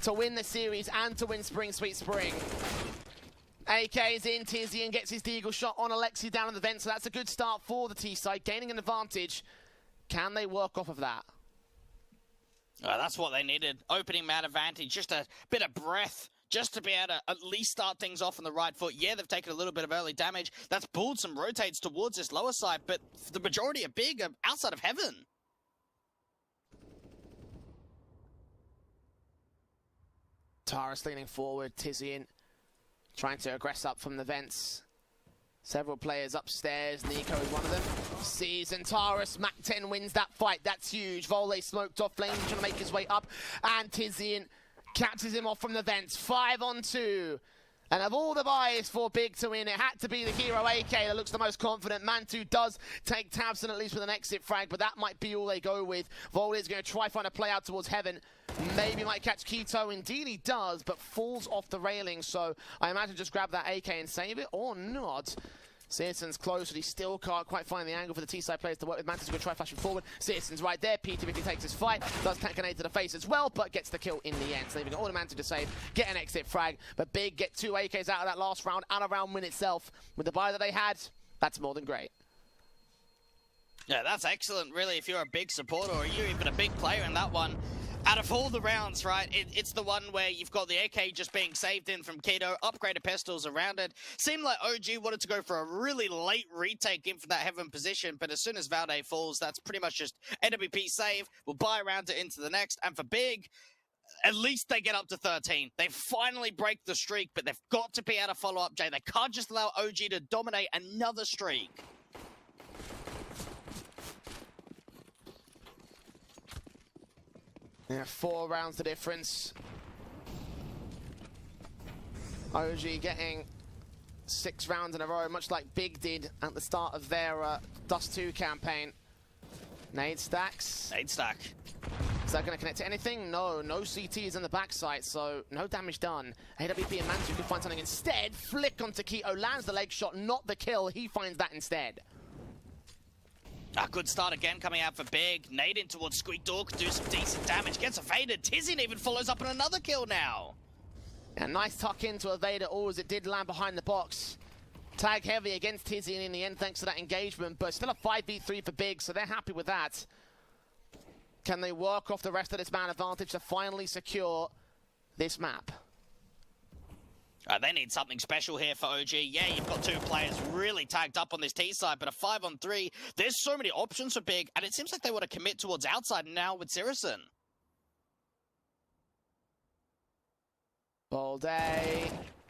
Speaker 1: to win the series and to win Spring Sweet Spring. AK is in, Tizian gets his deagle shot on Alexi down in the vent, so that's a good start for the T side, gaining an advantage. Can they work off of that?
Speaker 2: That's what they needed. Opening man advantage, just a bit of breath, just to be able to at least start things off on the right foot. Yeah, they've taken a little bit of early damage. That's pulled some rotates towards this lower side, but the majority of Big are outside of heaven.
Speaker 1: Taurus leaning forward, Tizian trying to aggress up from the vents. Several players upstairs. Nico is one of them. Sees and Taurus. Mac 10 wins that fight. That's huge. Volley smoked off. Flame trying to make his way up. And Tizian catches him off from the vents. 5-on-2. And of all the buys for Big to win, it had to be the hero AK that looks the most confident. Mantu does take Tabson at least with an exit frag, but that might be all they go with. Volley is going to try find a play out towards heaven. Maybe might catch Keto. Indeed he does, but falls off the railing. So I imagine just grab that AK and save it or not. Citizen's close, but he still can't quite find the angle for the T-side players to work with. Mantis going to try flashing forward. Citizen's right there. P250 takes his fight. Does tank an aid to the face as well, but gets the kill in the end. So leaving all the Mantis to save, get an exit frag. But Big get 2 AKs out of that last round and a round win itself. With the buy that they had, that's more than great.
Speaker 2: Yeah, that's excellent, really, if you're a big supporter or you're even a big player in that one. Out of all the rounds, right, it's the one where you've got the AK just being saved in from Keto, upgraded pistols around it. Seemed like OG wanted to go for a really late retake in for that heaven position, but as soon as Valde falls, that's pretty much just AWP save. We'll buy around it into the next, and for Big, at least they get up to 13. They finally break the streak, but they've got to be able to follow up, Jay. They can't just allow OG to dominate another streak.
Speaker 1: Yeah, 4 rounds the difference. OG getting 6 rounds in a row, much like Big did at the start of their Dust 2 campaign. Nade stacks.
Speaker 2: Nade stack.
Speaker 1: Is that going to connect to anything? No. No CTs in the backside, so no damage done. AWP and Mantu can find something instead. Flick onto Keto, lands the leg shot, not the kill. He finds that instead.
Speaker 2: A good start again coming out for Big. Nade in towards Squeak Door, could do some decent damage. Gets evaded. Tizian even follows up on another kill now.
Speaker 1: And nice tuck into evade it all as it did land behind the box. Tag heavy against Tizian in the end thanks to that engagement, but still a 5v3 for Big, so they're happy with that. Can they work off the rest of this man advantage to finally secure this map?
Speaker 2: They need something special here for OG. Yeah, you've got 2 players really tagged up on this T side, but a 5-on-3, there's so many options for Big, and it seems like they want to commit towards outside now with Sirison. Balde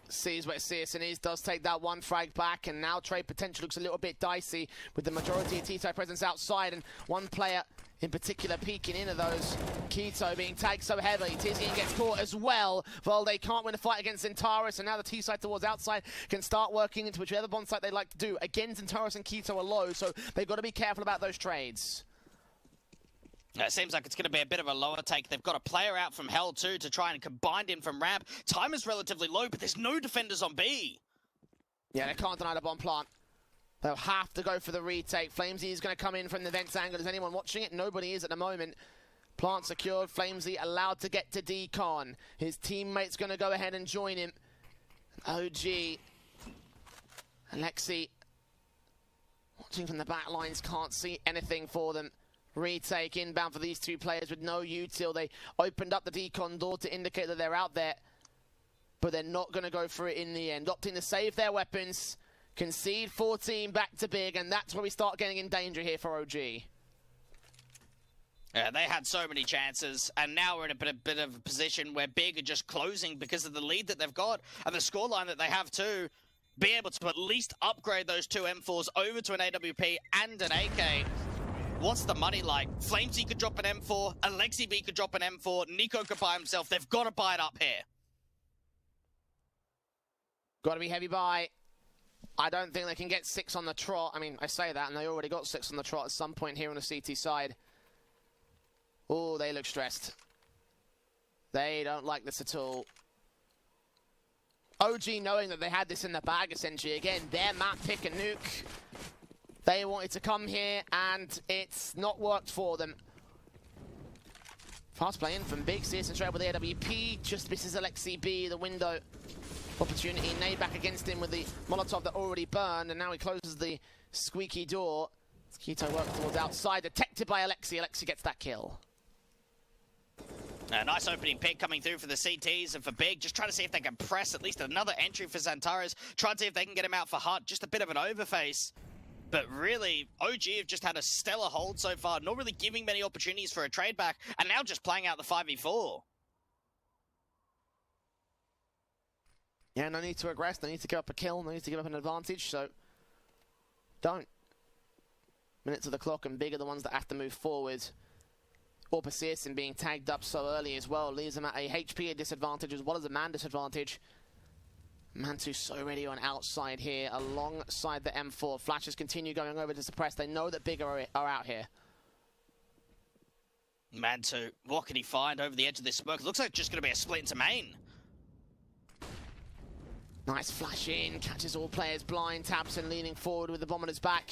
Speaker 1: sees where Sirison is, does take that 1 frag back, and now trade potential looks a little bit dicey with the majority of T-side presence outside, and 1 player in particular peeking into those. Keto being tagged so heavily. Tizian gets caught as well. Valde can't win a fight against Zentaris, and now the T-side towards outside can start working into whichever bond site they like to do. Again, Zentaris and Keto are low, so they've got to be careful about those trades.
Speaker 2: It seems like it's going to be a bit of a lower take. They've got a player out from Hell too to try and combine in from ramp. Time is relatively low, but there's no defenders on B.
Speaker 1: Yeah, they can't deny the bomb plant. They'll have to go for the retake. Flamesy is going to come in from the vents angle. Is anyone watching it? Nobody is at the moment. Plant secured. Flamesy allowed to get to Decon. His teammate's going to go ahead and join him. OG. Alexi watching from the back lines. Can't see anything for them. Retake inbound for these 2 players with no util. They opened up the Decon door to indicate that they're out there, but they're not going to go for it in the end. Opting to save their weapons. Concede 14 back to Big, and that's where we start getting in danger here for OG.
Speaker 2: Yeah, they had so many chances, and now we're in a bit of a position where Big are just closing because of the lead that they've got and the scoreline that they have too. Be able to at least upgrade those 2 M4s over to an AWP and an AK. What's the money like? Flamesy could drop an M4, Alexi B could drop an M4, Nico could buy himself. They've got to buy it up here.
Speaker 1: Got to be heavy buy. I don't think they can get 6 on the trot. I mean, I say that, and they already got 6 on the trot at some point here on the CT side. Oh, they look stressed. They don't like this at all. OG knowing that they had this in the bag, essentially. Again, their map, pick and nuke. They wanted to come here, and it's not worked for them. Fast play in from Big. Searson straight with the AWP. Just misses Alexi B, the window opportunity. Nade back against him with the Molotov that already burned, and now he closes the squeaky door. Keto works towards outside, detected by Alexi. Alexi gets that kill.
Speaker 2: A nice opening pick coming through for the CTs and for Big. Just trying to see if they can press at least another entry for Zentaris. Trying to see if they can get him out for Hut. Just a bit of an overface. But really, OG have just had a stellar hold so far. Not really giving many opportunities for a trade back. And now just playing out the 5v4.
Speaker 1: Yeah, no need to aggress. No need to give up a kill. No need to give up an advantage. So, don't. Minutes of the clock, and Big are the ones that have to move forward. Or Persistent being tagged up so early as well leaves them at a HP disadvantage as well as a man disadvantage. Mantu so ready on outside here alongside the M4. Flashes continue going over to suppress. They know that Big are out here.
Speaker 2: Mantu, what can he find over the edge of this smoke? It looks like it's just going to be a split into main.
Speaker 1: Nice flash in, catches all players blind. Tabson leaning forward with the bomb on his back.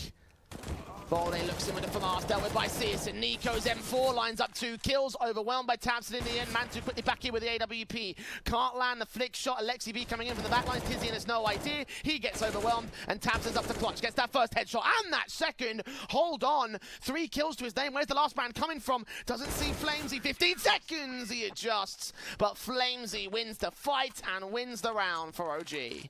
Speaker 1: Volde looks in with the FAMAS, dealt with by CSGO. Nico's M4 lines up 2 kills, overwhelmed by Tabson in the end. Mantu quickly back in with the AWP. Can't land the flick shot. Alexi B coming in from the backline. Tizian has no idea. He gets overwhelmed, and Tabson's up to clutch. Gets that first headshot and that second. Hold on. 3 kills to his name. Where's the last man coming from? Doesn't see Flamesy. 15 seconds he adjusts, but Flamesy wins the fight and wins the round for OG.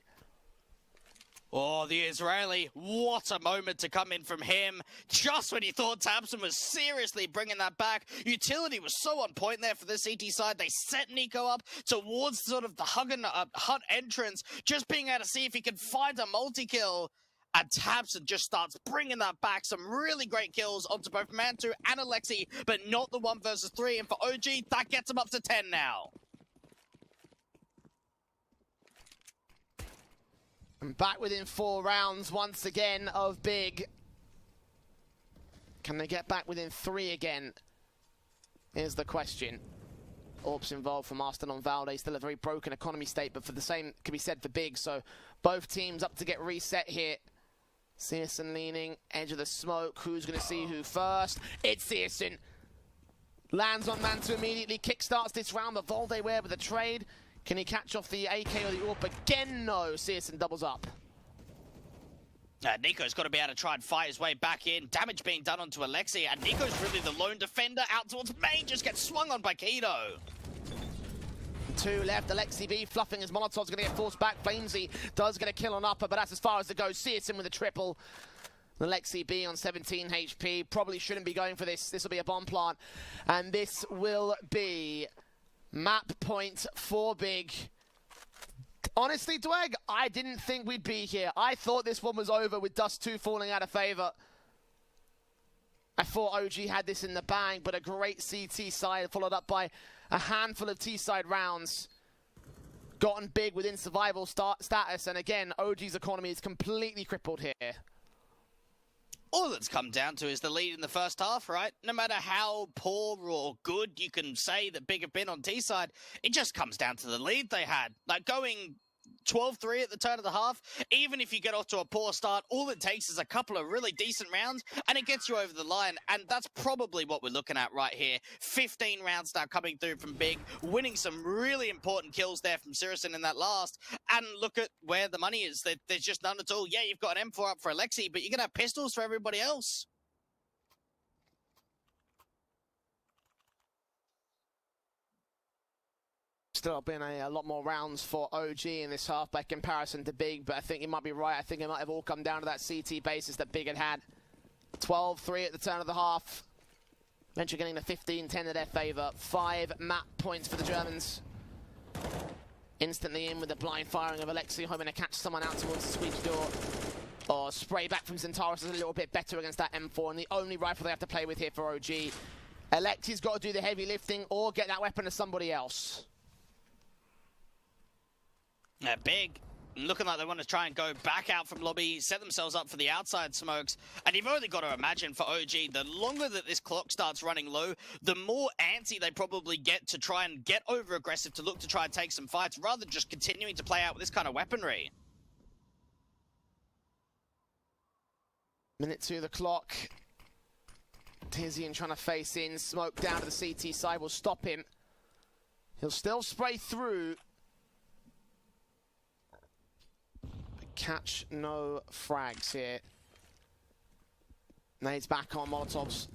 Speaker 2: Oh, the Israeli, what a moment to come in from him. Just when he thought Tabson was seriously bringing that back. Utility was so on point there for the CT side. They set Nico up towards sort of the hut entrance, just being able to see if he could find a multi-kill. And Tabson just starts bringing that back. Some really great kills onto both Mantu and Alexi, but not the 1 versus 3. And for OG, that gets him up to 10 now.
Speaker 1: And back within 4 rounds once again of Big. Can they get back within 3 again? Here's the question. Orbs involved for Marston on Valde. Still a very broken economy state, but for the same can be said for Big. So both teams up to get reset here. Searson leaning, edge of the smoke. Who's going to see who first? It's Searson. Lands on Mantu immediately. Kickstarts this round, but Volde where with a trade. Can he catch off the AK or the AWP again? No, Searson doubles up.
Speaker 2: Nico's got to be able to try and fight his way back in. Damage being done onto Alexi, and Nico's really the lone defender out towards main, just gets swung on by Keto.
Speaker 1: 2 left, Alexi B fluffing his Molotov's going to get forced back. Flamesy does get a kill on Upper, but that's as far as it goes. Searson with a triple. Alexi B on 17 HP. Probably shouldn't be going for this. This will be a bomb plant. And this will be map point for Big. Honestly, Dweg, I didn't think we'd be here. I thought this one was over with Dust 2 falling out of favor. I thought OG had this in the bag, but a great CT side followed up by a handful of T-side rounds. Gotten Big within survival status, and again, OG's economy is completely crippled here.
Speaker 2: All that's come down to is the lead in the first half, right? No matter how poor or good you can say that Big have been on T-side, it just comes down to the lead they had. Like going 12-3 at the turn of the half, even if you get off to a poor start, all it takes is a couple of really decent rounds and it gets you over the line, and that's probably what we're looking at right here. 15 rounds now coming through from Big, winning some really important kills there from Searson in that last, and look at where the money is. There's just none at all. Yeah, you've got an M4 up for Alexi, but you're going to have pistols for everybody else.
Speaker 1: Still been a lot more rounds for OG in this half by comparison to Big, but I think you might be right. I think it might have all come down to that CT basis that Big had. 12-3 at the turn of the half. Venture getting the 15-10 to their favor. 5 map points for the Germans. Instantly in with the blind firing of Alexi, hoping to catch someone out towards the squeeze door. Or spray back from Centaurus is a little bit better against that M4, and the only rifle they have to play with here for OG. Alexi's got to do the heavy lifting or get that weapon to somebody else.
Speaker 2: Big, looking like they want to try and go back out from lobby, set themselves up for the outside smokes. And you've only got to imagine for OG, the longer that this clock starts running low, the more antsy they probably get to try and get over aggressive to look to try and take some fights, rather than just continuing to play out with this kind of weaponry.
Speaker 1: Minute 2 of the clock. Tizian trying to face in, smoke down to the CT side will stop him. He'll still spray through. Catch no frags here. Nades back on Molotovs.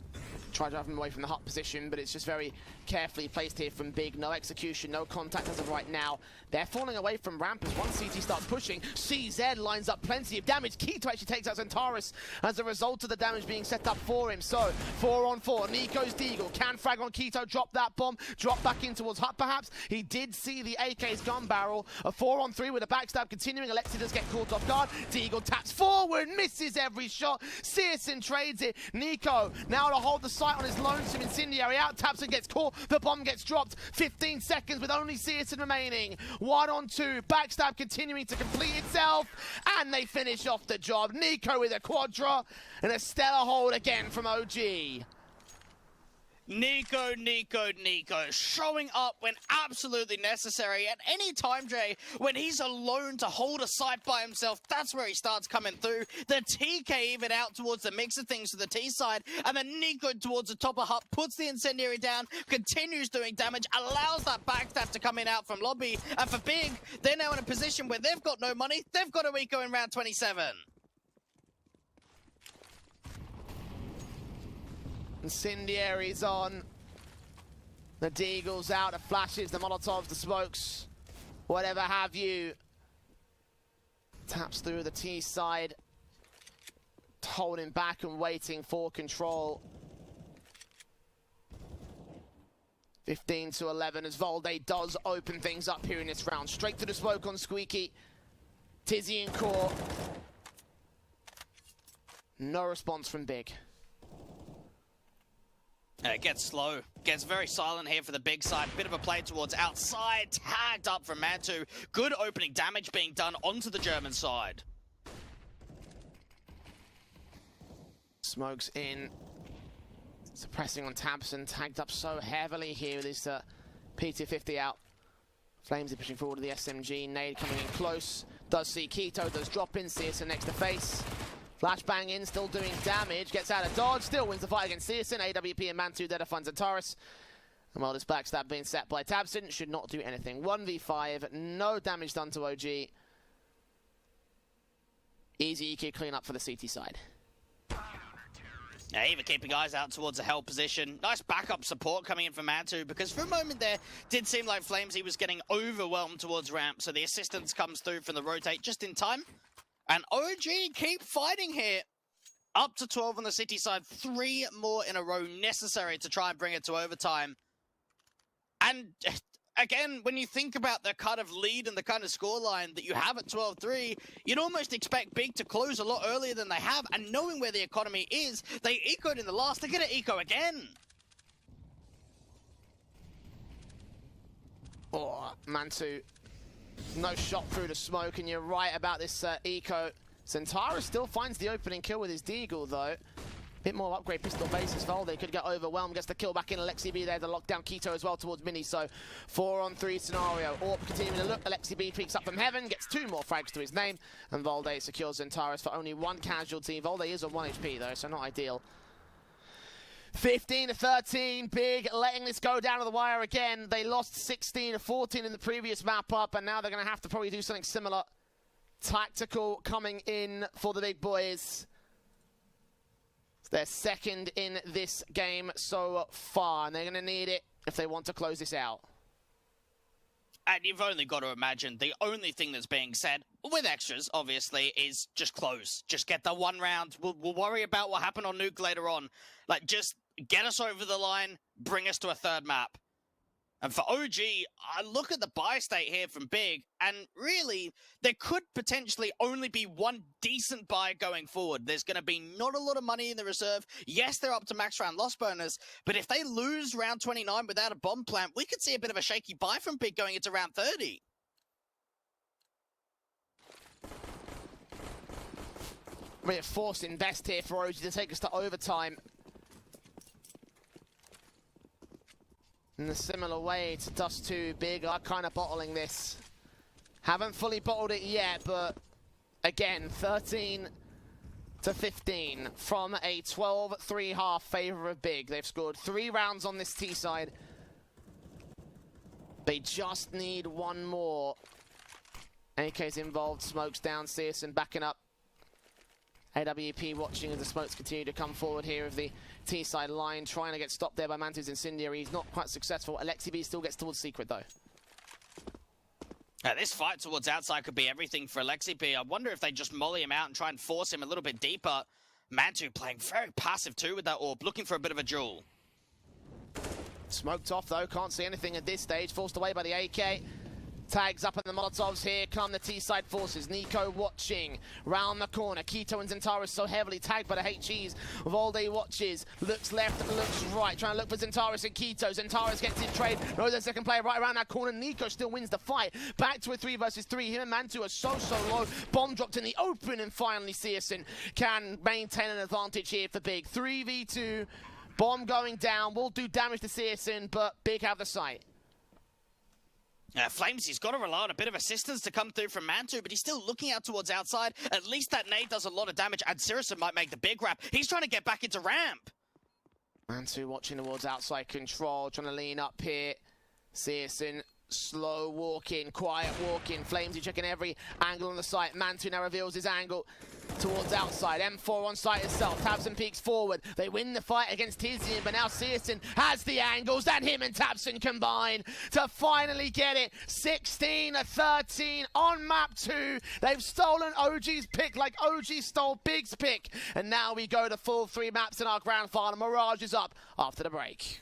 Speaker 1: Try to drive him away from the hut position, but it's just very carefully placed here from Big. No execution, no contact as of right now. They're falling away from ramp as one CT starts pushing. CZ lines up plenty of damage. Keto actually takes out Centaurus as a result of the damage being set up for him. So, 4 on 4. Nico's Deagle. Can frag on Keto, drop that bomb, drop back in towards hut perhaps. He did see the AK's gun barrel. A 4 on 3 with a backstab continuing. Alexi does get caught off guard. Deagle taps forward, misses every shot. Searson trades it. Nico now to hold the sight on his lonesome incendiary. Out taps and gets caught. The bomb gets dropped. 15 seconds with only Searson remaining. 1 on 2. Backstab continuing to complete itself. And they finish off the job. Nico with a quadra and a stellar hold again from OG.
Speaker 2: Nico, showing up when absolutely necessary. At any time, Jay, when he's alone to hold a site by himself, that's where he starts coming through. The TK even out towards the mix of things to the T side, and then Nico towards the top of hut, puts the incendiary down, continues doing damage, allows that backstab to come in out from lobby. And for Big, they're now in a position where they've got no money, they've got a Eco in round 27.
Speaker 1: Incendiaries on. The Deagle's out, the flashes, the Molotovs, the smokes, whatever have you. Taps through the T side. Holding back and waiting for control. 15-11 as Volde does open things up here in this round. Straight to the smoke on Squeaky. Tizzy and Core. No response from Big.
Speaker 2: It gets slow. Gets very silent here for the Big side. Bit of a play towards outside. Tagged up from Mantu. Good opening damage being done onto the German side.
Speaker 1: Smokes in. Suppressing on Tabson. Tagged up so heavily here with his PT-50 out. Flames are pushing forward to the SMG. Nade coming in close. Does see Keto. Does drop in. Searson next to face. Flashbang in, still doing damage, gets out of dodge, still wins the fight against Searson. AWP and Mantu dead funds and Taurus. And while this backstab being set by Tabson, should not do anything. 1v5, no damage done to OG. Easy EQ clean up for the CT side.
Speaker 2: Yeah, even keeping eyes out towards a hell position. Nice backup support coming in from Mantu, because for a moment there, did seem like Flamesy was getting overwhelmed towards ramp, so the assistance comes through from the rotate just in time. And OG keep fighting here. Up to 12 on the City side. 3 more in a row necessary to try and bring it to overtime. And again, when you think about the kind of lead and the kind of scoreline that you have at 12-3, you'd almost expect Big to close a lot earlier than they have. And knowing where the economy is, they ecoed in the last. They're going to eco again.
Speaker 1: Oh, Mantu. No shot through the smoke, and you're right about this eco. Centaurus still finds the opening kill with his Deagle, though. Bit more upgrade pistol bases. Volde could get overwhelmed, gets the kill back in. Alexi B there to lock down Keto as well towards Mini, so 4-on-3 scenario. Orp continuing to look. Alexi B peeks up from heaven, gets 2 more frags to his name, and Volde secures Centaurus for only 1 casualty. Volde is on 1 HP, though, so not ideal. 15-13, Big letting this go down to the wire again. They lost 16-14 in the previous map up, and now they're going to have to probably do something similar. Tactical coming in for the big boys. It's their second in this game so far, and they're going to need it if they want to close this out.
Speaker 2: And you've only got to imagine the only thing that's being said, with extras, obviously, is just close. Just get the 1 round. We'll worry about what happened on Nuke later on. Like, just get us over the line, bring us to a 3rd map. And for OG, I look at the buy state here from Big, and really, there could potentially only be 1 decent buy going forward. There's going to be not a lot of money in the reserve. Yes, they're up to max round loss bonus, but if they lose round 29 without a bomb plant, we could see a bit of a shaky buy from Big going into round 30.
Speaker 1: We're forced invest here for OG to take us to overtime. In a similar way to Dust 2, Big are kind of bottling this. Haven't fully bottled it yet, but again, 13-15 from a 12-3 half favor of Big. They've scored 3 rounds on this T side. They just need 1 more. AK's involved, smokes down, Searson backing up. AWP watching as the smokes continue to come forward here of the T-side line, trying to get stopped there by Mantu's Incendiary. He's not quite successful. Alexi B still gets towards Secret, though.
Speaker 2: This fight towards outside could be everything for Alexi B. I wonder if they just molly him out and try and force him a little bit deeper. Mantu playing very passive, too, with that orb, looking for a bit of a duel.
Speaker 1: Smoked off, though. Can't see anything at this stage. Forced away by the AK. Tags up in the Molotovs. Here come the T-side forces. Nico watching round the corner. Keto and Zentaris so heavily tagged by the HEs. Volde watches, looks left, looks right, trying to look for Zentaris and Keto. Zentaris gets in trade, knows the second player right around that corner. Nico still wins the fight. Back to a 3 versus 3. Him and Mantu are so low. Bomb dropped in the open, and finally Searson can maintain an advantage here for Big. 3v2. Bomb going down will do damage to CSN, but Big have the site.
Speaker 2: Flames, he's got to rely on a bit of assistance to come through from Mantu, but he's still looking out towards outside. At least that nade does a lot of damage, and Sirison might make the big wrap. He's trying to get back into ramp.
Speaker 1: Mantu watching towards outside control, trying to lean up here. Sirison, slow walking, quiet walking. Flames, checking every angle on the site. Mantu now reveals his angle towards outside. M4 on site itself. Tabson peeks forward. They win the fight against Tizian, but now Sirison has the angles, and him and Tabson combine to finally get it. 16-13 on map 2. They've stolen OG's pick like OG stole Big's pick. And now we go to full 3 maps in our grand final. Mirage is up after the break.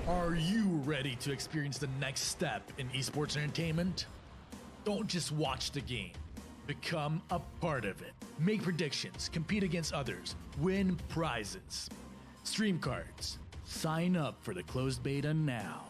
Speaker 3: Are you ready to experience the next step in esports entertainment? Don't just watch the game. Become a part of it. Make predictions, compete against others, win prizes. Stream cards. Sign up for the closed beta now.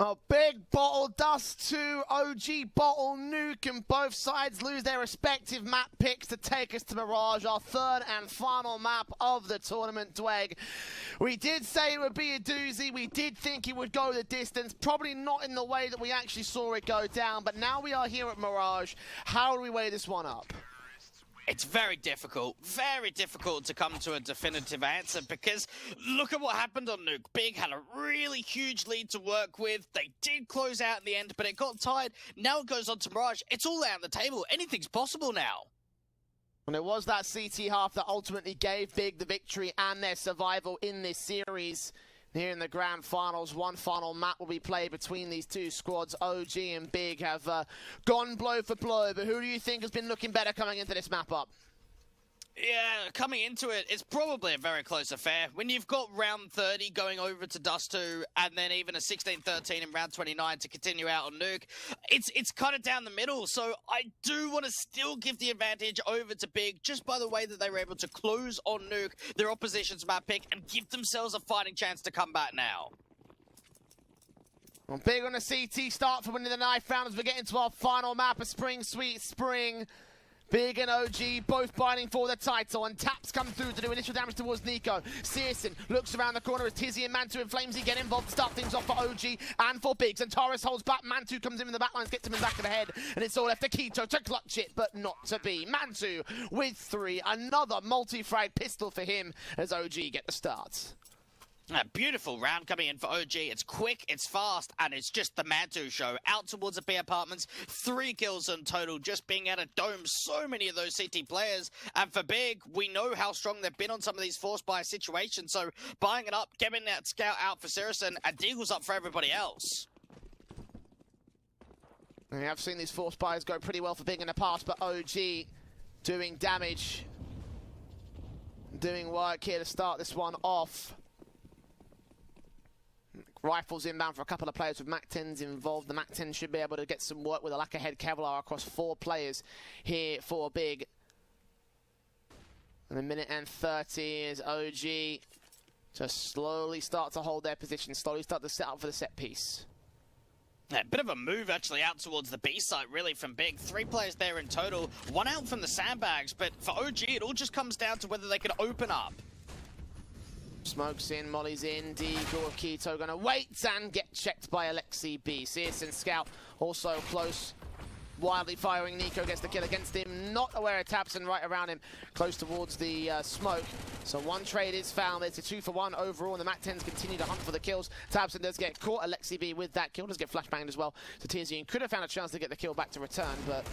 Speaker 1: Oh, big bottle dust to OG bottle nuke, and both sides lose their respective map picks to take us to Mirage, our third and final map of the tournament, Dweg. We did say it would be a doozy. We did think it would go the distance, probably not in the way that we actually saw it go down, but now we are here at Mirage. How do we weigh this one up?
Speaker 2: It's very difficult to come to a definitive answer, because look at what happened on Nuke. Big had a really huge lead to work with. They did close out in the end, but it got tied. Now it goes on to Mirage. It's all out on the table. Anything's possible now.
Speaker 1: And it was that CT half that ultimately gave Big the victory and their survival in this series. Here in the grand finals, one final map will be played between these two squads. OG and Big have gone blow for blow, but who do you think has been looking better coming into this map up?
Speaker 2: Yeah, coming into it, it's probably a very close affair. When you've got round 30 going over to Dust 2, and then even a 16-13 in round 29 to continue out on Nuke, it's kind of down the middle. So I do want to still give the advantage over to Big, just by the way that they were able to close on Nuke, their opposition's map pick, and give themselves a fighting chance to come back now.
Speaker 1: Well, Big on a CT start for winning the knife round as we get into our final map of Spring Sweet Spring. Big and OG both fighting for the title, and taps come through to do initial damage towards Nico. Searson looks around the corner as Tizzy and Mantu and Flamesy get involved to start things off for OG and for Big. Taurus holds back, Mantu comes in the backlines, gets him in the back of the head, and it's all left to Keto to clutch it, but not to be. Mantu with 3, another multi-frag pistol for him as OG get the start.
Speaker 2: A beautiful round coming in for OG. It's quick, it's fast, and it's just the Mantu show. Out towards the B apartments, 3 kills in total, just being able to dome so many of those CT players. And for Big, we know how strong they've been on some of these forced buy situations, so buying it up, getting that scout out for Searson, and Deagle's up for everybody else.
Speaker 1: We have seen these forced buys go pretty well for Big in the past, but OG doing damage, doing work here to start this one off. Rifles inbound for a couple of players with MAC-10s involved. The MAC-10 should be able to get some work with a lack ahead Kevlar across 4 players here for Big. And a minute and 30 as OG just slowly start to hold their position, slowly start to set up for the set piece.
Speaker 2: A bit of a move actually out towards the B site really from Big. 3 players there in total, 1 out from the sandbags, but for OG it all just comes down to whether they can open up.
Speaker 1: Smokes in, Molly's in, Deagle, Keto gonna wait and get checked by Alexi B. Searson Scout also close, wildly firing. Nico gets the kill against him, not aware of Tabson right around him, close towards the smoke. So 1 trade is found. It's a 2 for 1 overall, and the MAC-10s continue to hunt for the kills. Tabson does get caught. Alexi B with that kill does get flashbanged as well. So Tizian could have found a chance to get the kill back to return, but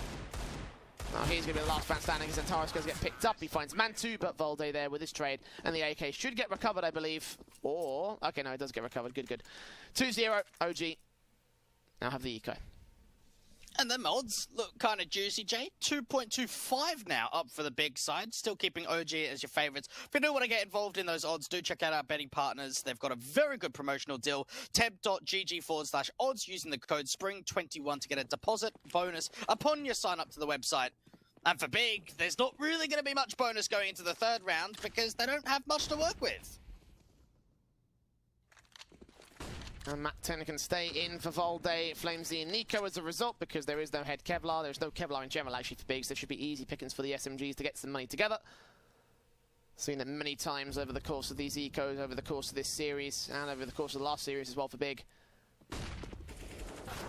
Speaker 1: oh, he's going to be the last man standing. Taurus goes to get picked up. He finds Mantu, but Volde there with his trade. And the AK should get recovered, I believe. Or, okay, no, it does get recovered. Good, good. 2-0, OG. Now have the eco.
Speaker 2: And the mods look kind of juicy, Jay. 2.25 now up for the Big side. Still keeping OG as your favourites. If you do want to get involved in those odds, do check out our betting partners. They've got a very good promotional deal. teb.gg/odds using the code SPRING21 to get a deposit bonus upon your sign up to the website. And for Big, there's not really going to be much bonus going into the 3rd round because they don't have much to work with.
Speaker 1: And MAC-10 can stay in for Volde, Flamesy and Nico as a result, because there is no head Kevlar. There's no Kevlar in general actually for Big, so there should be easy pickings for the SMGs to get some money together. Seen it many times over the course of these ecos, over the course of this series, and over the course of the last series as well for Big.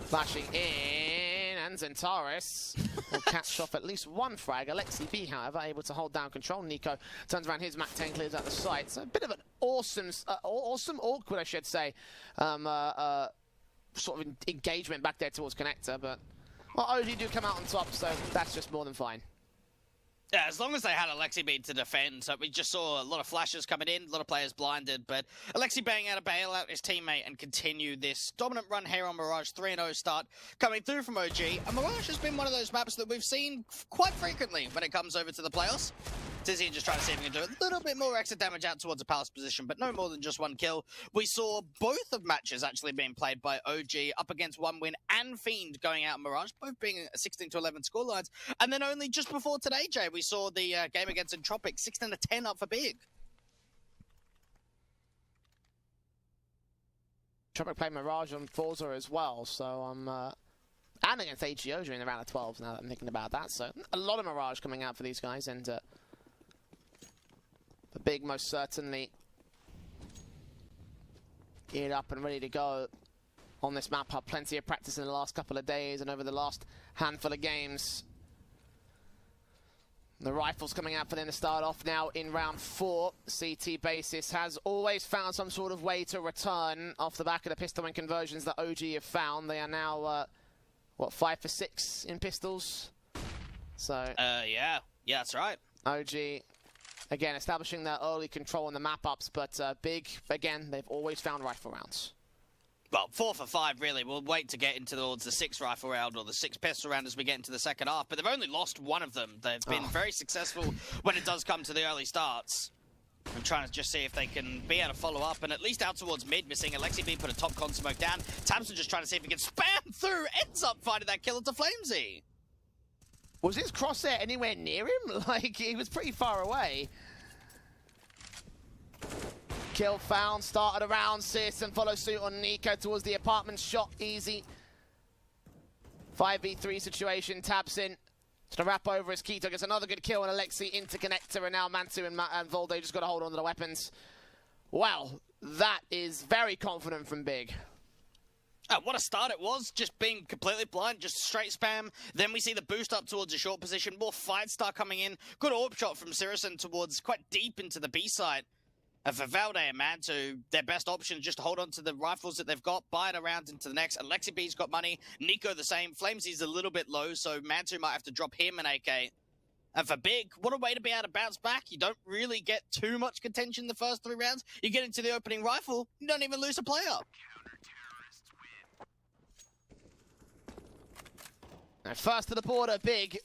Speaker 1: Flashing in, and Zentaris will catch off at least 1 frag. Alexi B, however, able to hold down control. Nico turns around his MAC-10, clears out the site. So a bit of an awesome, awkward, I should say, sort of engagement back there towards Connector. But, well, OG do come out on top, so that's just more than fine.
Speaker 2: Yeah, as long as they had Alexi B to defend, so we just saw a lot of flashes coming in, a lot of players blinded, but Alexi being able to bail out his teammate and continue this dominant run here on Mirage, 3-0 start coming through from OG, and Mirage has been one of those maps that we've seen quite frequently when it comes over to the playoffs. Tizzy just trying to see if he can do a little bit more extra damage out towards a palace position, but no more than just 1 kill. We saw both of matches actually being played by OG up against 1win and Fiend going out in Mirage, both being 16-11 scorelines. And then only just before today, Jay, we saw the game against Entropic, 16-10 up for Big.
Speaker 1: Tropic played Mirage on Forza as well, so and against AGO during the round of 12, now that I'm thinking about that. So a lot of Mirage coming out for these guys, and the Big most certainly geared up and ready to go on this map. Had plenty of practice in the last couple of days and over the last handful of games. The rifles coming out for them to start off now in round 4. CT Basis has always found some sort of way to return off the back of the pistol and conversions that OG have found. They are now, what, 5 for 6 in pistols? So
Speaker 2: yeah, that's right.
Speaker 1: OG, again, establishing their early control on the map ups, but Big, again, they've always found rifle rounds.
Speaker 2: Well, 4 for 5, really. We'll wait to get into towards the 6 rifle round or the 6 pistol round as we get into the second half. But they've only lost one of them. They've been very successful when it does come to the early starts. I'm trying to just see if they can be able to follow up. And at least out towards mid, we're seeing Alexi B put a top con smoke down. Tabson just trying to see if he can spam through. Ends up finding that kill into Flamesy.
Speaker 1: Was his crosshair anywhere near him? Like, he was pretty far away. Kill found, started around Sis and follow suit on Nico towards the apartment. Shot easy. 5v3 situation. Tabsin to wrap over as Keto gets another good kill, and Alexi into connector, and now Mantu and Volde just got to hold on to the weapons. Wow, that is very confident from Big.
Speaker 2: What a start it was, just being completely blind, just straight spam. Then we see the boost up towards a short position, more fight star coming in. Good orb shot from Sirison towards quite deep into the B site. And for Valde and Mantu, their best option is just to hold on to the rifles that they've got, buy it around into the next. Alexi B's got money, Nico the same. Flamesy's a little bit low, so Mantu might have to drop him an AK. And for Big, what a way to be able to bounce back. You don't really get too much contention the first 3 rounds. You get into the opening rifle, you don't even lose a player.
Speaker 1: Now, first to the border, Big.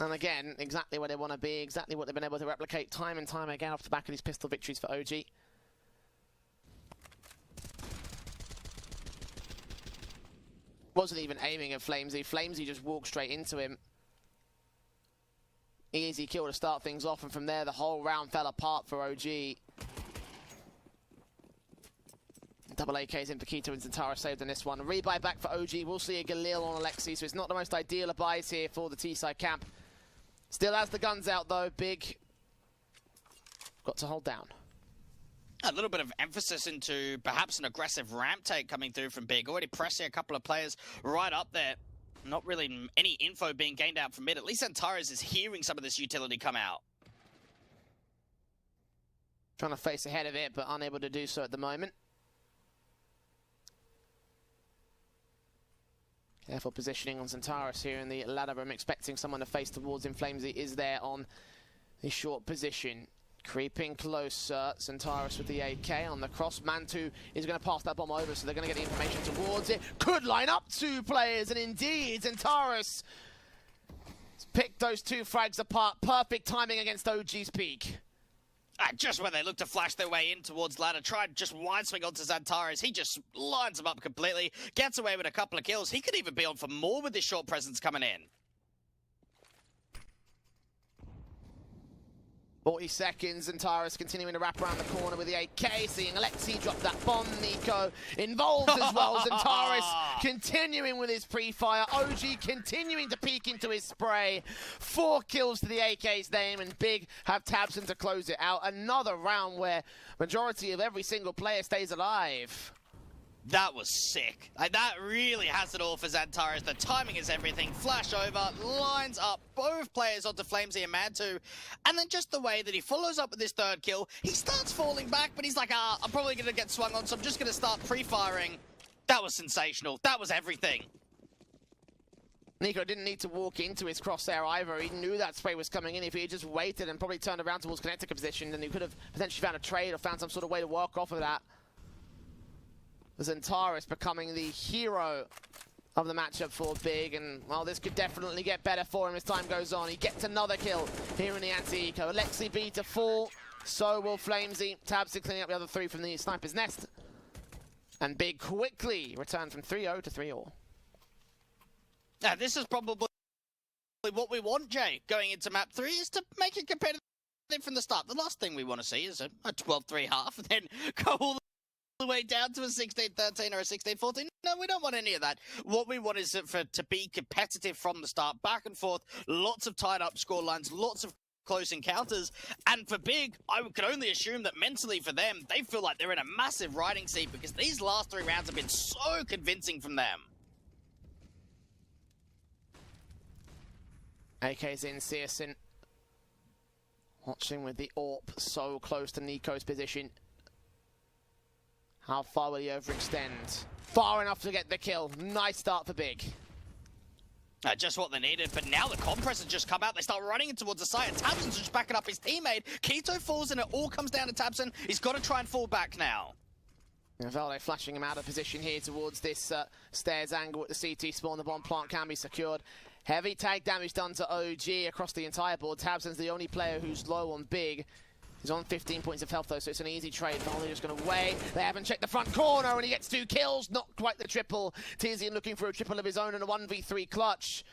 Speaker 1: And again, exactly where they want to be, exactly what they've been able to replicate time and time again off the back of these pistol victories for OG. Wasn't even aiming at Flamesy. Flamesy just walked straight into him. Easy kill to start things off, and from there the whole round fell apart for OG. Double AKs in for Keto and Zantara saved in this one. Rebuy back for OG. We'll see a Galil on Alexi, so it's not the most ideal of buys here for the T-side camp. Still has the guns out though. Big got to hold down.
Speaker 2: A little bit of emphasis into perhaps an aggressive ramp take coming through from Big. Already pressing a couple of players right up there. Not really any info being gained out from mid. At least Antares is hearing some of this utility come out.
Speaker 1: Trying to face ahead of it, but unable to do so at the moment. Careful positioning on Zantara here in the ladder room, expecting someone to face towards him. Flamesy is there on the short position. Creeping closer, Zantara with the AK on the cross. Mantu is going to pass that bomb over, so they're going to get the information towards it. Could line up 2 players, and indeed, Zantara picked those 2 frags apart. Perfect timing against OG's peak.
Speaker 2: Just when they look to flash their way in towards ladder, tried just wide swing onto Zantares. He just lines them up completely, gets away with a couple of kills. He could even be on for more with this short presence coming in.
Speaker 1: 40 seconds, and Tyrus continuing to wrap around the corner with the AK, seeing Alexi drop that bomb. Nico involved as well. Zantara continuing with his pre-fire. OG continuing to peek into his spray. 4 kills to the AK's name, and Big have Tabson to close it out. Another round where majority of every single player stays alive.
Speaker 2: That was sick. That really has it all for Zantares. The timing is everything. Flash over, lines up both players onto Flamesy and Mantu. And then just the way that he follows up with his 3rd kill, he starts falling back, but he's like, I'm probably going to get swung on, so I'm just going to start pre-firing. That was sensational. That was everything.
Speaker 1: Nico didn't need to walk into his crosshair either. He knew that spray was coming in. If he had just waited and probably turned around towards connector position, then he could have potentially found a trade or found some sort of way to work off of that. Zantares becoming the hero of the matchup for Big, and well, this could definitely get better for him as time goes on. He gets another kill here in the anti-eco. Alexi B to fall, so will Flamesy. Tabs cleaning up the other 3 from the sniper's nest. And Big quickly returned from 3-0 to 3-all.
Speaker 2: Now, this is probably what we want, Jay, going into map 3, is to make it competitive from the start. The last thing we want to see is a 12-3 half, and then go all the way down to a 16-13 or a 16-14. No, we don't want any of that. What we want is to be competitive from the start, back and forth, lots of tied up scorelines, lots of close encounters. And for Big, I could only assume that mentally for them, they feel like they're in a massive riding seat because these last 3 rounds have been so convincing from them.
Speaker 1: AK's in, Searson watching with the AWP so close to Nico's position. How far will he overextend? Far enough to get the kill. Nice start for Big.
Speaker 2: Just what they needed, but now the compressors just come out. They start running towards the site, and Tabson's just backing up his teammate. Keto falls, and it all comes down to Tabson. He's got to try and fall back now.
Speaker 1: Valde flashing him out of position here towards this stairs angle at the CT spawn. The bomb plant can be secured. Heavy tag damage done to OG across the entire board. Tabson's the only player who's low on Big. He's on 15 points of health though, so it's an easy trade. Valde just going to wait. They haven't checked the front corner, and he gets 2 kills. Not quite the triple. Tizian looking for a triple of his own and a 1v3 clutch.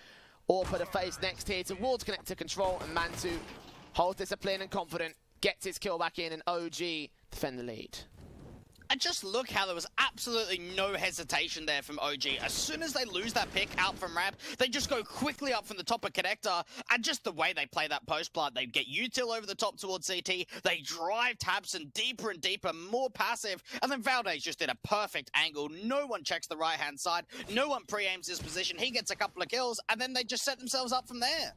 Speaker 1: Orpa to face next here towards connector control, and Mantu holds discipline and confident. Gets his kill back in, and OG defend the lead.
Speaker 2: And just look how there was absolutely no hesitation there from OG. As soon as they lose that pick out from ramp, they just go quickly up from the top of connector. And just the way they play that post plant, they get util over the top towards CT. They drive Tabson deeper and deeper, more passive. And then Valde's just in a perfect angle. No one checks the right-hand side. No one pre-aims his position. He gets a couple of kills, and then they just set themselves up from there.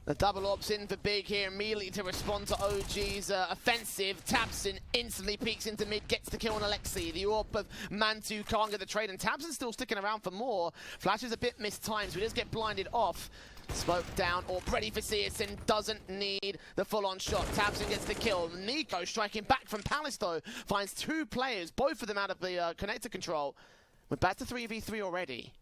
Speaker 1: The double ops in for Big here immediately to respond to OG's offensive. Tabson instantly peeks into mid, gets the kill on Alexi. The AWP of Mantu can't get the trade, and Tabson's still sticking around for more. Flash is a bit mistimed, so he does get blinded off. Smoke down, or ready for Searson, doesn't need the full-on shot. Tabson gets the kill. Nico striking back from Palace though, finds 2 players, both of them out of the connector control. We're back to 3v3 already.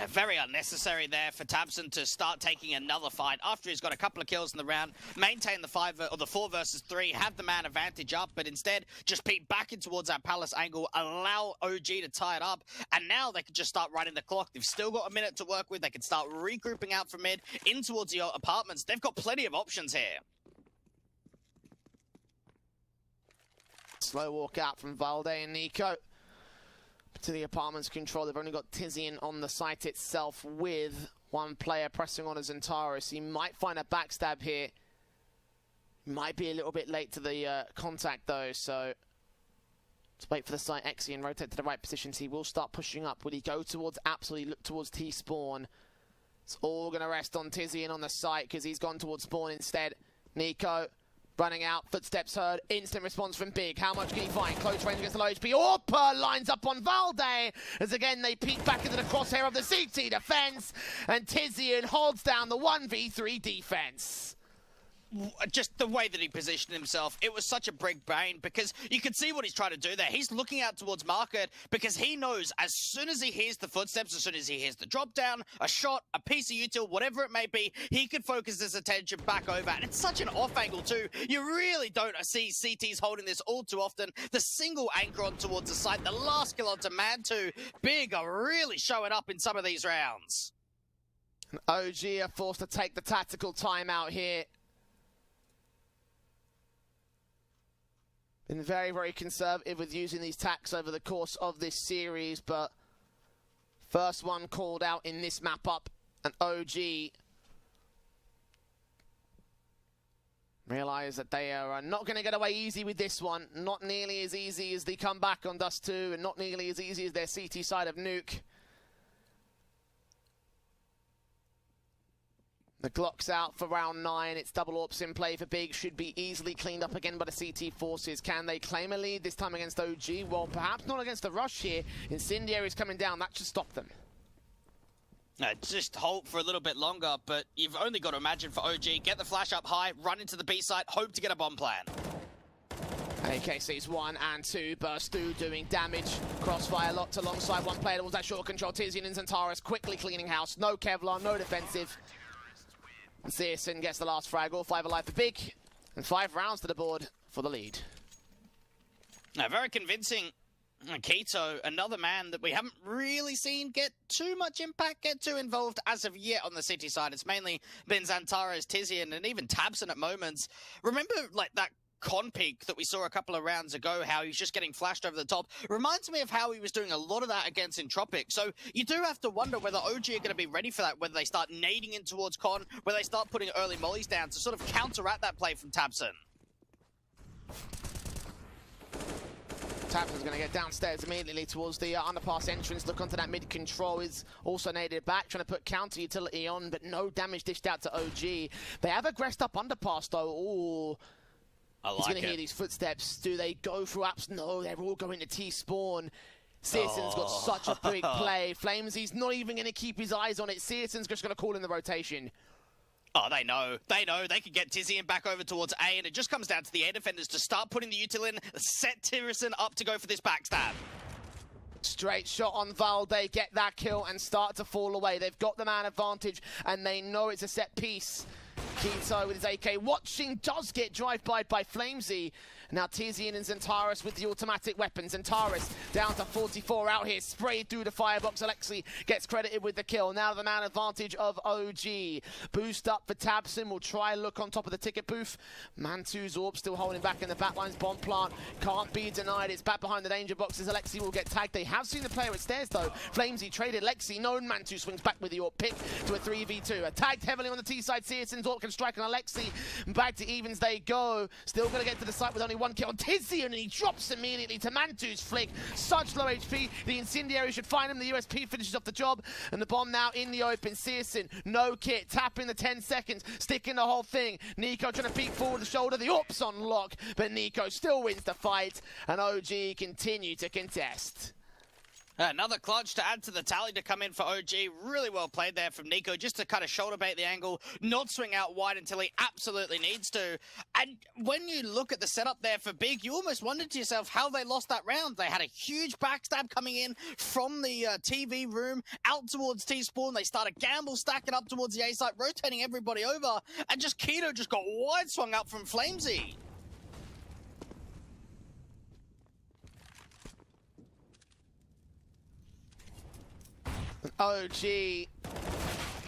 Speaker 2: Very unnecessary there for Tabson to start taking another fight after he's got a couple of kills in the round, maintain the 4 versus 3, have the man advantage up, but instead just peek back in towards that Palace angle, allow OG to tie it up, and now they can just start running the clock. They've still got a minute to work with. They can start regrouping out from mid in towards the apartments. They've got plenty of options here.
Speaker 1: Slow walk out from Valde and Nico to the apartments control. They've only got Tizian on the site itself with 1 player pressing on as Antares. He might find a backstab here. Might be a little bit late to the contact though, so let's wait for the site Exi and rotate to the right positions. He will start pushing up. Will he go towards Absolutely look towards T-spawn? It's all going to rest on Tizian on the site because he's gone towards spawn instead. Nico running out, footsteps heard, instant response from Big. How much can he find? Close range against the low HP. Orpa lines up on Valde, as again they peek back into the crosshair of the CT defense, and Tizian holds down the 1v3 defense.
Speaker 2: Just the way that he positioned himself, it was such a big brain because you can see what he's trying to do there. He's looking out towards market because he knows as soon as he hears the footsteps, as soon as he hears the drop down, a shot, a piece of util, whatever it may be, he can focus his attention back over. And it's such an off angle too. You really don't see CTs holding this all too often. The single anchor on towards the site, the last kill onto Mantu. Big are really showing up in some of these rounds.
Speaker 1: And OG are forced to take the tactical timeout here. Been very, very conservative with using these tacks over the course of this series, but first one called out in this map up, and OG realize that they are not going to get away easy with this one. Not nearly as easy as the comeback on Dust 2, and not nearly as easy as their CT side of Nuke. The Glock's out for round 9. It's double AWPs in play for Big. Should be easily cleaned up again by the CT forces. Can they claim a lead this time against OG? Well, perhaps not against the rush here. Incendiary's coming down. That should stop them.
Speaker 2: Just hold for a little bit longer, but you've only got to imagine for OG, get the flash up high, run into the B site, hope to get a bomb plan.
Speaker 1: AKC's 1 and 2. Burst through doing damage. Crossfire locked alongside 1 player towards that short control. Tizian and Zantares quickly cleaning house. No Kevlar, no defensive. Searson gets the last frag, all 5 alive for Big, and 5 rounds to the board for the lead.
Speaker 2: Very convincing. Keto, another man that we haven't really seen get too much impact, get too involved as of yet on the City side. It's mainly been Zantares, Tizian, and even Tabson at moments. Remember, like, that con peak that we saw a couple of rounds ago, how he's just getting flashed over the top, reminds me of how he was doing a lot of that against Entropic. So you do have to wonder whether OG are going to be ready for that, whether they start nading in towards con, whether they start putting early mollies down to sort of counteract that play from tabseN.
Speaker 1: tabseN's going to get downstairs immediately towards the underpass entrance. Look onto that mid control. Is also naded back, trying to put counter utility on, but no damage dished out to OG. They have aggressed up underpass though. Ooh. He's going to hear these footsteps. Do they go through apps? No, they're all going to T-spawn. CSGO's got such a big play. Flamesy's not even going to keep his eyes on it. CSGO's just going to call in the rotation.
Speaker 2: Oh, they know. They know. They can get Tizian back over towards A, and it just comes down to the A defenders to start putting the util in, set TyRaCen up to go for this backstab.
Speaker 1: Straight shot on Valde, get that kill and start to fall away. They've got the man advantage, and they know it's a set piece. k1to with his AK watching, does get drive-by by Flamesy. Now Tizian and Xantares with the automatic weapons. Xantares down to 44 out here, sprayed through the firebox. Alexi gets credited with the kill. Now the man advantage of OG. Boost up for tabseN, will try look on top of the ticket booth. Mantu's Orb still holding back in the backlines. Bomb plant can't be denied. It's back behind the danger boxes. Alexi will get tagged. They have seen the player at stairs though. Flamesy traded Alexi. No, Mantu swings back with the Orb pick to a 3v2. Tagged heavily on the T side. CSGO's Orb can strike on Alexi. Back to evens they go. Still going to get to the site with only one kill on Tizian, and he drops immediately to Mantu's flick. Such low HP. The Incendiary should find him. The USP finishes off the job, and the bomb now in the open. CSGO, no kit, tapping the 10 seconds, sticking the whole thing. Nico trying to peek forward the shoulder. The Orp's on lock, but Nico still wins the fight, and OG continue to contest.
Speaker 2: Another clutch to add to the tally to come in for OG. Really well played there from Nico, just to kind of shoulder bait the angle, not swing out wide until he absolutely needs to. And when you look at the setup there for Big, you almost wondered to yourself how they lost that round. They had a huge backstab coming in from the TV room out towards T-spawn. They started gamble stacking up towards the A site, rotating everybody over, and just k1to just got wide swung up from Flamesy.
Speaker 1: OG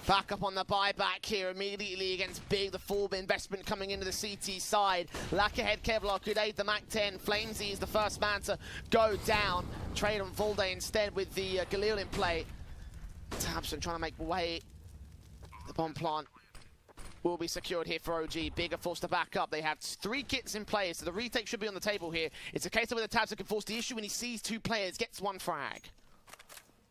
Speaker 1: back up on the buyback here immediately against Big. The full investment coming into the CT side. Lack ahead, Kevlar could aid the MAC-10. Flamesy is the first man to go down. Trade on Valde instead with the Galil in play. tabseN trying to make way. The bomb plant will be secured here for OG. Big are forced to back up. They have 3 kits in play, so the retake should be on the table here. It's a case of whether tabseN can force the issue when he sees 2 players, gets 1 frag.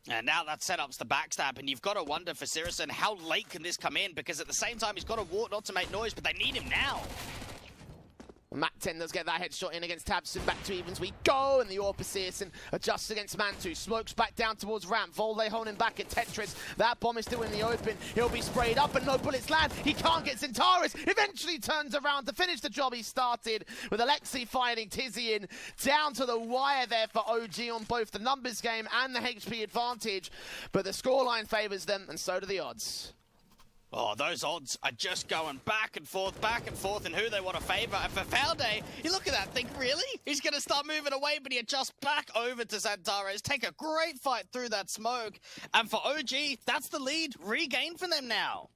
Speaker 2: And now that setups the backstab, and you've got to wonder for CSGO, how late can this come in? Because at the same time, he's got to ward not to make noise, but they need him now.
Speaker 1: MAC-10 does get that headshot in against tabseN. Back to evens we go, and the Orp of CSGO adjusts against Mantu. Smokes back down towards ramp. Valde holding back at Tetris. That bomb is still in the open. He'll be sprayed up, and no bullets land. He can't get Xantares. Eventually turns around to finish the job he started, with Alexi fighting Tizian down to the wire there for OG on both the numbers game and the HP advantage. But the scoreline favors them, and so do the odds.
Speaker 2: Oh, those odds are just going back and forth, and who they want to favour. And for Valde, you look at that, think, really? He's going to start moving away, but he adjusts back over to Xantares. Take a great fight through that smoke. And for OG, that's the lead regained for them now.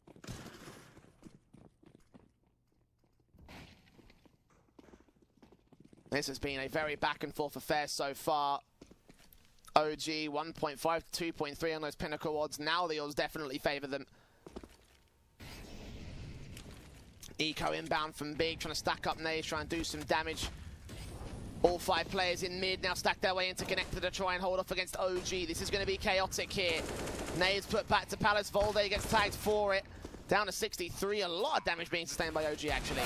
Speaker 1: This has been a very back and forth affair so far. OG 1.5 to 2.3 on those pinnacle odds. Now the odds definitely favour them. Eco inbound from Big, trying to stack up nades, try and do some damage. All 5 players in mid now stack their way into connector to try and hold off against OG. This is going to be chaotic here. Nades put back to Palace. Valde gets tagged for it. Down to 63. A lot of damage being sustained by OG, actually.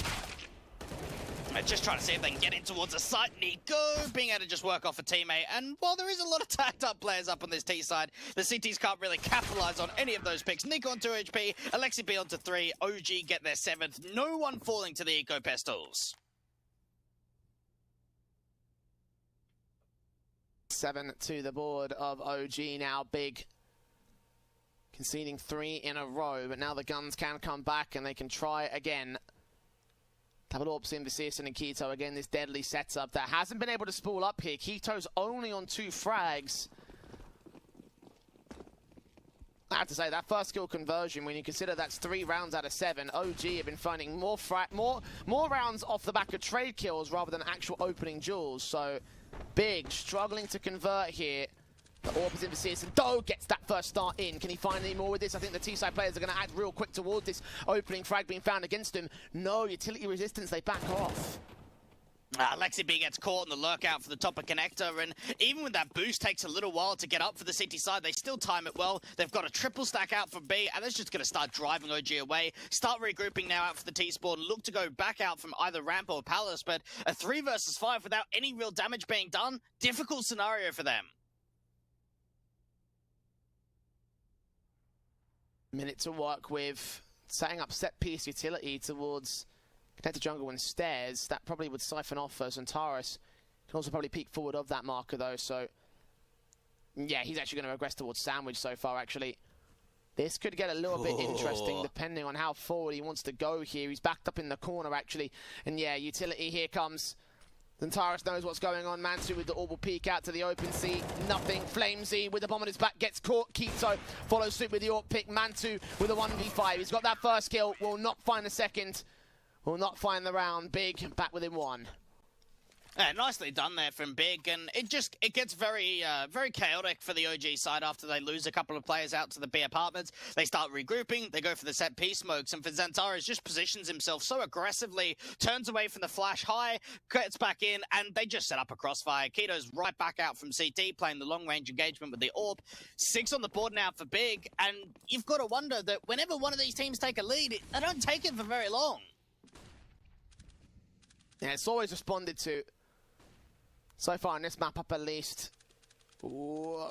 Speaker 2: Just trying to see if they can get in towards the site. Nico being able to just work off a teammate. And while there is a lot of tagged up players up on this T side, the CTs can't really capitalize on any of those picks. Nico on 2 HP, Alexi B on to 3, OG get their 7th. No one falling to the Eco Pistols.
Speaker 1: 7 to the board of OG now. Big conceding 3 in a row, but now the guns can come back and they can try again. Double Orps in for CSGO and k1to. Again, this deadly setup that hasn't been able to spool up here. k1to's only on 2 frags. I have to say, that first kill conversion, when you consider that's 3 rounds out of 7, OG have been finding more rounds off the back of trade kills rather than actual opening duels. So, Big struggling to convert here. The AWP is in for CSGO. Doe gets that first start in. Can he find any more with this? I think the T-side players are going to add real quick towards this opening frag being found against him. No utility resistance, they back off.
Speaker 2: Lexi B gets caught in the lurkout for the top of connector, and even with that boost takes a little while to get up for the CT side, they still time it well. They've got a triple stack out for B, and that's just going to start driving OG away. Start regrouping now out for the T-spawn, look to go back out from either ramp or palace, but a 3 versus 5 without any real damage being done, difficult scenario for them.
Speaker 1: Minute to work with, setting up set piece utility towards connected jungle and stairs. That probably would siphon off Zantaris. Can also probably peek forward of that marker though, so yeah, he's actually going to regress towards sandwich so far actually. This could get a little bit interesting depending on how forward he wants to go here. He's backed up in the corner actually, and yeah, utility here comes. Zantaris knows what's going on. Mansu with the orbital peek out to the open sea. Nothing. Flamesy with the bomb on his back gets caught. Keto follows suit with the AWP pick. Mantu with a 1v5. He's got that first kill. Will not find the second. Will not find the round. Big back within 1.
Speaker 2: Yeah, nicely done there from Big, and it gets very chaotic for the OG side after they lose a couple of players out to the B apartments. They start regrouping, they go for the set piece smokes, and for Zantaris just positions himself so aggressively, turns away from the flash high, gets back in, and they just set up a crossfire. Keto's right back out from CT, playing the long-range engagement with the AWP. 6 on the board now for Big, and you've got to wonder that whenever one of these teams take a lead, they don't take it for very long.
Speaker 1: Yeah, it's always responded to. So far on this map up at least. Ooh,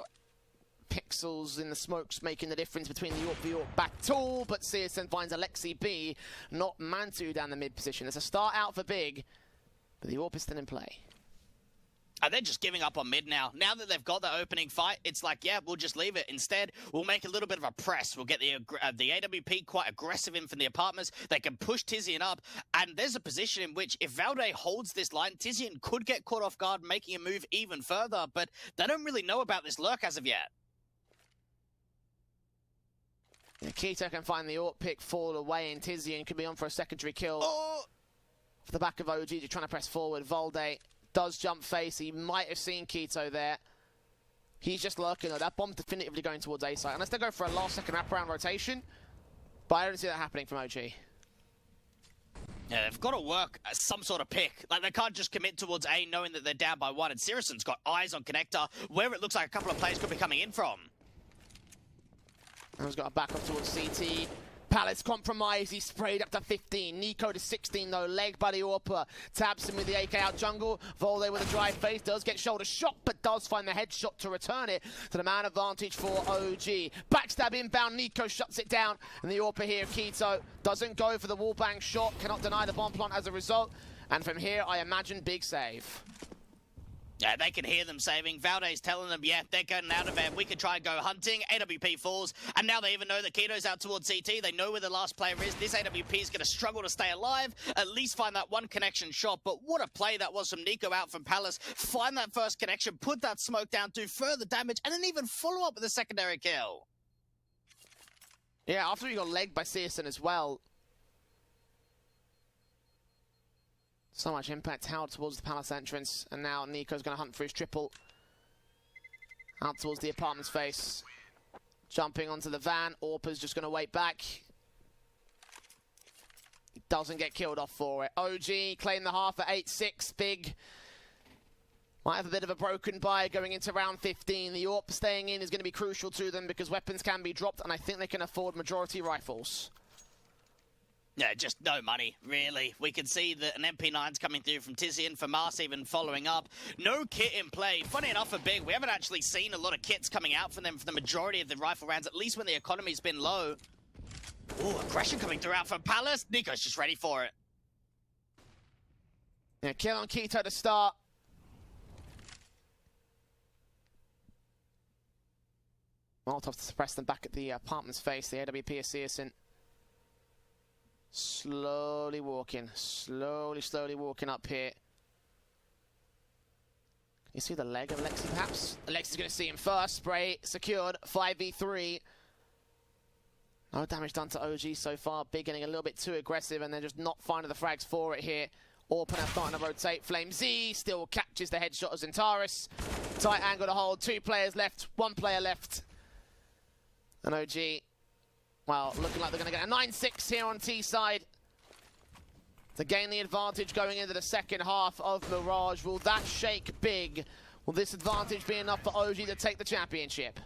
Speaker 1: pixels in the smokes making the difference between the AWP back tool, but CSN finds Alexi B, not Mantu down the mid position. It's a start out for Big, but the AWP is still in play.
Speaker 2: They're just giving up on mid now. Now that they've got the opening fight, it's like, yeah, we'll just leave it. Instead, we'll make a little bit of a press. We'll get the AWP quite aggressive in from the apartments. They can push Tizian up, and there's a position in which if Valde holds this line, Tizian could get caught off guard, making a move even further, but they don't really know about this lurk as of yet.
Speaker 1: Yeah, Keto can find the AWP pick fall away, and Tizian could be on for a secondary kill.
Speaker 2: Oh!
Speaker 1: Off the back of OG, just trying to press forward. Valde does jump face. He might have seen Keto there. He's just lurking though. That bomb's definitively going towards A site. Unless they go for a last second wraparound rotation. But I don't see that happening from OG.
Speaker 2: Yeah, they've got to work some sort of pick. Like, they can't just commit towards A knowing that they're down by 1. And Siriuson's got eyes on connector, where it looks like a couple of players could be coming in from.
Speaker 1: He's got a back up towards CT. Palace compromise, he sprayed up to 15. Nico to 16 though, leg by the AWP. Tabs him with the AK out jungle. Volde with a dry face, does get shoulder shot, but does find the headshot to return it to the man advantage for OG. Backstab inbound, Nico shuts it down. And the AWP here, Keto, doesn't go for the wallbang shot, cannot deny the bomb plant as a result. And from here, I imagine big save.
Speaker 2: Yeah, they can hear them saving. Valde's telling them, yeah, they're getting out of it. We could try and go hunting. AWP falls. And now they even know that Keto's out towards CT. They know where the last player is. This AWP is going to struggle to stay alive. At least find that one connection shot. But what a play that was from Nico out from Palace. Find that first connection, put that smoke down, do further damage, and then even follow up with a secondary kill.
Speaker 1: Yeah, after he got legged by CSN as well. So much impact out towards the Palace entrance, and now Nico's going to hunt for his triple. Out towards the apartment's face. Jumping onto the van, Orpa's just going to wait back. He doesn't get killed off for it. OG claim the half at 8-6, Big. Might have a bit of a broken buy going into round 15. The AWP staying in is going to be crucial to them because weapons can be dropped, and I think they can afford majority rifles.
Speaker 2: Yeah, just no money, really. We can see that an MP9's coming through from Tizian, for Mars even following up. No kit in play. Funny enough for Big, we haven't actually seen a lot of kits coming out from them for the majority of the rifle rounds, at least when the economy's been low. Ooh, aggression coming through out from Palace. Nico's just ready for it.
Speaker 1: Yeah, kill on Keto to start. Molotov to suppress them back at the apartment's face. The AWP is Searson. Slowly walking walking up here. Can you see the leg of Alexi perhaps? Alexi's going to see him first. Spray secured. 5v3. No damage done to OG so far. Big getting a little bit too aggressive and then just not finding the frags for it here. Orpana starting to rotate. Flame Z still catches the headshot of Zentaris. Tight angle to hold. 2 players left. 1 player left. And OG, well, looking like they're going to get a 9-6 here on T side to gain the advantage going into the second half of Mirage. Will that shake Big? Will this advantage be enough for OG to take the championship?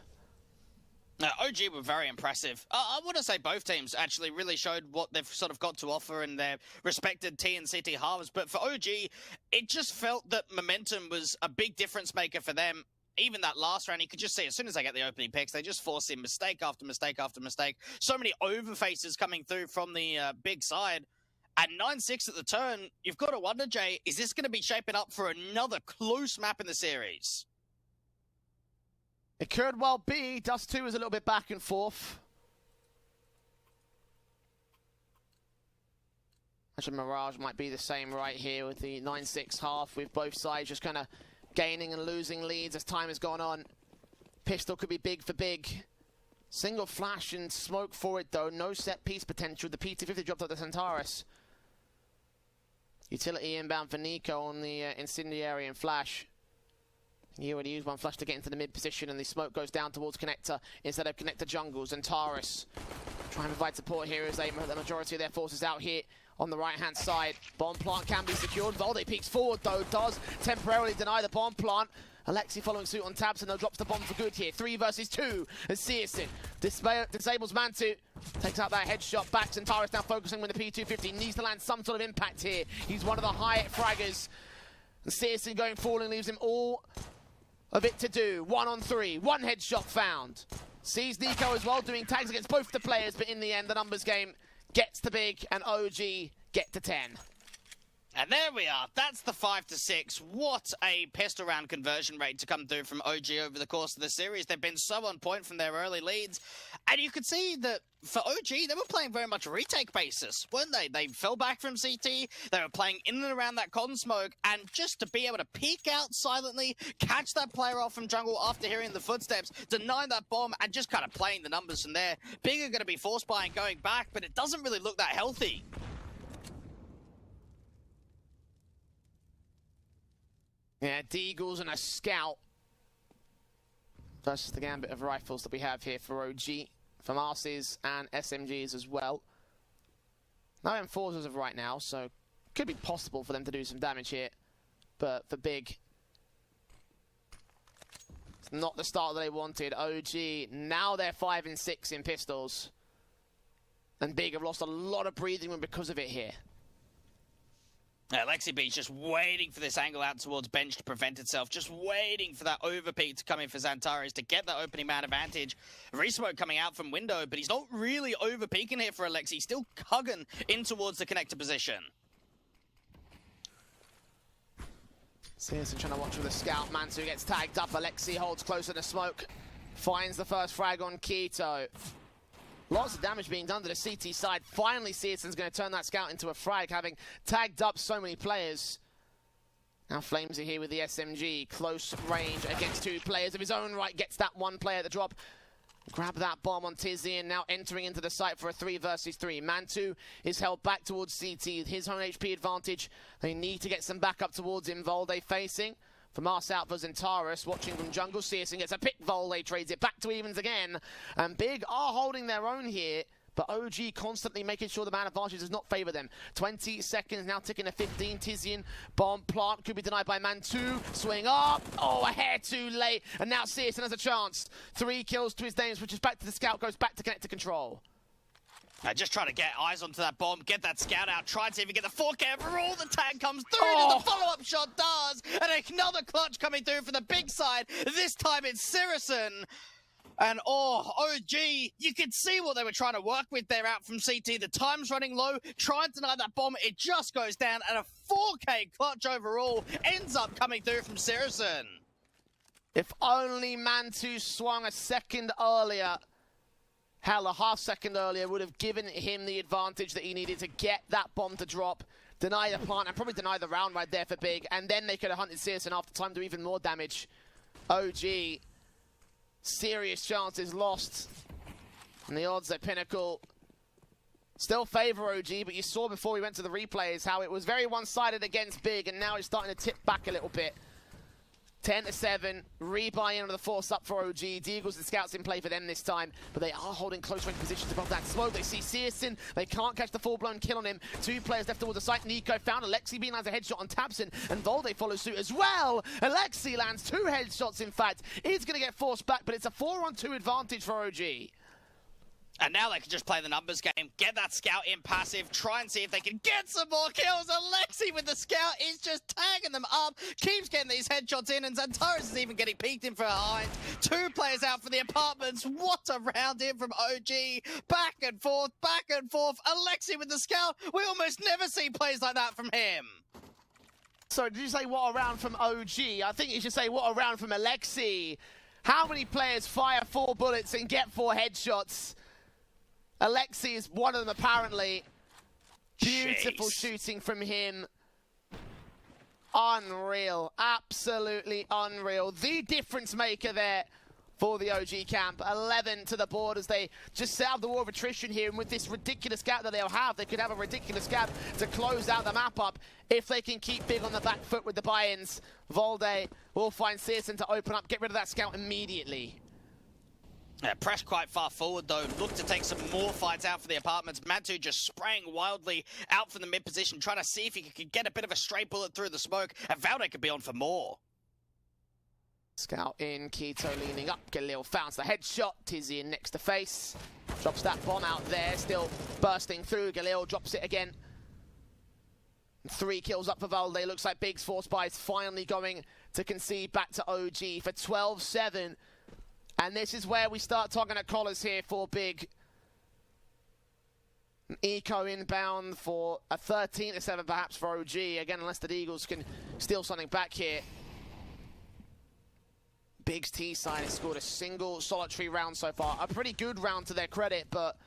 Speaker 2: OG were very impressive. I want to say both teams actually really showed what they've sort of got to offer in their respected T and CT halves. But for OG, it just felt that momentum was a big difference maker for them. Even that last round, you could just see as soon as they get the opening picks, they just force in mistake after mistake after mistake. So many overfaces coming through from the big side. At 9-6 at the turn, you've got to wonder, Jay, is this going to be shaping up for another close map in the series?
Speaker 1: It could well be. Dust 2 is a little bit back and forth. Actually, Mirage might be the same right here with the 9-6 half, with both sides just kind of gaining and losing leads as time has gone on. Pistol could be big for Big. Single flash and smoke for it, though. No set piece potential. The P250 dropped out to Centaurus. Utility inbound for Nico on the incendiary and flash. He already used one flash to get into the mid position, and the smoke goes down towards Connector instead of Connector jungle. Zentaris trying to provide support here as they the majority of their forces out here on the right-hand side. Bomb plant can be secured. Valde peeks forward, though, does temporarily deny the bomb plant. Alexi following suit on tabs, and though drops the bomb for good here. 3 versus 2 as Searson disables Mantu. Takes out that headshot back. Centaurus now focusing with the P250. Needs to land some sort of impact here. He's one of the high fraggers. And Searson going falling leaves him all a bit to do. 1 on 3. 1 headshot found. Sees Nico as well doing tags against both the players, but in the end, the numbers game gets to Big, and OG get to 10.
Speaker 2: And there we are. That's the 5-6. What a pistol round conversion rate to come through from OG over the course of the series. They've been so on point from their early leads. And you could see that for OG, they were playing very much retake basis, weren't they? They fell back from CT. They were playing in and around that con smoke. And just to be able to peek out silently, catch that player off from jungle after hearing the footsteps, deny that bomb, and just kind of playing the numbers from there. Big are going to be force buying going back, but it doesn't really look that healthy.
Speaker 1: Yeah, Deagles and a scout. That's the gambit of rifles that we have here for OG, from RCs and SMGs as well. No M4s as of right now, so could be possible for them to do some damage here. But for Big, it's not the start that they wanted. OG, now they're 5-6 in pistols. And Big have lost a lot of breathing room because of it here.
Speaker 2: Alexi B's just waiting for this angle out towards bench to prevent itself, just waiting for that overpeak to come in for Xantares to get that opening man advantage. Resmoke coming out from window, but he's not really overpeaking here for Alexi. He's still hugging in towards the connector position.
Speaker 1: Searson trying to watch with the scout. Mansu gets tagged up. Alexi holds closer to smoke. Finds the first frag on Keto. Lots of damage being done to the CT side. Finally, Searson's going to turn that scout into a frag, having tagged up so many players. Now Flamesy here with the SMG. Close range against 2 players of his own right. Gets that 1 player at the drop. Grab that bomb on Tizian, now entering into the site for a 3 versus 3. Mantu is held back towards CT. His own HP advantage. They need to get some backup towards him. Volde facing. From us out for Xantaris, watching from jungle. Searson gets a pick. Volde trades it back to evens again. And Big are holding their own here, but OG constantly making sure the man advantage does not favour them. 20 seconds, now ticking to 15. Tizian, bomb plant, could be denied by Mantu. Swing up, oh, a hair too late. And now Searson has a chance. 3 kills to his name, switches back to the scout, goes back to connector control.
Speaker 2: Just trying to get eyes onto that bomb, get that scout out, try and see if he can get the 4K overall. The tag comes through, and the follow-up shot does. And another clutch coming through for the big side. This time it's Searson. And OG, you can see what they were trying to work with there out from CT. The time's running low, trying to deny that bomb. It just goes down, and a 4K clutch overall ends up coming through from Searson.
Speaker 1: If only Mantu swung a second earlier. Hell, a half second earlier would have given him the advantage that he needed to get that bomb to drop, deny the plant, and probably deny the round right there for Big, and then they could have hunted Searson after time to do even more damage. OG, serious chances lost. And the odds at Pinnacle still favor OG, but you saw before we went to the replays how it was very one-sided against Big, and now it's starting to tip back a little bit. 10-7, rebuy in on the force up for OG. Deagles and Scouts in play for them this time, but they are holding close range positions above that smoke. They see Searson, they can't catch the full-blown kill on him. 2 players left towards the site. Nico found Alexi being lands a headshot on Tabson, and Volde follows suit as well. Alexi lands 2 headshots, in fact. Is going to get forced back, but it's a 4-on-2 advantage for OG.
Speaker 2: And now they can just play the numbers game, get that Scout in passive, try and see if they can get some more kills. Alexi with the Scout is just tagging them up, keeps getting these headshots in, and Zantares is even getting peeked in for behind. 2 players out for the apartments. What a round in from OG. Back and forth, back and forth. Alexi with the Scout. We almost never see plays like that from him.
Speaker 1: So did you say what a round from OG? I think you should say what a round from Alexi. How many players fire 4 bullets and get 4 headshots? Alexi is one of them, apparently. Beautiful shooting from him. Unreal. Absolutely unreal. The difference maker there for the OG camp. 11 to the board as they just set up the war of attrition here. And with this ridiculous gap that they'll have, they could have a ridiculous gap to close out the map up if they can keep Big on the back foot with the buy-ins. Volde will find Searson to open up, get rid of that Scout immediately.
Speaker 2: Yeah, press quite far forward, though. Look to take some more fights out for the apartments. Matu just spraying wildly out from the mid position, trying to see if he could get a bit of a straight bullet through the smoke. And Valde could be on for more.
Speaker 1: Scout in, Keto leaning up. Galil founds the headshot. Tizzy in next to face. Drops that bomb out there, still bursting through. Galil drops it again. 3 kills up for Valde. Looks like Big's force buy is finally going to concede back to OG for 12-7. And this is where we start talking at collars here for Big. Eco inbound for a 13-7 perhaps for OG. Again, unless the Eagles can steal something back here. Big's T side has scored a single solitary round so far. A pretty good round to their credit, but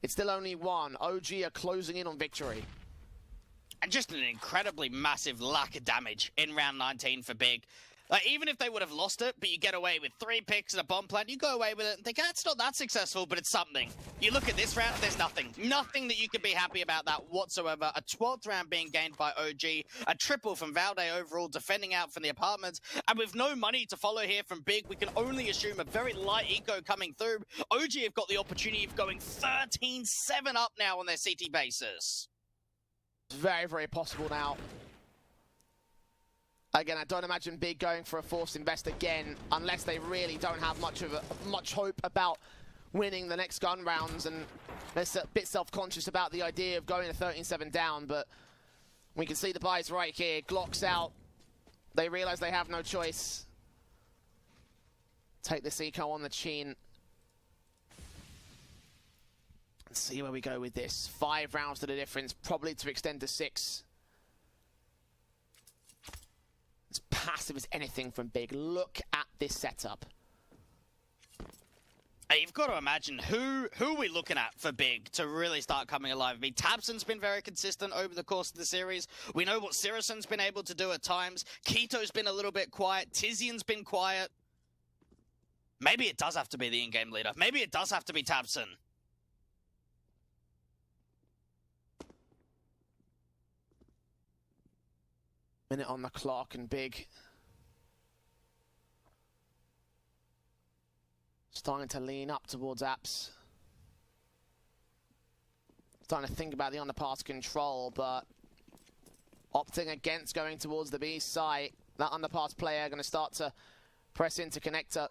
Speaker 1: it's still only 1. OG are closing in on victory.
Speaker 2: And just an incredibly massive lack of damage in round 19 for Big. Like, even if they would have lost it, but you get away with 3 picks and a bomb plant, you go away with it and think, it's not that successful, but it's something. You look at this round, there's nothing. Nothing that you could be happy about that whatsoever. A 12th round being gained by OG, a triple from Valde overall, defending out from the apartments, and with no money to follow here from Big, we can only assume a very light eco coming through. OG have got the opportunity of going 13-7 up now on their CT basis.
Speaker 1: It's very, very possible now. Again, I don't imagine Big going for a forced invest again, unless they really don't have much hope about winning the next gun rounds, and they're a bit self-conscious about the idea of going to 13-7 down. But we can see the buys right here. Glocks out. They realize they have no choice. Take this eco on the chin. Let's see where we go with this. 5 rounds to the difference, probably to extend to 6. As passive as anything from Big. Look at this setup.
Speaker 2: Hey, you've got to imagine who are we looking at for Big to really start coming alive. I mean, Tabson's been very consistent over the course of the series. We know what Sirason's been able to do at times. Keto's been a little bit quiet. Tizian's been quiet. Maybe it does have to be the in-game leader. Maybe it does have to be Tabson.
Speaker 1: Minute on the clock, and Big starting to lean up towards Apps. Starting to think about the underpass control, but opting against going towards the B site. That underpass player going to start to press into connector.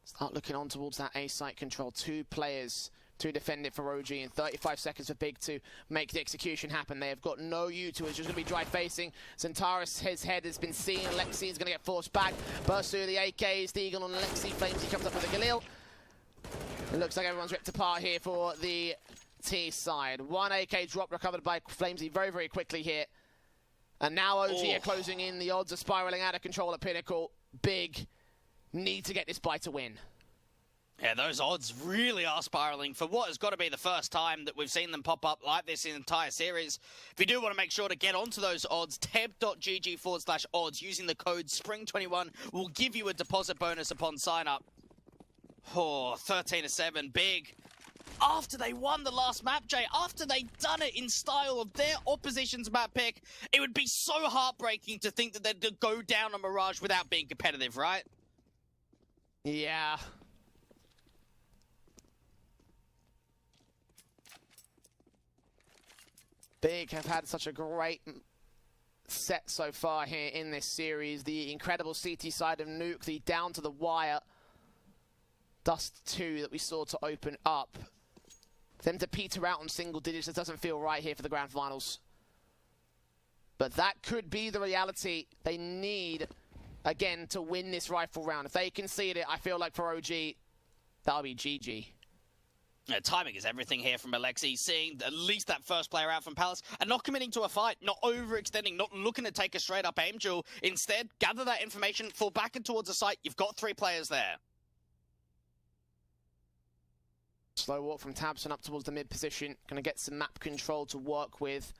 Speaker 1: Start looking on towards that A site control. 2 players to defend it for OG, and 35 seconds for Big to make the execution happen. They have got no U2, it's just going to be dry facing. Zantares, his head has been seen. Alexi is going to get forced back. Burst through the AKs, the Eagle on Alexi. Flames, he comes up with a Galil. It looks like everyone's ripped apart here for the T side. 1 AK drop recovered by Flamesy very, very quickly here. And now OG are closing in. The odds are spiraling out of control at Pinnacle. Big need to get this buy to win.
Speaker 2: Yeah, those odds really are spiraling for what has got to be the first time that we've seen them pop up like this in the entire series. If you do want to make sure to get onto those odds, teb.gg/odds using the code SPRING21 will give you a deposit bonus upon sign up. Oh, 13-7, big. After they won the last map, Jay, after they'd done it in style of their opposition's map pick, it would be so heartbreaking to think that they'd go down on Mirage without being competitive, right?
Speaker 1: Yeah. Big have had such a great set so far here in this series. The incredible CT side of Nuke, the down to the wire Dust 2 that we saw to open up. Them to peter out on single digits, it doesn't feel right here for the grand finals. But that could be the reality they need, again, to win this rifle round. If they concede it, I feel like for OG, that'll be GG.
Speaker 2: Timing is everything here from Alexi, seeing at least that first player out from Palace and not committing to a fight, not overextending, not looking to take a straight up aim duel. Instead, gather that information, fall back and towards the site. You've got 3 players there.
Speaker 1: Slow walk from tabseN up towards the mid position. Gonna get some map control to work with.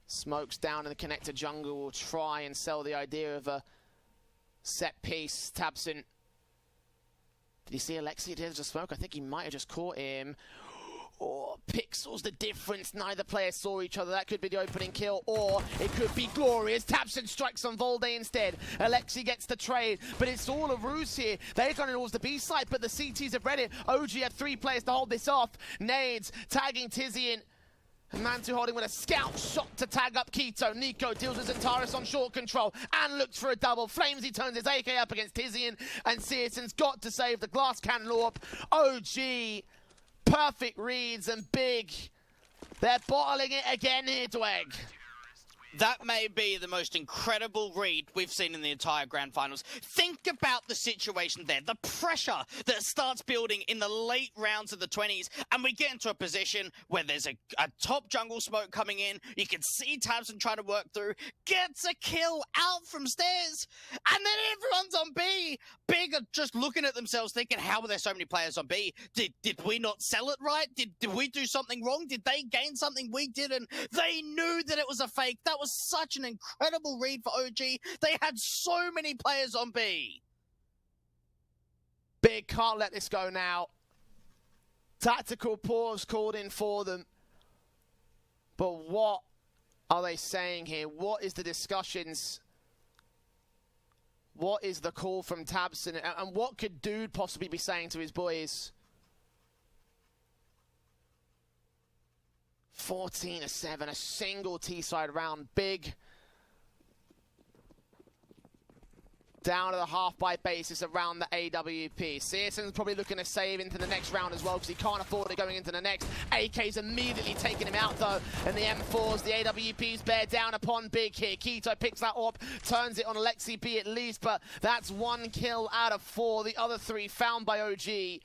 Speaker 1: Smokes down in the connector jungle. Will try and sell the idea of a set piece. tabseN. Did he see Alexi? Did he just smoke? I think he might have just caught him. Oh, pixels the difference. Neither player saw each other. That could be the opening kill, or it could be glorious. tabseN strikes on Volde instead. Alexi gets the trade, but it's all a ruse here. They're going towards the B side, but the CTs have read it. OG have 3 players to hold this off. Nades tagging Tizian. And Mantu holding with a scout shot to tag up Keto. Nico deals with Zentaris on short control and looks for a double. Flamesy turns his AK up against Tizian, and CSGO's got to save the glass cannon LARP. OG, perfect reads, and big. They're bottling it again here, Dweg.
Speaker 2: That may be the most incredible read we've seen in the entire Grand Finals. Think about the situation there, the pressure that starts building in the late rounds of the 20s, and we get into a position where there's a top jungle smoke coming in. You can see tabseN trying to work through, gets a kill out from stairs, and then everyone's on B. Big are just looking at themselves thinking, how are there so many players on B? Did we not sell it right? Did we do something wrong? Did they gain something we didn't? They knew that it was a fake. That was such an incredible read for OG. They had so many players on B.
Speaker 1: Big can't let this go now. Tactical pause called in for them. But what are they saying here? What is the discussions? What is the call from tabseN? And what could Dude possibly be saying to his boys? 14-7, a single T-side round. Big down to the half-by basis around the AWP. CSGO's probably looking to save into the next round as well because he can't afford it going into the next. AK's immediately taking him out though, and the M4s, the AWPs bear down upon Big here. Keto picks that up, turns it on Alexi B at least, but that's 1 kill out of 4. The other 3 found by OG.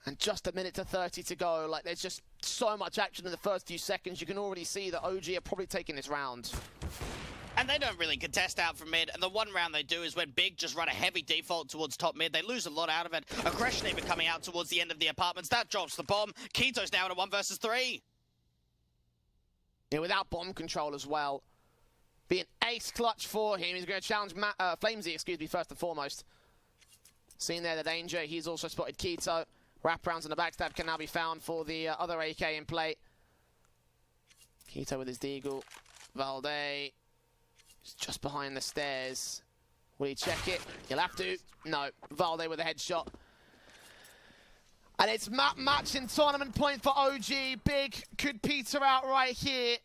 Speaker 1: And just a minute to 30 to go. Like, there's just so much action in the first few seconds. You can already see that OG are probably taking this round.
Speaker 2: And they don't really contest out from mid. And the one round they do is when Big just run a heavy default towards top mid. They lose a lot out of it. Aggression even coming out towards the end of the apartments. That drops the bomb. Keto's now in a 1 versus 3.
Speaker 1: Yeah, without bomb control as well. Be an ace clutch for him. He's going to challenge Flamesy, first and foremost. Seen there the danger. He's also spotted Keto. Wraparounds and the backstab can now be found for the other AK in play. Keto with his deagle. Valde is just behind the stairs. Will he check it? He'll have to. No. Valde with a headshot. And it's map match in tournament point for OG. Big could peter out right here.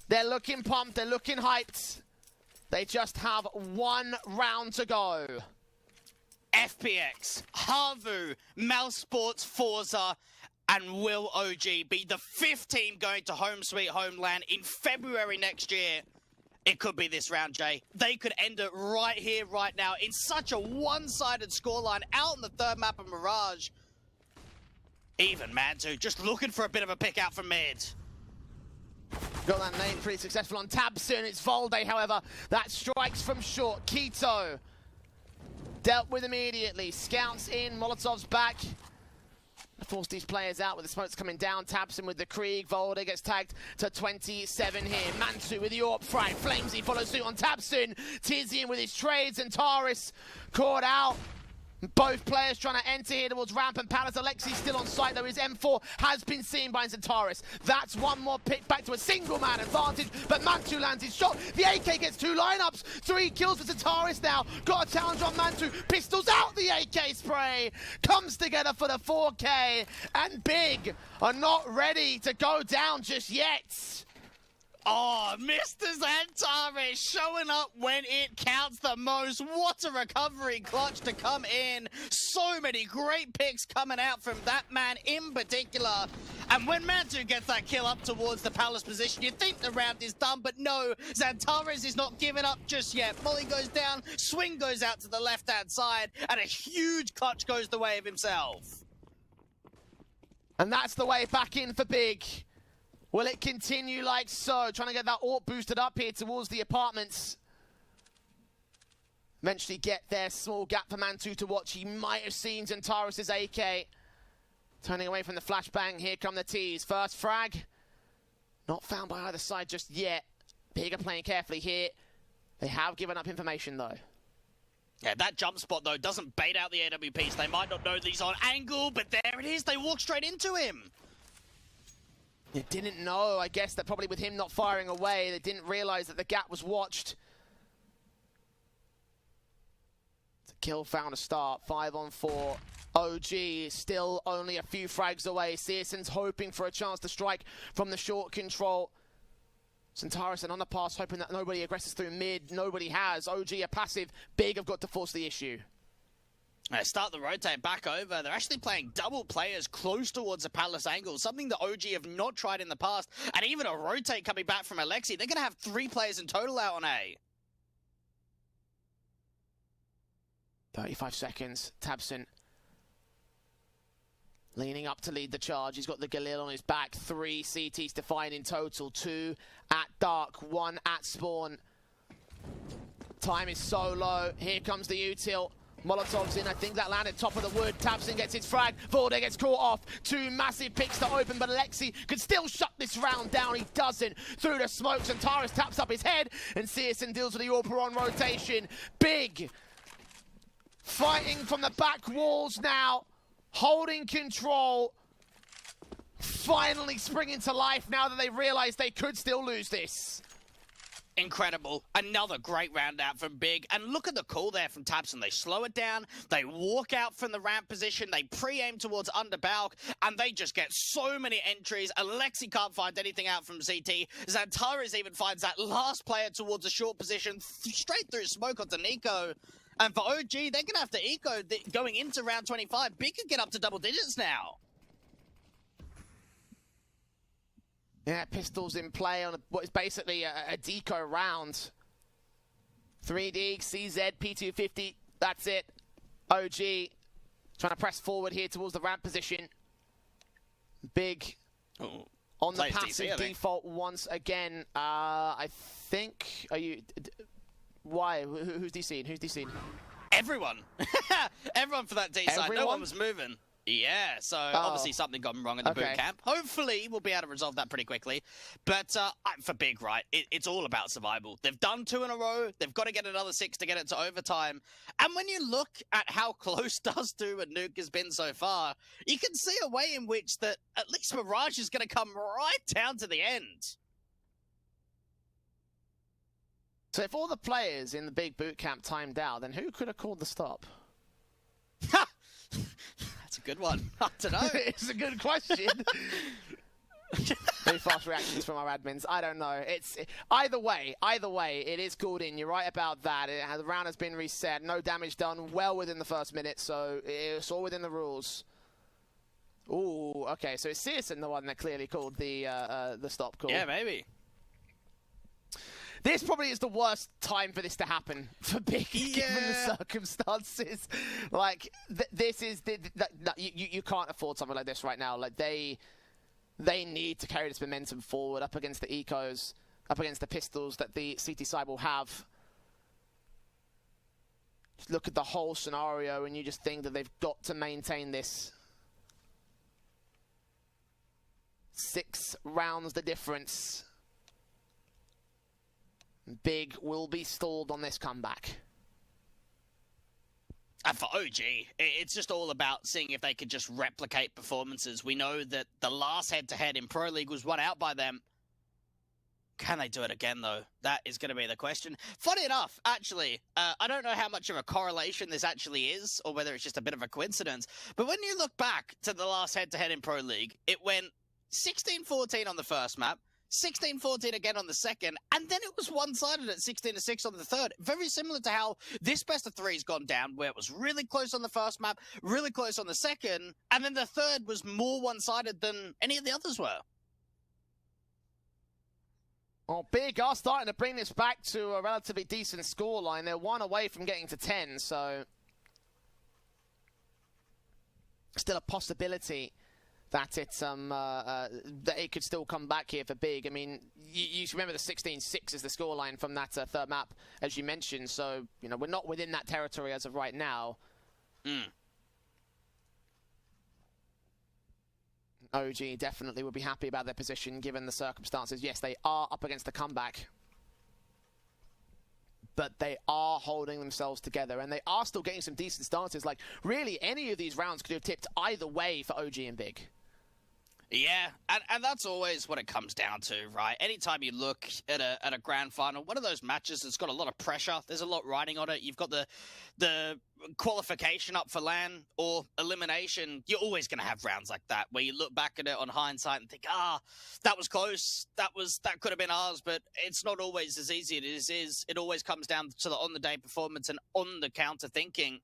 Speaker 1: They're looking pumped. They're looking hyped. They just have 1 round to go.
Speaker 2: FPX, Havu, Mouse Sports, Forza, and will OG be the 5th team going to home sweet homeland in February next year? It could be this round, Jay. They could end it right here, right now, in such a one-sided scoreline out on the 3rd map of Mirage. Even Mantu just looking for a bit of a pick out from mid.
Speaker 1: Got that nade pretty successful on tabseN. It's Volde, however, that strikes from short. Keto dealt with immediately. Scouts in, Molotov's back. Force these players out with the smokes coming down. Taps him with the Krieg. Volder gets tagged to 27 here. Mantu with the AWP frag. Flamesy follows suit on Tabson. Tizian with his trades, and Taurus caught out. Both players trying to enter here towards ramp, and Palace. Alexi still on site though. His M4 has been seen by Zentaris. That's one more pick back to a single man advantage, but Mantu lands his shot. The AK gets 2 lineups. 3 kills for Zentaris now. Got a challenge on Mantu. Pistols out the AK spray. Comes together for the 4K, and Big are not ready to go down just yet.
Speaker 2: Oh, Mr. Zentaris showing up when it counts the most. What a recovery clutch to come in. So many great picks coming out from that man in particular. And when Mantu gets that kill up towards the Palace position, you think the round is done, but no, Zentaris is not giving up just yet. Molly goes down, swing goes out to the left-hand side, and a huge clutch goes the way of himself.
Speaker 1: And that's the way back in for Big. Will it continue like so? Trying to get that AWP boosted up here towards the apartments. Eventually get there. Small gap for Mantu to watch. He might have seen Zentaris' AK. Turning away from the flashbang. Here come the T's. First frag. Not found by either side just yet. Big are playing carefully here. They have given up information though.
Speaker 2: Yeah, that jump spot though doesn't bait out the AWPs. They might not know that he's on angle, but there it is. They walk straight into him.
Speaker 1: You didn't know, I guess, that probably with him not firing away, they didn't realize that the gap was watched. The kill found a start, 5 on 4. OG still only a few frags away. Searson's hoping for a chance to strike from the short control. Zentaris and on the pass, hoping that nobody aggresses through mid. Nobody has. OG are passive. Big have got to force the issue.
Speaker 2: They start the rotate back over. They're actually playing double players close towards the Palace angle, something that OG have not tried in the past. And even a rotate coming back from Alexi. They're going to have 3 players in total out on A.
Speaker 1: 35 seconds. Tabson leaning up to lead the charge. He's got the Galil on his back. 3 CTs to find in total. 2 at dark, 1 at spawn. Time is so low. Here comes the util. Molotov's in, I think that landed top of the wood. Tabson gets his frag, Volder gets caught off. 2 massive picks to open, but Alexi could still shut this round down. He doesn't. Through the smokes, and Taurus taps up his head, and Searson deals with the AWP on rotation. Big fighting from the back walls now, holding control. Finally springing to life now that they realize they could still lose this.
Speaker 2: Incredible. Another great round out from Big. And look at the call there from Tabson. They slow it down. They walk out from the ramp position. They pre-aim towards underbalk. And they just get so many entries. Alexi can't find anything out from CT. Zentaris even finds that last player towards a short position. Straight through smoke onto Nico. And for OG, they're going to have to eco going into round 25. Big could get up to double digits now.
Speaker 1: Yeah, pistols in play on what is basically a deco round. 3D, CZ, P250, that's it. OG trying to press forward here towards the ramp position. Big on the passive default once again. I think, are you, why? Who's DCing? Who's DCing?
Speaker 2: Everyone. Everyone for that D side. No one was moving. Yeah, so obviously something gone wrong in the boot camp. Hopefully we'll be able to resolve that pretty quickly. But for Big, right, it's all about survival. They've done 2 in a row. They've got to get another 6 to get it to overtime. And when you look at how close Dust2 and Nuke has been so far, you can see a way in which that at least Mirage is going to come right down to the end.
Speaker 1: So if all the players in the Big boot camp timed out, then who could have called the stop?
Speaker 2: That's a good one. I don't know.
Speaker 1: It's a good question. Very fast reactions from our admins. I don't know. It's either way, it is called in. You're right about that. The round has been reset. No damage done. Well within the first minute, so it's all within the rules. Ooh, okay. So it's Searson, the one that clearly called the stop call.
Speaker 2: Yeah, maybe.
Speaker 1: This probably is the worst time for this to happen for Big, given the circumstances. Like, this is you can't afford something like this right now. Like, they need to carry this momentum forward up against the ecos, up against the pistols that the CT side will have. Just look at the whole scenario, and you just think that they've got to maintain this. 6 rounds the difference. Big will be stalled on this comeback.
Speaker 2: And for OG, it's just all about seeing if they could just replicate performances. We know that the last head-to-head in Pro League was won out by them. Can they do it again, though? That is going to be the question. Funny enough, actually, I don't know how much of a correlation this actually is, or whether it's just a bit of a coincidence, but when you look back to the last head-to-head in Pro League, it went 16-14 on the first map, 16-14 again on the second, and then it was one-sided at 16-6 on the third. Very similar to how this best of three's gone down, where it was really close on the first map, really close on the second, and then the third was more one-sided than any of the others were.
Speaker 1: Well, Big are starting to bring this back to a relatively decent scoreline. They're 1 away from getting to 10, so still a possibility that it could still come back here for Big. I mean, you remember the 16-6 is the scoreline from that third map, as you mentioned. So, you know, we're not within that territory as of right now. OG definitely would be happy about their position given the circumstances. Yes, they are up against the comeback, but they are holding themselves together, and they are still getting some decent starters. Like, really, any of these rounds could have tipped either way for OG and Big.
Speaker 2: Yeah, and that's always what it comes down to, right? Anytime you look at a grand final, one of those matches that's got a lot of pressure, there's a lot riding on it. You've got the qualification up for LAN or elimination. You're always going to have rounds like that where you look back at it on hindsight and think, that was close, that could have been ours, but it's not always as easy as it is. It always comes down to the on-the-day performance and on-the-counter thinking.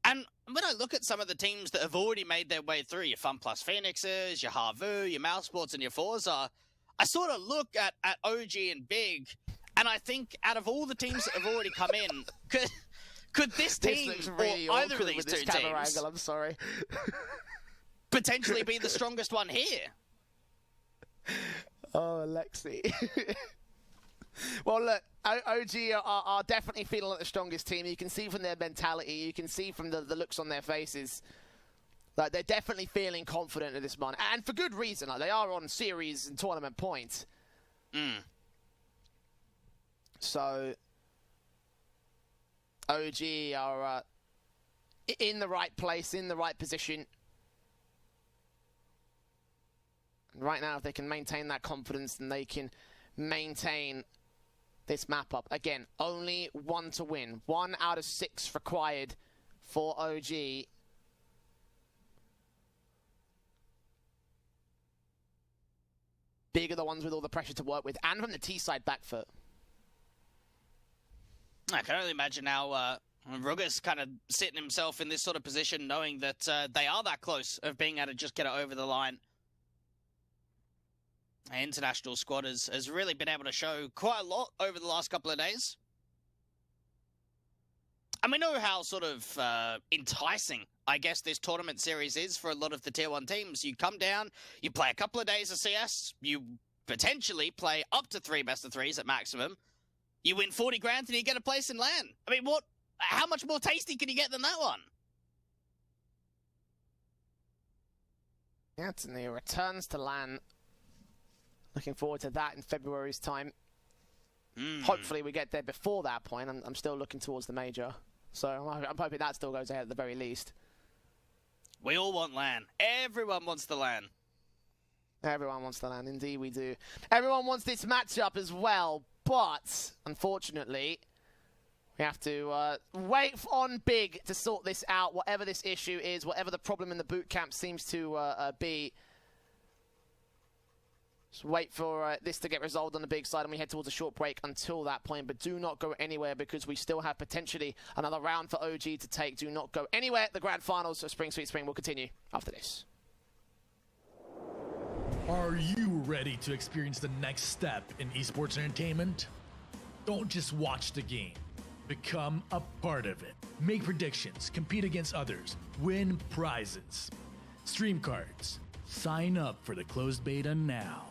Speaker 2: And when I look at some of the teams that have already made their way through, your Fun Plus Phoenixes, your Harvu, your Mousesports, and your Forza, I sort of look at OG and Big, and I think out of all the teams that have already come in, could this team,
Speaker 1: really
Speaker 2: or either of these two teams,
Speaker 1: angle, I'm sorry,
Speaker 2: potentially be the strongest one here?
Speaker 1: Oh, Alexi. Well, look, OG are definitely feeling like the strongest team. You can see from their mentality, you can see from the looks on their faces, like they're definitely feeling confident at this moment, and for good reason. Like, they are on series and tournament points. So OG are in the right place, in the right position. And right now, if they can maintain that confidence, then they can maintain this map up. Again, only 1 to win. 1 out of 6 required for OG. Big are the ones with all the pressure to work with, and from the T side back foot.
Speaker 2: I can only imagine now Ruggers kind of sitting himself in this sort of position, knowing that they are that close of being able to just get it over the line. The international squad has really been able to show quite a lot over the last couple of days. And we know how sort of enticing, I guess, this tournament series is for a lot of the Tier 1 teams. You come down, you play a couple of days of CS, you potentially play up to 3 best of 3s at maximum, you win 40 grand and you get a place in LAN. I mean, how much more tasty can you get than that one?
Speaker 1: Yeah, it's in the returns to LAN. Looking forward to that in February's time. Hopefully we get there before that point. I'm still looking towards the major. So I'm hoping that still goes ahead at the very least.
Speaker 2: We all want LAN. Everyone wants the LAN.
Speaker 1: Everyone wants the LAN. Indeed we do. Everyone wants this matchup as well. But, unfortunately, we have to wait on Big to sort this out. Whatever this issue is, whatever the problem in the boot camp seems to be. Just wait for this to get resolved on the Big side, and we head towards a short break until that point. But do not go anywhere, because we still have potentially another round for OG to take. Do not go anywhere. The grand finals of Spring Sweet Spring will continue after this.
Speaker 3: Are you ready to experience the next step in esports entertainment? Don't just watch the game. Become a part of it. Make predictions, compete against others, win prizes. Stream cards. Sign up for the closed beta now.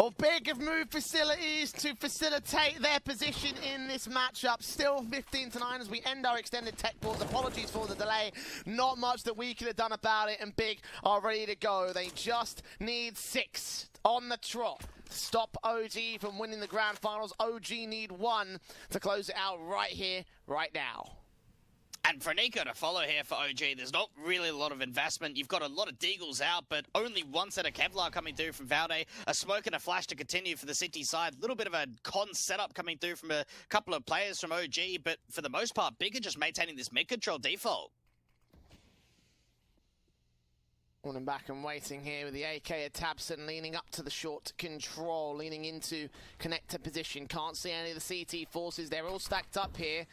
Speaker 1: Well, Big have moved facilities to facilitate their position in this matchup. Still 15-9 as we end our extended tech pause. Apologies for the delay. Not much that we could have done about it, and Big are ready to go. They just need 6 on the trot. Stop OG from winning the grand finals. OG need 1 to close it out right here, right now.
Speaker 2: And for Nico to follow here for OG, there's not really a lot of investment. You've got a lot of Deagles out, but only 1 set of Kevlar coming through from Valde. A smoke and a flash to continue for the City side. A little bit of a con setup coming through from a couple of players from OG, but for the most part, Big are just maintaining this mid-control default.
Speaker 1: Running back and waiting here with the AK at Tabson, leaning up to the short control, leaning into connector position. Can't see any of the CT forces. They're all stacked up here.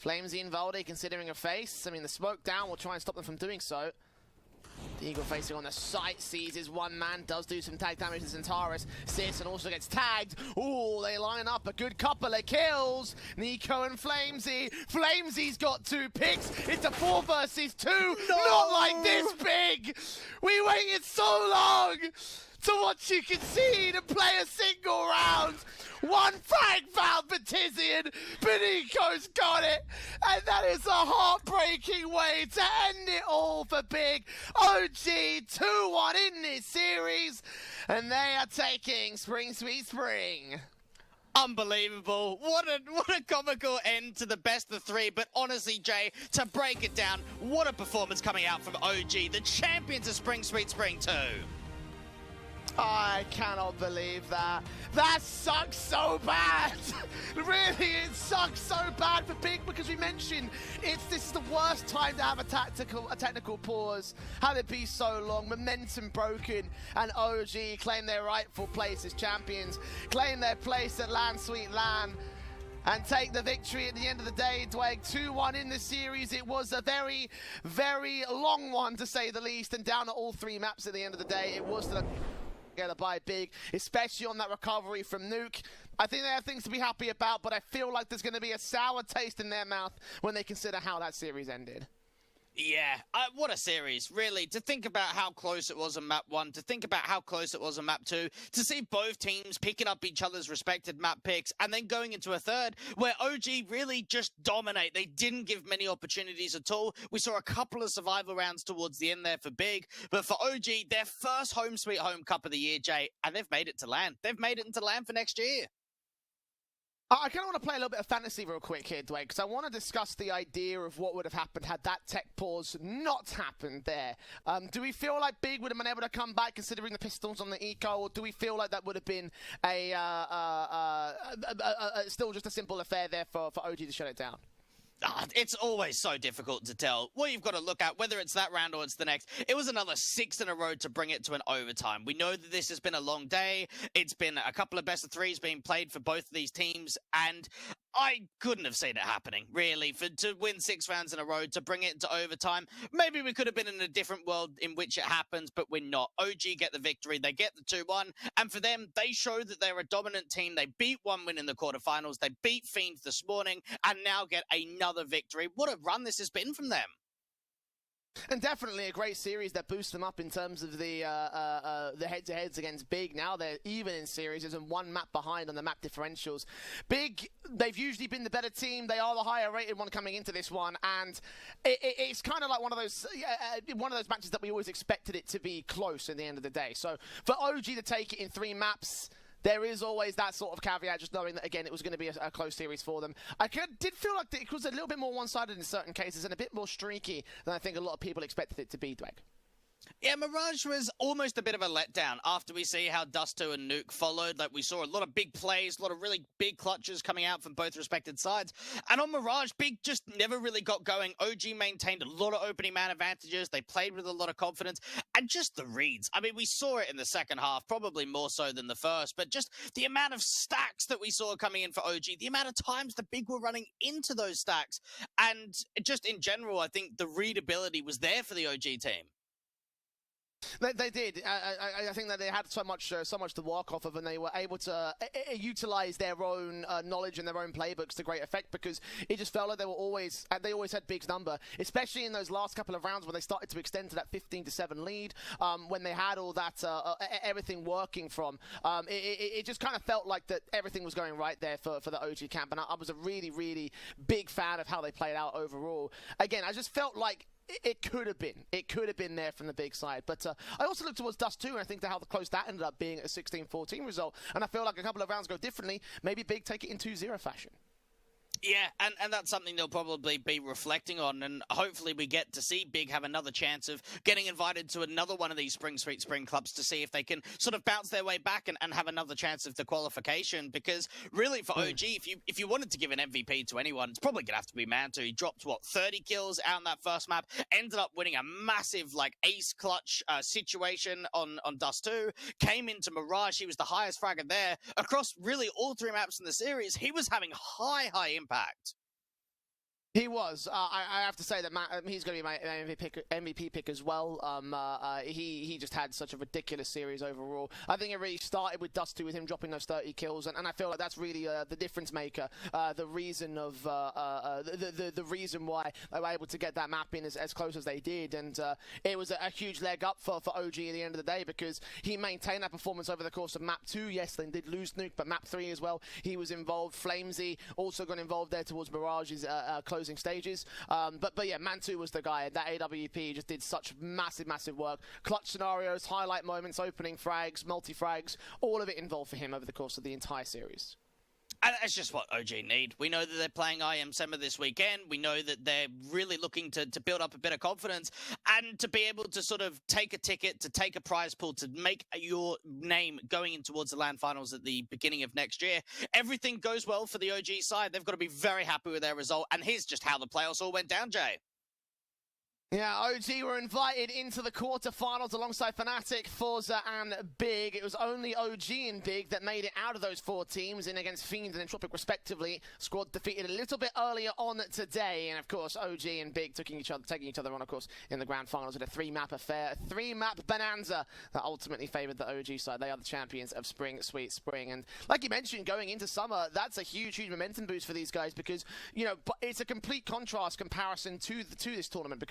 Speaker 1: Flamesy and Valde considering a face. I mean, the smoke down will try and stop them from doing so. The Eagle facing on the site, sees his 1 man, does do some tag damage to Centaurus. Sisson also gets tagged. Ooh, they line up a good couple of kills. Nico and Flamesy. Flamesy's got 2 picks. It's a 4 versus 2. No! Not like this, Big! We waited so long to watch you concede and play a single round. 1 frag found for Tizian, but Nico's got it. And that is a heartbreaking way to end it all for Big. OG 2-1 in this series, and they are taking Spring Sweet Spring.
Speaker 2: Unbelievable. What a comical end to the best of 3. But honestly, Jay, to break it down, what a performance coming out from OG, the champions of Spring Sweet Spring 2.
Speaker 1: I cannot believe that. That sucks so bad. Really, it sucks so bad for Big, because we mentioned this is the worst time to have a technical pause. Had it be so long, momentum broken, and OG claim their rightful place as champions, claim their place at Land Sweet Land, and take the victory at the end of the day. Dwayne, 2-1 in the series. It was a very, very long one, to say the least, and down to all 3 maps at the end of the day. It was the by Big, especially on that recovery from Nuke. I think they have things to be happy about, but I feel like there's going to be a sour taste in their mouth when they consider how that series ended.
Speaker 2: Yeah, what a series, really. To think about how close it was on map 1, to think about how close it was on map 2, to see both teams picking up each other's respected map picks, and then going into a third where OG really just dominate. They didn't give many opportunities at all. We saw a couple of survival rounds towards the end there for Big, but for OG, their first home sweet home cup of the year, Jay, and they've made it to land. They've made it into land for next year.
Speaker 1: I kind of want to play a little bit of fantasy real quick here, Dwayne, because I want to discuss the idea of what would have happened had that tech pause not happened there. Do we feel like Big would have been able to come back considering the pistols on the eco, or do we feel like that would have been still just a simple affair there for OG to shut it down?
Speaker 2: It's always so difficult to tell. What you've got to look at, whether it's that round or it's the next, it was another 6 in a row to bring it to an overtime. We know that this has been a long day. It's been a couple of best of 3s being played for both of these teams, and I couldn't have seen it happening, really. To win 6 rounds in a row, to bring it to overtime, maybe we could have been in a different world in which it happens, but we're not. OG get the victory. They get the 2-1, and for them, they show that they're a dominant team. They beat OneWin in the quarterfinals. They beat Fiend this morning, and now get another victory. What a run this has been from them.
Speaker 1: And definitely a great series that boosts them up in terms of the head-to-heads against Big. Now they're even in series and 1 map behind on the map differentials. Big, they've usually been the better team. They are the higher-rated one coming into this one, and it's kind of like one of those matches that we always expected it to be close at the end of the day. So for OG to take it in 3 maps, there is always that sort of caveat, just knowing that, again, it was going to be a close series for them. Did feel like it was a little bit more one-sided in certain cases and a bit more streaky than I think a lot of people expected it to be, Dweg.
Speaker 2: Yeah, Mirage was almost a bit of a letdown after we see how Dust2 and Nuke followed. Like, we saw a lot of big plays, a lot of really big clutches coming out from both respected sides. And on Mirage, Big just never really got going. OG maintained a lot of opening man advantages. They played with a lot of confidence. And just the reads. I mean, we saw it in the second half, probably more so than the first. But just the amount of stacks that we saw coming in for OG, the amount of times the Big were running into those stacks. And just in general, I think the readability was there for the OG team.
Speaker 1: They did. I think that they had so much to work off of, and they were able to utilize their own knowledge and their own playbooks to great effect, because it just felt like they always had Big's number, especially in those last couple of rounds when they started to extend to that 15-7 lead. When they had all that everything working from, it just kind of felt like that everything was going right there for the OG camp, and I was a really, really big fan of how they played out overall. Again, I just felt like it could have been there from the big side. But I also look towards Dust 2, and I think how close that ended up being a 16-14 result. And I feel like a couple of rounds go differently. Maybe Big take it in 2-0 fashion.
Speaker 2: Yeah, and that's something they'll probably be reflecting on, and hopefully we get to see Big have another chance of getting invited to another one of these Spring Street Spring Clubs to see if they can sort of bounce their way back and have another chance of the qualification, because really for OG, if you wanted to give an MVP to anyone, it's probably going to have to be Mantu. He dropped, 30 kills out in that first map, ended up winning a massive, ace clutch situation on Dust 2, came into Mirage, he was the highest fragger there. Across really all three maps in the series, he was having high impact.
Speaker 1: He was. I have to say that he's going to be my MVP pick as well. He just had such a ridiculous series overall. I think it really started with Dust 2 with him dropping those 30 kills, and I feel like that's really the difference maker, the reason of the reason why they were able to get that map in as close as they did, and it was a huge leg up for OG at the end of the day, because he maintained that performance over the course of map 2. Yes, they did lose Nuke, but map 3 as well, he was involved. Flamesy also got involved there towards Mirage's closing stages. But yeah, Mantu was the guy. That AWP just did such massive work. Clutch scenarios, highlight moments, opening frags, multi-frags, all of it involved for him over the course of the entire series.
Speaker 2: And that's just what OG need. We know that they're playing IM Summer this weekend. We know that they're really looking to build up a bit of confidence and to be able to sort of take a ticket, to take a prize pool, to make your name going in towards the LAN finals at the beginning of next year. Everything goes well for the OG side. They've got to be very happy with their result. And here's just how the playoffs all went down, Jay.
Speaker 1: Yeah, OG were invited into the quarterfinals alongside Fnatic, Forza, and Big. It was only OG and Big that made it out of those 4 teams, in against Fiend and Entropic respectively. Squad defeated a little bit earlier on today, and of course OG and Big taking each other on, of course, in the grand finals with a 3-map affair, a 3-map bonanza that ultimately favored the OG side. They are the champions of Spring Sweet Spring, and like you mentioned, going into summer, that's a huge momentum boost for these guys, because it's a complete comparison to this tournament, because